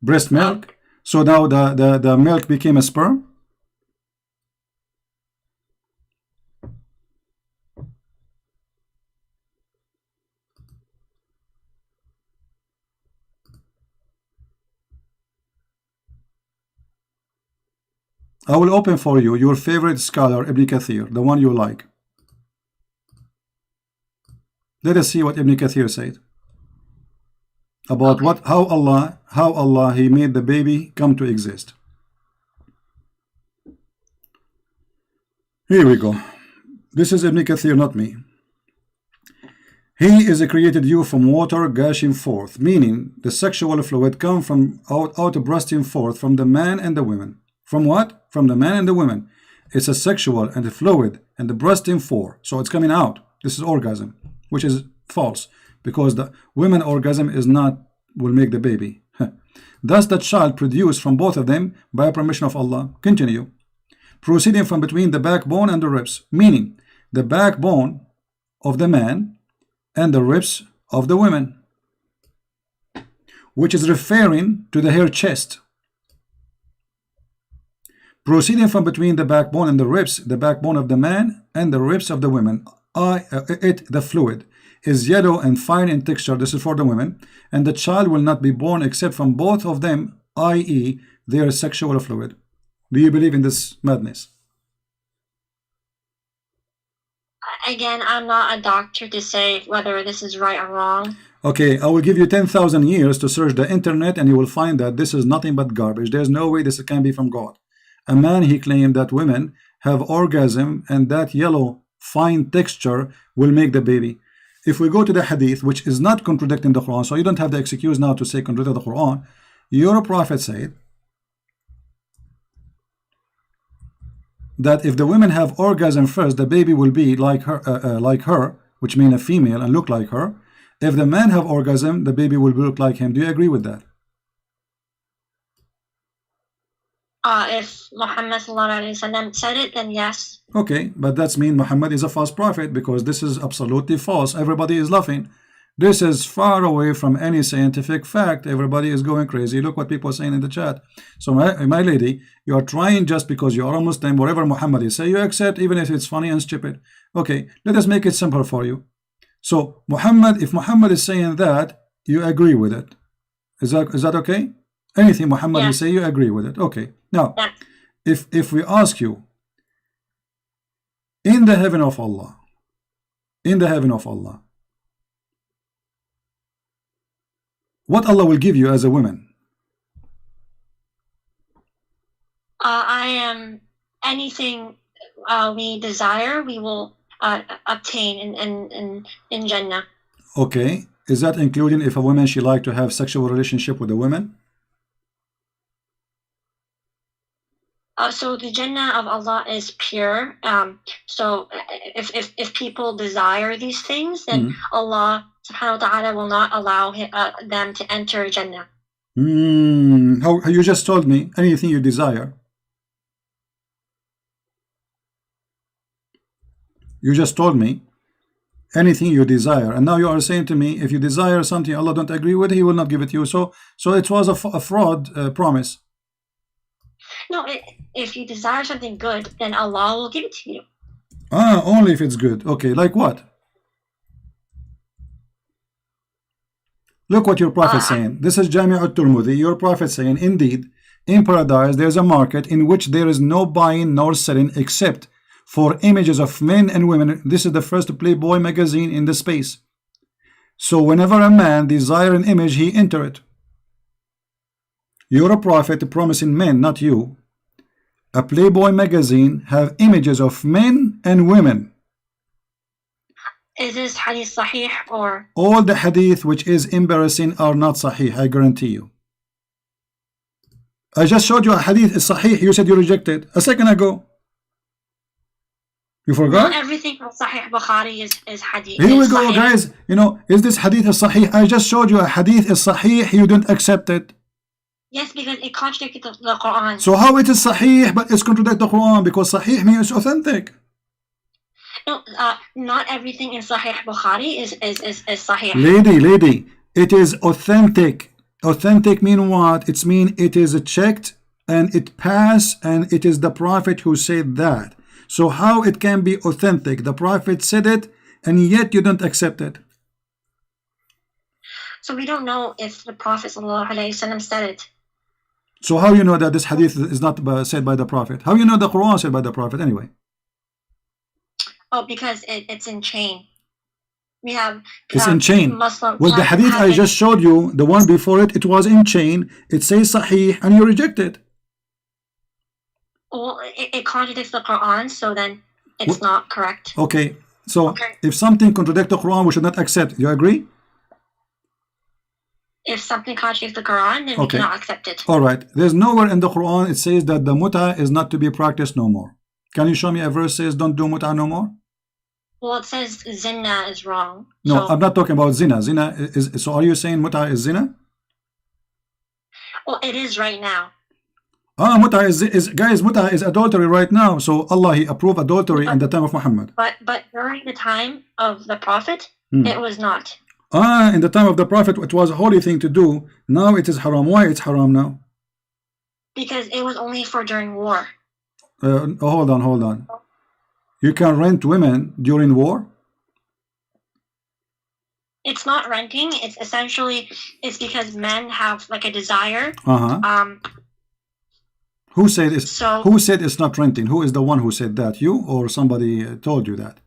S1: Breast milk. So now the milk became a sperm? I will open for you your favorite scholar, Ibn Kathir, the one you like. Let us see what Ibn Kathir said about how Allah He made the baby come to exist. Here we go. This is Ibn Kathir, not me. He is created you from water gushing forth, meaning the sexual fluid come from out bursting forth from the man and the women. From what? From the man and the women. It's a sexual and a fluid and the bursting forth. So it's coming out. This is orgasm, which is false because the women orgasm is not will make the baby. Thus the child produced from both of them by permission of Allah. Continue. Proceeding from between the backbone and the ribs, meaning the backbone of the man and the ribs of the women, which is referring to the hair chest. Proceeding from between the backbone and the ribs, the backbone of the man and the ribs of the women, the fluid, is yellow and fine in texture. This is for the women, and the child will not be born except from both of them, i.e., their sexual fluid. Do you believe in this madness?
S2: Again, I'm not a doctor to say whether this is right or wrong.
S1: Okay, I will give you 10,000 years to search the internet and you will find that this is nothing but garbage. There's no way this can be from God. A man, he claimed that women have orgasm and that yellow fine texture will make the baby. If we go to the hadith, which is not contradicting the Quran, so you don't have the excuse now to say contradict the Quran, your prophet said, that if the women have orgasm first, the baby will be like her, which means a female and look like her. If the man have orgasm, the baby will look like him. Do you agree with that?
S2: If Muhammad said it, then yes.
S1: Okay, but that's mean Muhammad is a false prophet, because this is absolutely false. Everybody is laughing. This is far away from any scientific fact. Everybody is going crazy. Look what people are saying in the chat. So my lady, you are trying just because you are a Muslim, whatever Muhammad is say, you accept even if it's funny and stupid. Okay, let us make it simple for you. So Muhammad, if Muhammad is saying that, you agree with it. Is that okay? Anything Muhammad will say, you agree with it. Okay. Now, if we ask you, in the heaven of Allah, what Allah will give you as a woman?
S2: I am anything we desire, we will obtain in Jannah.
S1: Okay. Is that including if a woman she like to have sexual relationship with a woman?
S2: So the Jannah of Allah is pure. So if people desire these things, then Allah subhanahu wa ta'ala will not allow them to enter Jannah.
S1: How you just told me anything you desire. You just told me anything you desire, and now you are saying to me if you desire something Allah don't agree with, He will not give it to you. So it was a fraud promise.
S2: No, if you desire something good, then Allah will give it to you.
S1: Only if it's good. Okay, like what? Look what your prophet saying. This is Jami' al-Turmudi. Your prophet saying, indeed, in paradise there is a market in which there is no buying nor selling except for images of men and women. This is the first Playboy magazine in the space. So whenever a man desire an image, he enter it. You're a prophet promising men, not you. A Playboy magazine have images of men and women.
S2: Is this hadith sahih or?
S1: All the hadith which is embarrassing are not sahih, I guarantee you. I just showed you a hadith is sahih, you said you rejected a second ago. You forgot?
S2: Not everything from Sahih Bukhari is hadith.
S1: Here we go, guys. You know, is this hadith is sahih? I just showed you a hadith is sahih, you didn't accept it.
S2: Yes, because it contradicted the Quran.
S1: So how it is sahih but it's contradict the Quran? Because sahih means authentic.
S2: No, not everything in Sahih Bukhari is sahih.
S1: Lady, it is authentic. Authentic mean what? It's mean it is checked and it passed and it is the Prophet who said that. So how it can be authentic? The Prophet said it and yet you don't accept it.
S2: So we don't know if the Prophet ﷺ said it.
S1: So how you know that this hadith is not said by the Prophet? How you know the Quran said by the Prophet anyway?
S2: Oh, because it's in chain. We have
S1: it's in chain.
S2: Muslim.
S1: Well, the hadith I just showed you, the one before it, it was in chain. It says sahih and you reject it.
S2: Well, it contradicts the Quran, so then it's not correct.
S1: Okay, so if something contradicts the Quran, we should not accept. You agree?
S2: If something contradicts the Quran, then we cannot accept it.
S1: All right. There's nowhere in the Quran it says that the muta is not to be practiced no more. Can you show me a verse says don't do muta no more?
S2: Well, it says zina is wrong.
S1: No,
S2: so,
S1: I'm not talking about zina. Zina is so. Are you saying muta is zina?
S2: Well, it is right now.
S1: Muta is guys. Muta is adultery right now. So Allah He approved adultery in the time of Muhammad.
S2: But during the time of the Prophet, it was not.
S1: In the time of the Prophet, it was a holy thing to do. Now it is haram. Why it's haram now?
S2: Because it was only for during war.
S1: Hold on. You can rent women during war?
S2: It's not renting. It's essentially because men have like a desire.
S1: Who said it's who said it's not renting? Who is the one who said that? You or somebody told you that?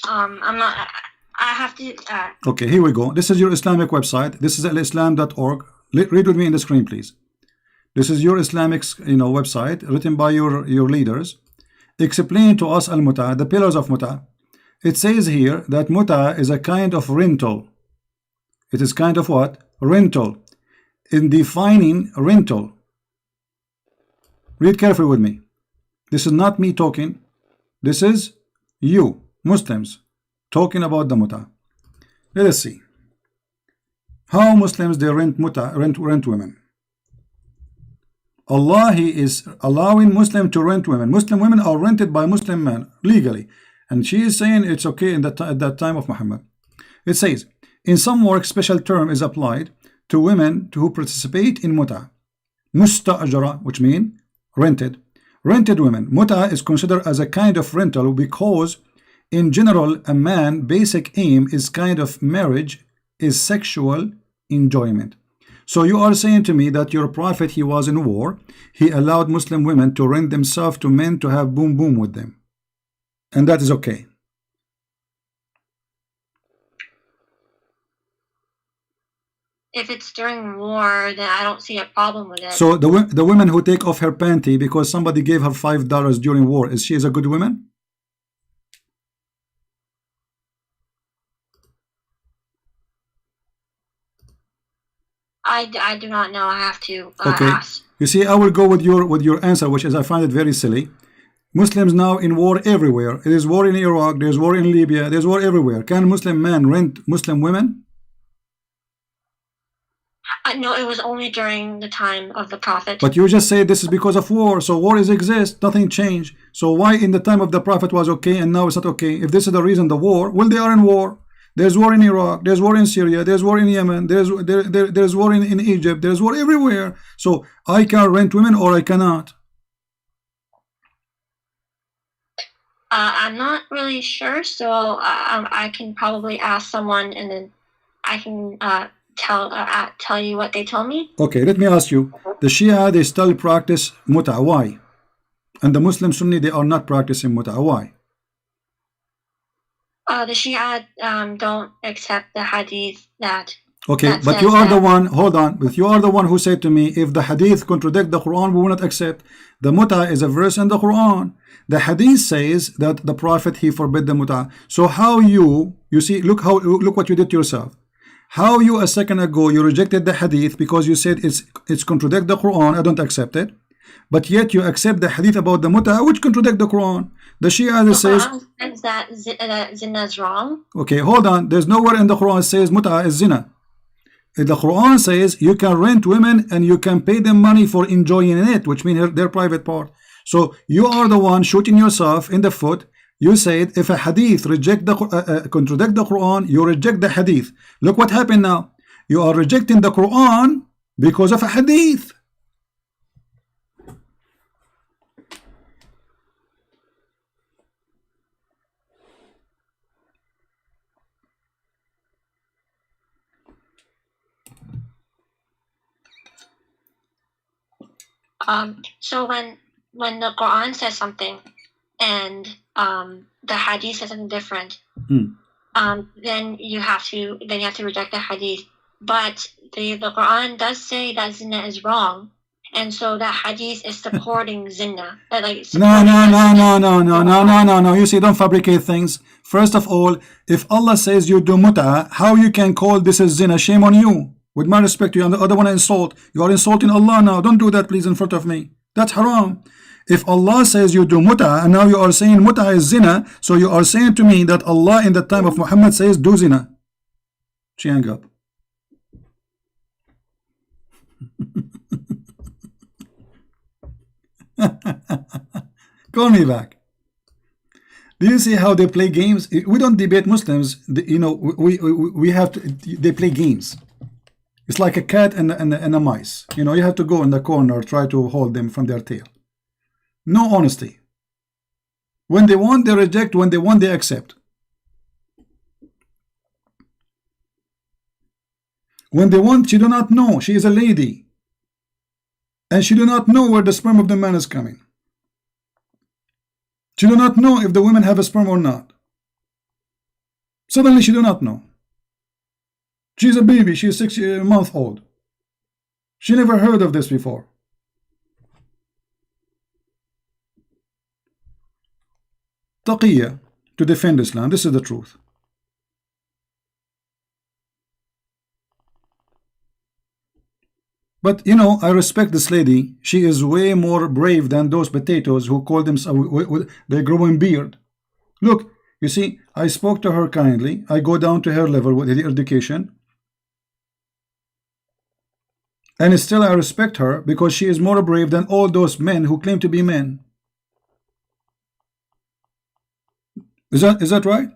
S2: I'm not. I have to.
S1: Okay, here we go. This is your Islamic website. This is alislam.org. Read with me in the screen, please. This is your Islamic, website written by your leaders. Explain to us al-muta, the pillars of muta. It says here that muta is a kind of rental It is kind of what? Rental. In defining rental, read carefully with me. This is not me talking. This is you, Muslims, talking about the muta. Let us see. How Muslims they rent muta, rent women. Allah, He is allowing Muslim to rent women. Muslim women are rented by Muslim men legally. And she is saying it's okay in at that time of Muhammad. It says, in some work, special term is applied to women who participate in muta. Musta'ajara, which means rented. Rented women. Muta is considered as a kind of rental because in general, a man's basic aim is kind of marriage is sexual enjoyment. So you are saying to me that your prophet, he was in war, he allowed Muslim women to rent themselves to men to have boom boom with them. And that is okay.
S2: If it's during war, then I don't see a problem with it.
S1: So the woman who take off her panty because somebody gave her $5 during war, is she a good woman?
S2: I do not know. I have to
S1: okay.
S2: ask.
S1: You see, I will go with your answer, which is I find it very silly. Muslims now in war everywhere. There is war in Iraq, there's war in Libya, there's war everywhere. Can Muslim men rent Muslim women?
S2: No, it was only during the time of the Prophet.
S1: But you just say this is because of war. So war is exist, nothing changed. So why in the time of the Prophet was okay and now it's not okay? If this is the reason, the war, well, they are in war. There's war in Iraq, there's war in Syria, there's war in Yemen, there's war in Egypt, there's war everywhere. So I can rent women or I cannot.
S2: I'm not really sure, so I can probably ask someone and then I can tell you what they told me.
S1: Okay, let me ask you. The Shia, they still practice muta. Why? And the Muslim Sunni, they are not practicing muta. Why?
S2: The Shia don't accept the hadith that.
S1: Okay, but you are the one, hold on, but you are the one who said to me, if the hadith contradict the Quran, we will not accept. The muta is a verse in the Quran. The hadith says that the Prophet, he forbid the muta. So how you see, look what you did to yourself. How you a second ago, you rejected the hadith because you said it's contradict the Quran, I don't accept it. But yet you accept the hadith about the muta, which contradict the Quran. The Shia says
S2: that zina is wrong.
S1: Okay, hold on. There's nowhere in the Quran says muta is zina. The Quran says you can rent women and you can pay them money for enjoying it, which means their private part. So you are the one shooting yourself in the foot. You said if a hadith contradict the Quran, you reject the hadith. Look what happened now. You are rejecting the Quran because of a hadith.
S2: So when the Quran says something and the hadith says something different, then you have to reject the hadith. But the Quran does say that zina is wrong, and so that hadith is supporting zina.
S1: No. You see, don't fabricate things. First of all, if Allah says you do muta, how you can call this is zina? Shame on you. With my respect to you, and the other one insult. You are insulting Allah now. Don't do that, please, in front of me. That's haram. If Allah says you do muta, and now you are saying muta is zina, so you are saying to me that Allah in the time of Muhammad says do zina. She hung up. Call me back. Do you see how they play games? We don't debate Muslims. You know, we have to. They play games. It's like a cat and a mice. You know, you have to go in the corner, try to hold them from their tail. No honesty. When they want, they reject. When they want, they accept. When they want, she do not know. She is a lady. And she do not know where the sperm of the man is coming. She do not know if the women have a sperm or not. Suddenly she do not know. She's a baby. She is 6 months old. She never heard of this before. Taqiyya, to defend Islam. This is the truth. But you know, I respect this lady. She is way more brave than those potatoes who call themselves they growing beard. Look, you see, I spoke to her kindly. I go down to her level with the education, and still I respect her because she is more brave than all those men who claim to be men. Is that right?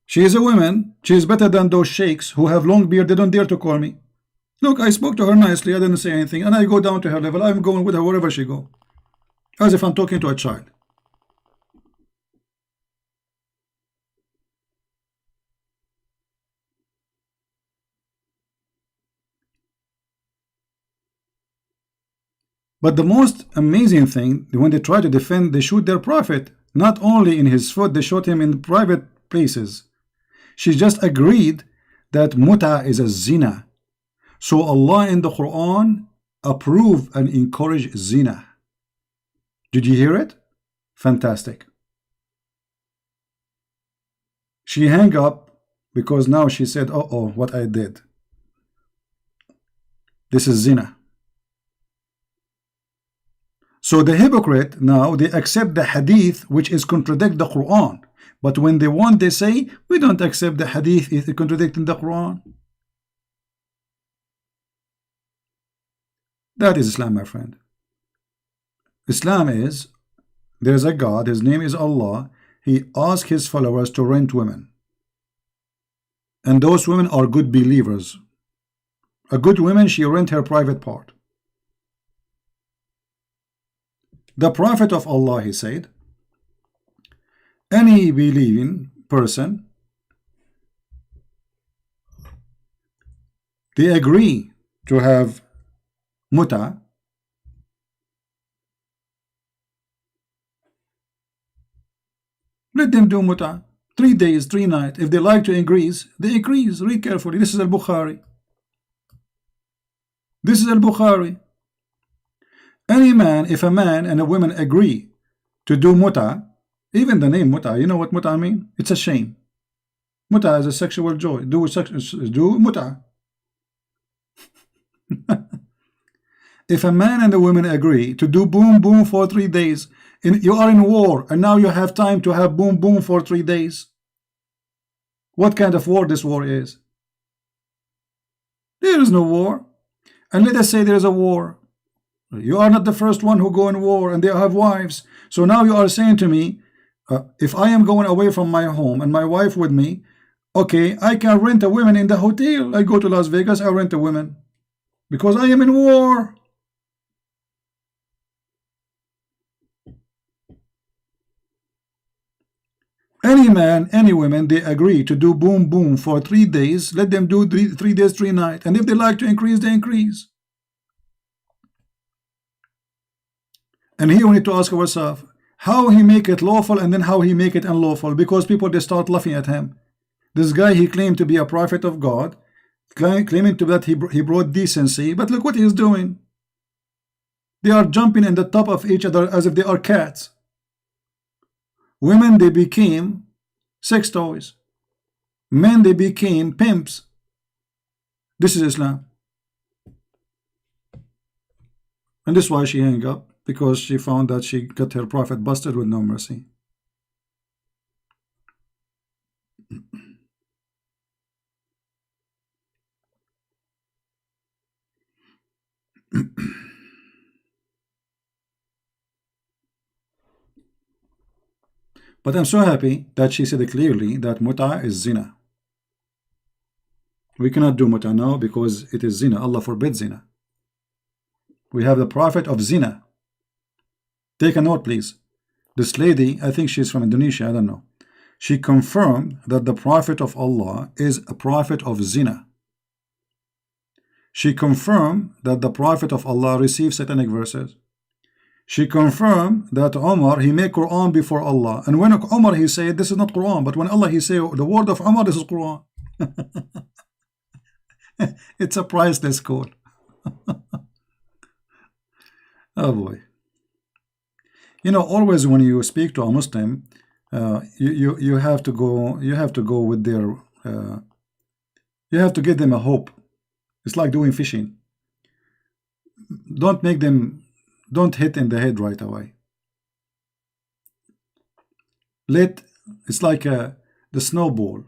S1: She is a woman. She is better than those sheikhs who have long beard. They don't dare to call me. Look, I spoke to her nicely. I didn't say anything, and I go down to her level. I'm going with her wherever she go, as if I'm talking to a child. But the most amazing thing, when they try to defend, they shoot their prophet. Not only in his foot, they shot him in private places. She just agreed that muta is a zina. So Allah in the Quran approve and encourage zina. Did you hear it? Fantastic. She hung up because now she said, oh, what I did. This is zina. So the hypocrite now, they accept the hadith which is contradict the Quran. But when they want, they say, we don't accept the hadith, it's contradicting the Quran. That is Islam, my friend. Islam is, there's a God, his name is Allah. He asks his followers to rent women. And those women are good believers. A good woman, she rent her private part. The Prophet of Allah, he said, any believing person, they agree to have muta, let them do muta. 3 days, 3 nights. If they like to increase, they increase. Read carefully. This is al-Bukhari. This is al-Bukhari. Any man, if a man and a woman agree to do muta, even the name muta, you know what muta mean? It's a shame. Muta is a sexual joy. Do muta. If a man and a woman agree to do boom boom for 3 days, you are in war, and now you have time to have boom boom for 3 days. What kind of war this war is? There is no war. And let us say there is a war. You are not the first one who go in war, and they have wives. So now you are saying to me, if I am going away from my home and my wife with me, okay, I can rent a woman in the hotel. I go to Las Vegas, I rent a woman because I am in war. Any man, any woman, they agree to do boom boom for 3 days. Let them do 3 days, 3 nights. And if they like to increase, they increase. And here we need to ask ourselves, how he make it lawful and then how he make it unlawful, because people, they start laughing at him. This guy, he claimed to be a prophet of God, claiming to that he brought decency, but look what he is doing. They are jumping in the top of each other as if they are cats. Women, they became sex toys. Men, they became pimps. This is Islam. And this is why she hung up, because she found that she got her prophet busted with no mercy. But I'm so happy that she said clearly that muta is zina. We cannot do muta now because it is zina. Allah forbids zina. We have the prophet of zina. Take a note, please. This lady, I think she's from Indonesia, I don't know. She confirmed that the prophet of Allah is a prophet of zina. She confirmed that the prophet of Allah receives satanic verses. She confirmed that Umar, he made Quran before Allah. And when Umar, he said, this is not Quran. But when Allah, he said, the word of Umar, this is Quran. It's a priceless code. Oh boy. You know, always when you speak to a Muslim, you have to go with their, you have to give them a hope. It's like doing fishing. don't make them, don't hit in the head right away. It's like the snowball.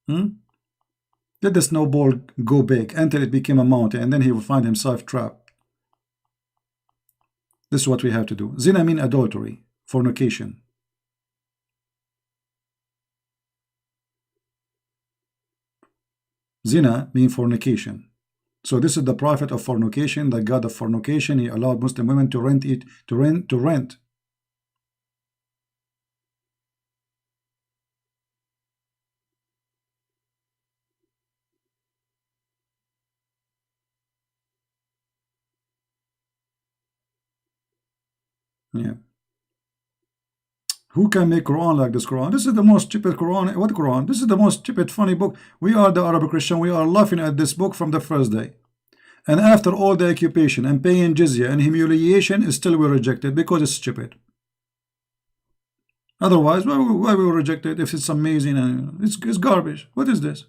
S1: Let the snowball go big until it became a mountain, and then he will find himself trapped. This is what we have to do. Zina mean adultery, fornication. Zina mean fornication. So this is the prophet of fornication, the god of fornication. He allowed Muslim women to rent it, to rent. Yeah. Who can make Quran like this Quran? This is the most stupid Quran. What Quran? This is the most stupid, funny book. We are the Arab Christian. We are laughing at this book from the first day. And after all the occupation and paying jizya and humiliation, still we reject it because it's stupid. Otherwise, why we reject it if it's amazing and it's garbage? What is this?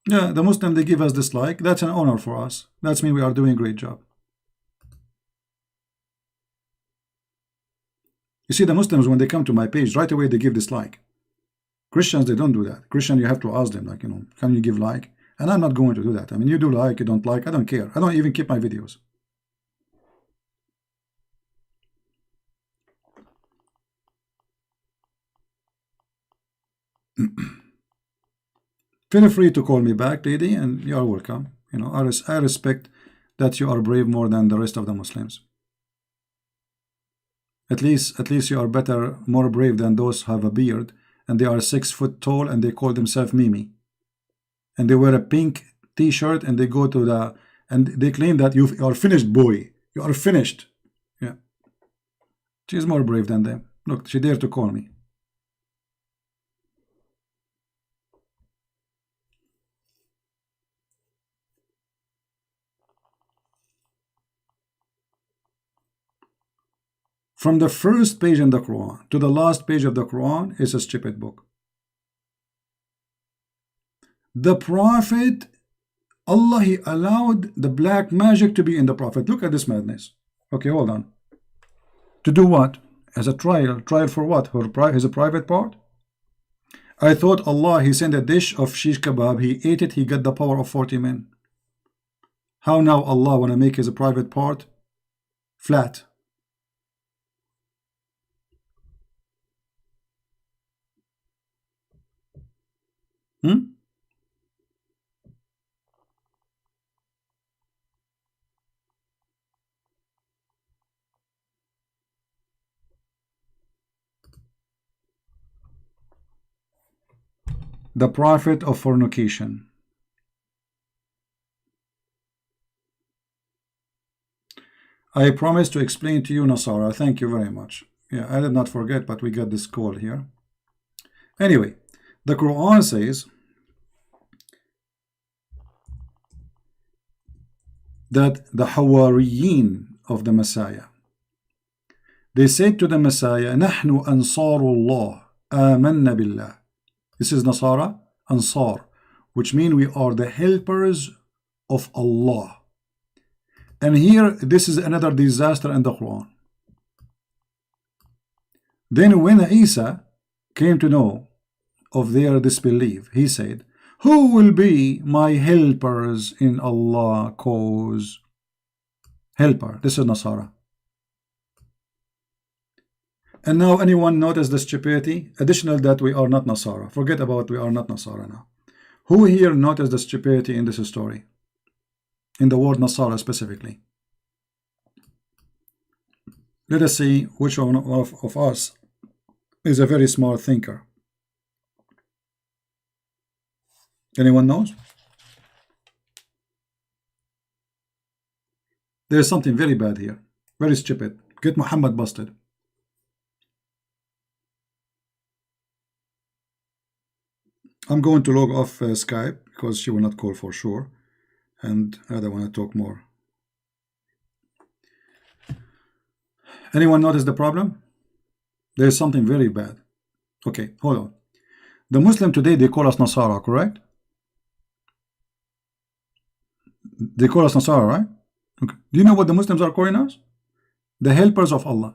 S1: Yeah, the Muslim, they give us dislike. That's an honor for us. That's mean we are doing a great job. You see, the Muslims, when they come to my page, right away they give dislike. Christians, they don't do that. Christian, you have to ask them, like, you know, can you give like? And I'm not going to do that. I mean, you do like, you don't like, I don't care. I don't even keep my videos. Feel free to call me back, lady, and you are welcome. You know, I respect that you are brave more than the rest of the Muslims. At least you are better, more brave than those who have a beard and they are 6 foot tall and they call themselves Mimi. And they wear a pink t-shirt and they go to the, and they claim that you are finished, boy. You are finished. Yeah. She is more brave than them. Look, she dared to call me. From the first page in the Quran to the last page of the Quran is a stupid book. The Prophet, Allah, He allowed the black magic to be in the Prophet. Look at this madness. Okay, hold on. To do what? As a trial. Trial for what? For his private part? I thought Allah, He sent a dish of shish kebab. He ate it. He got the power of 40 men. How now Allah want to make his private part flat? The prophet of fornication. I promise to explain to you, Nasara. Thank you very much. Yeah, I did not forget, but we got this call here. Anyway, the Quran says that the Hawariyin of the Messiah, they said to the Messiah, نحن أنصار الله آمنا بالله. This is Nasara, Ansar, which means we are the helpers of Allah. And here, this is another disaster in the Quran. Then when Isa came to know of their disbelief, he said, who will be my helpers in Allah's cause? Helper, this is Nasara. And now anyone notice the stupidity? Additional that we are not Nasara. Forget about we are not Nasara now. Who here noticed the stupidity in this story? In the word Nasara specifically. Let us see which one of us is a very smart thinker. Anyone knows? There's something very bad here. Very stupid. Get Muhammad busted. I'm going to log off Skype because she will not call for sure. And I don't want to talk more. Anyone notice the problem? There's something very bad. Okay, hold on. The Muslim today, they call us Nasara, correct? They call us Nasara, right? Okay. Do you know what the Muslims are calling us? The helpers of Allah.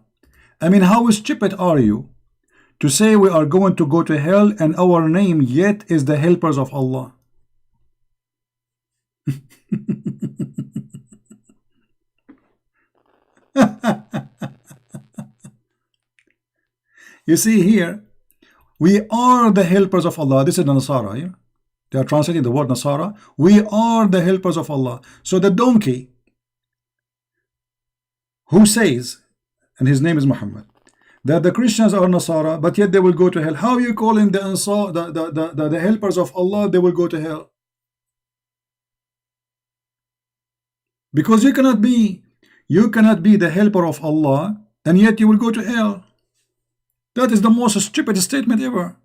S1: I mean, how stupid are you to say we are going to go to hell and our name yet is the helpers of Allah? You see here, we are the helpers of Allah. This is the Nasara here. They are translating the word Nasara. We are the helpers of Allah. So the donkey who says, and his name is Muhammad, that the Christians are Nasara, but yet they will go to hell. How you calling the Ansar, the helpers of Allah, they will go to hell? Because you cannot be the helper of Allah and yet you will go to hell. That is the most stupid statement ever.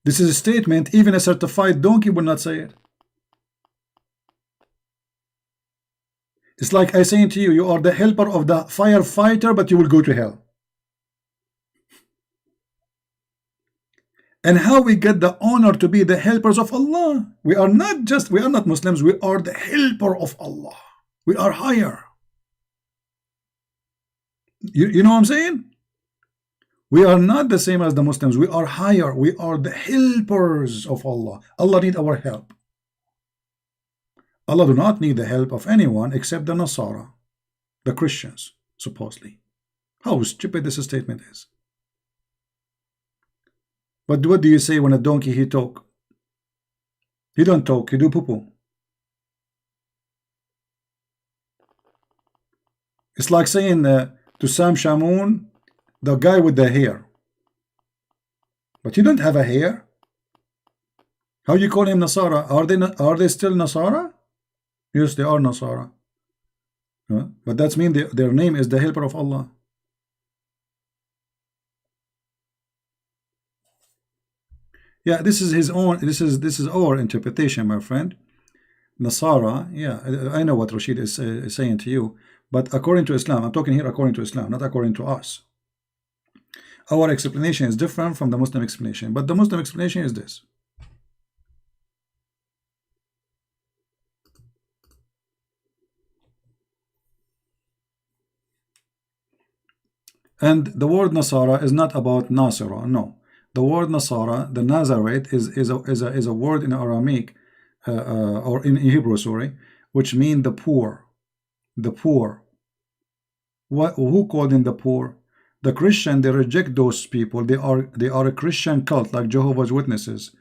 S1: This is a statement even a certified donkey will not say it. It's like I saying to you, you are the helper of the firefighter, but you will go to hell. And how we get the honor to be the helpers of Allah? We are not Muslims, we are the helper of Allah. We are higher. You know what I'm saying? We are not the same as the Muslims. We are higher. We are the helpers of Allah. Allah need our help. Allah do not need the help of anyone except the Nasara, the Christians, supposedly. How stupid this statement is. But what do you say when a donkey he talk? He don't talk, he do poo-poo. It's like saying to Sam Shamoun, the guy with the hair. But you don't have a hair. How you call him Nasara? Are they still Nasara? Yes, they are Nasara. But that's mean their name is the helper of Allah. Yeah, this is his own. This is our interpretation, my friend. Nasara. Yeah, I know what Rashid is saying to you, but according to Islam, I'm talking here according to Islam, not according to us. Our explanation is different from the Muslim explanation, but the Muslim explanation is this. And the word Nasara is not about Nasara, no. The word Nasara, the Nazarite, is a word in Aramaic, or in Hebrew, sorry, which means the poor. The poor. Who called them the poor? The Christian, they reject those people. They are a Christian cult like Jehovah's Witnesses.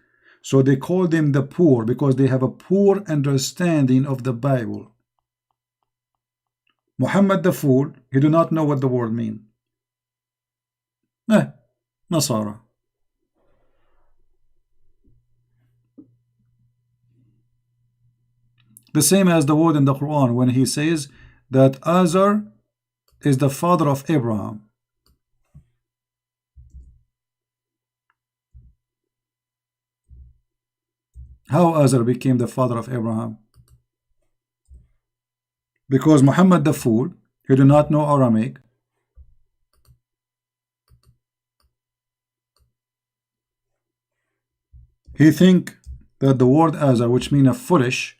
S1: So they call them the poor because they have a poor understanding of the Bible. Muhammad the fool, he do not know what the word means. Nasara. The same as the word in the Quran when he says that Azar is the father of Abraham. How Azar became the father of Abraham? Because Muhammad the fool, he do not know Aramaic. He think that the word Azar, which means a foolish,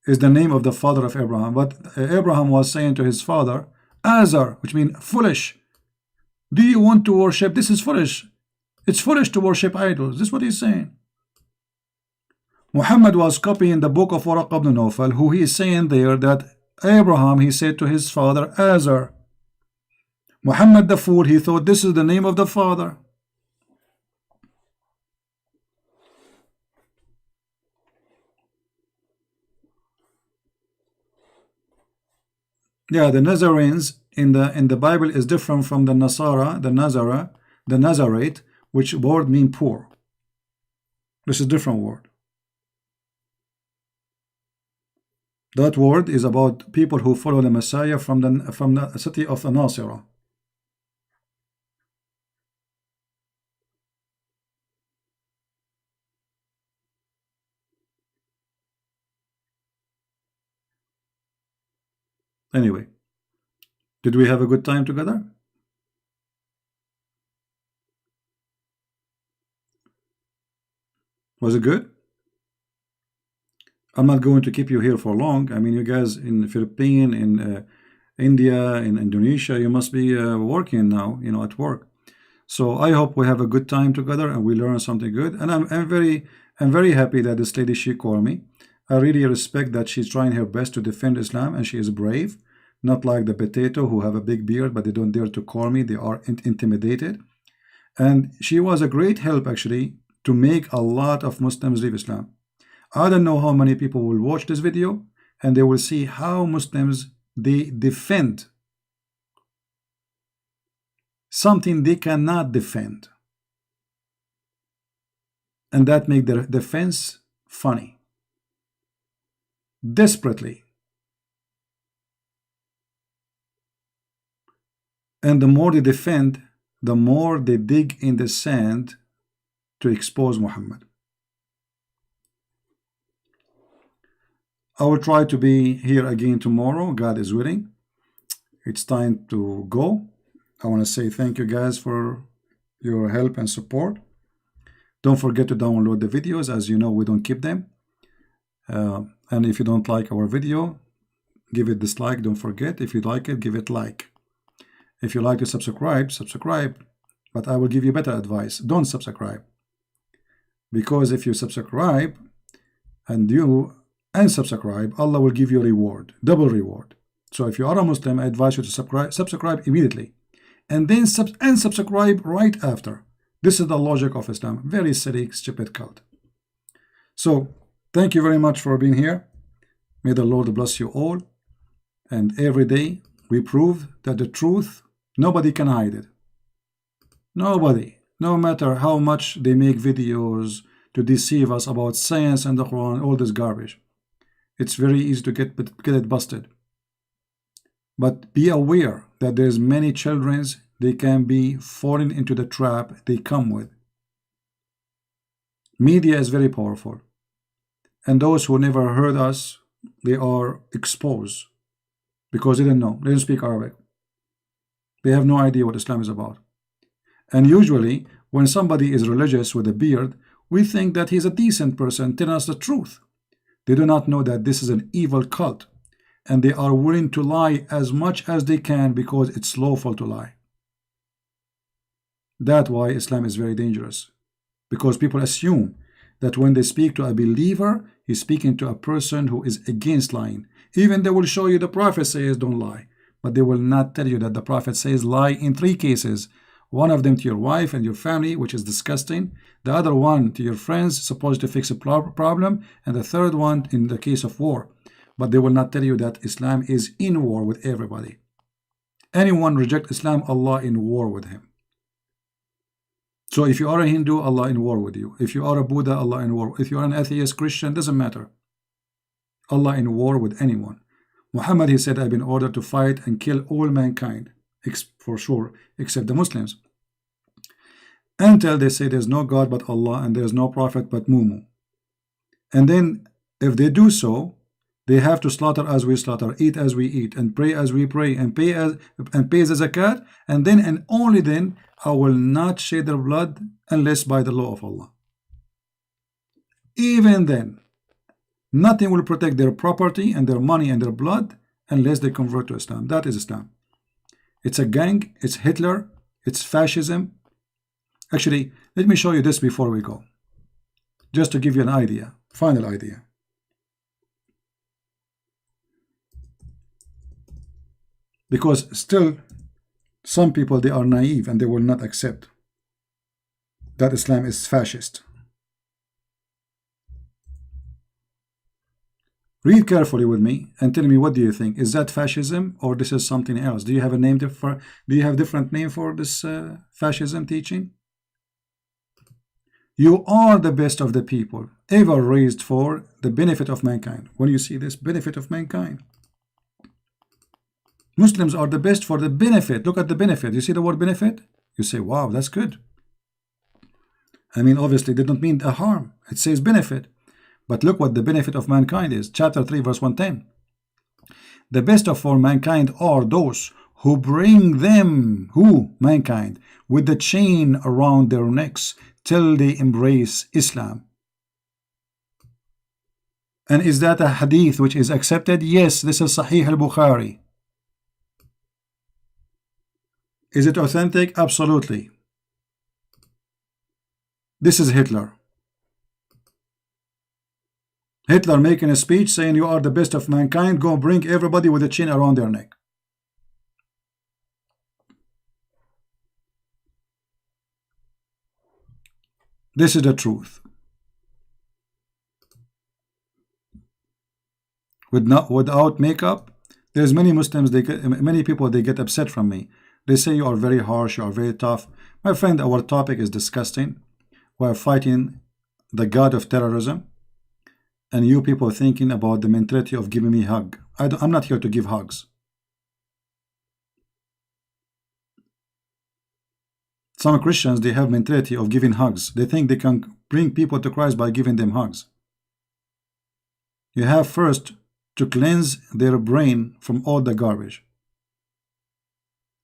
S1: is the name of the father of Abraham. But Abraham was saying to his father, Azar, which means foolish. Do you want to worship? This is foolish. It's foolish to worship idols. This is what he's saying. Muhammad was copying the book of Waraq ibn Nawfal, who he is saying there that Abraham, he said to his father, Azar. Muhammad the fool, he thought this is the name of the father. Yeah, the Nazarenes in the Bible is different from the Nasara, the Nazarite, which word mean poor. This is a different word. That word is about people who follow the Messiah from the city of Nasira. Anyway, did we have a good time together? Was it good? I'm not going to keep you here for long. I mean, you guys in the Philippines, in India, in Indonesia, you must be working now, you know, at work. So I hope we have a good time together and we learn something good. And I'm very happy that this lady, she called me. I really respect that she's trying her best to defend Islam, and she is brave, not like the potato who have a big beard, but they don't dare to call me. They are intimidated. And she was a great help actually to make a lot of Muslims leave Islam. I don't know how many people will watch this video and they will see how Muslims, they defend something they cannot defend, and that make their defense funny, desperately. And the more they defend, the more they dig in the sand to expose Muhammad. I will try to be here again tomorrow, God is willing. It's time to go. I want to say thank you guys for your help and support. Don't forget to download the videos. As you know, we don't keep them. And if you don't like our video, give it dislike. Don't forget. If you like it, give it like. If you like to subscribe, subscribe. But I will give you better advice. Don't subscribe. Because if you subscribe and you unsubscribe, Allah will give you a reward, double reward. So if you are a Muslim, I advise you to subscribe immediately. And then unsubscribe right after. This is the logic of Islam. Very silly, stupid cult. So thank you very much for being here. May the Lord bless you all. And every day we prove that the truth, nobody can hide it. Nobody. No matter how much they make videos to deceive us about science and the Quran, all this garbage. It's very easy to get it busted. But be aware that there's many children, they can be falling into the trap they come with. Media is very powerful. And those who never heard us, they are exposed because they didn't know. They didn't speak Arabic. They have no idea what Islam is about. And usually, when somebody is religious with a beard, we think that he's a decent person telling us the truth. They do not know that this is an evil cult. And they are willing to lie as much as they can because it's lawful to lie. That's why Islam is very dangerous. Because people assume that when they speak to a believer, he's speaking to a person who is against lying. Even they will show you the Prophet says don't lie. But they will not tell you that the Prophet says lie in 3 cases. One of them to your wife and your family, which is disgusting. The other one to your friends, supposed to fix a problem. And the third one in the case of war. But they will not tell you that Islam is in war with everybody. Anyone reject Islam, Allah in war with him. So if you are a Hindu, Allah in war with you. If you are a Buddha, Allah in war. If you are an atheist, Christian, doesn't matter. Allah in war with anyone. Muhammad, he said, I've been ordered to fight and kill all mankind, for sure, except the Muslims. Until they say there's no God but Allah and there's no prophet but Mumu. And then if they do so, they have to slaughter as we slaughter, eat as we eat, and pray as we pray, and pay the zakat, and then and only then I will not shed their blood unless by the law of Allah. Even then, nothing will protect their property and their money and their blood unless they convert to Islam. That is Islam. It's a gang, it's Hitler, it's fascism. Actually, let me show you this before we go. Just to give you an idea, final idea. Because still, some people, they are naive and they will not accept that Islam is fascist. Read carefully with me and tell me, what do you think? Is that fascism or this is something else? Do you have a name for? Do you have a different name for this fascism teaching? You are the best of the people ever raised for the benefit of mankind. When you see this benefit of mankind, Muslims are the best for the benefit. Look at the benefit. You see the word benefit? You say, wow, that's good. I mean, obviously, they don't mean a harm. It says benefit. But look what the benefit of mankind is. Chapter 3, verse 110. The best of for mankind are those who bring them, who? Mankind, with the chain around their necks till they embrace Islam. And is that a hadith which is accepted? Yes, this is Sahih al-Bukhari. Is it authentic? Absolutely. This is Hitler. Hitler making a speech saying you are the best of mankind, go bring everybody with a chain around their neck. This is the truth. Without makeup, there's many Muslims, many people, they get upset from me. They say you are very harsh, you are very tough. My friend, our topic is disgusting. We're fighting the god of terrorism, and you people thinking about the mentality of giving me a hug. I'm not here to give hugs. Some Christians, they have mentality of giving hugs. They think they can bring people to Christ by giving them hugs. You have first to cleanse their brain from all the garbage.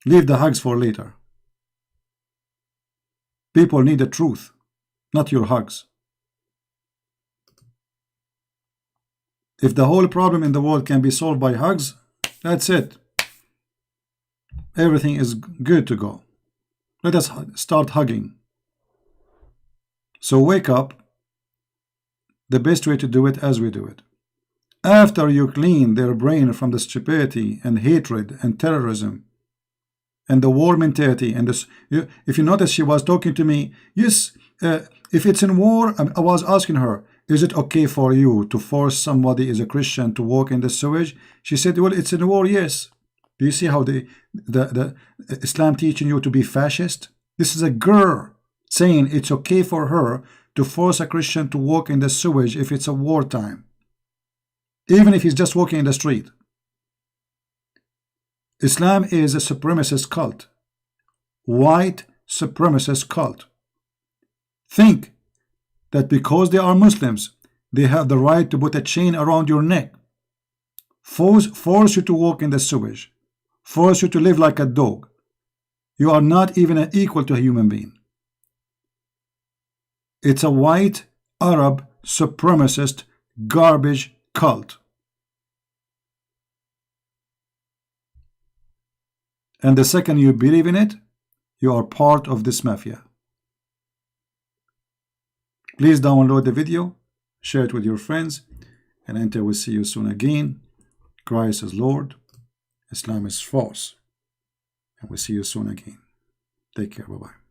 S1: Leave the hugs for later. People need the truth, not your hugs. If the whole problem in the world can be solved by hugs, that's it. Everything is good to go. Let us start hugging. So wake up. The best way to do it as we do it. After you clean their brain from the stupidity and hatred and terrorism and the war mentality, and this, if you notice, she was talking to me. Yes, if it's in war, I was asking her, is it okay for you to force somebody as a Christian to walk in the sewage? She said, well, it's in war, yes. Do you see how the Islam teaching you to be fascist? This is a girl saying it's okay for her to force a Christian to walk in the sewage if it's a wartime, even if he's just walking in the street. Islam is a supremacist cult, white supremacist cult. Think that because they are Muslims, they have the right to put a chain around your neck, force you to walk in the sewage, force you to live like a dog. You are not even equal to a human being. It's a white Arab supremacist garbage cult. And the second you believe in it, you are part of this mafia. Please download the video, share it with your friends, and until we see you soon again, Christ is Lord, Islam is false, and we'll see you soon again. Take care, bye-bye.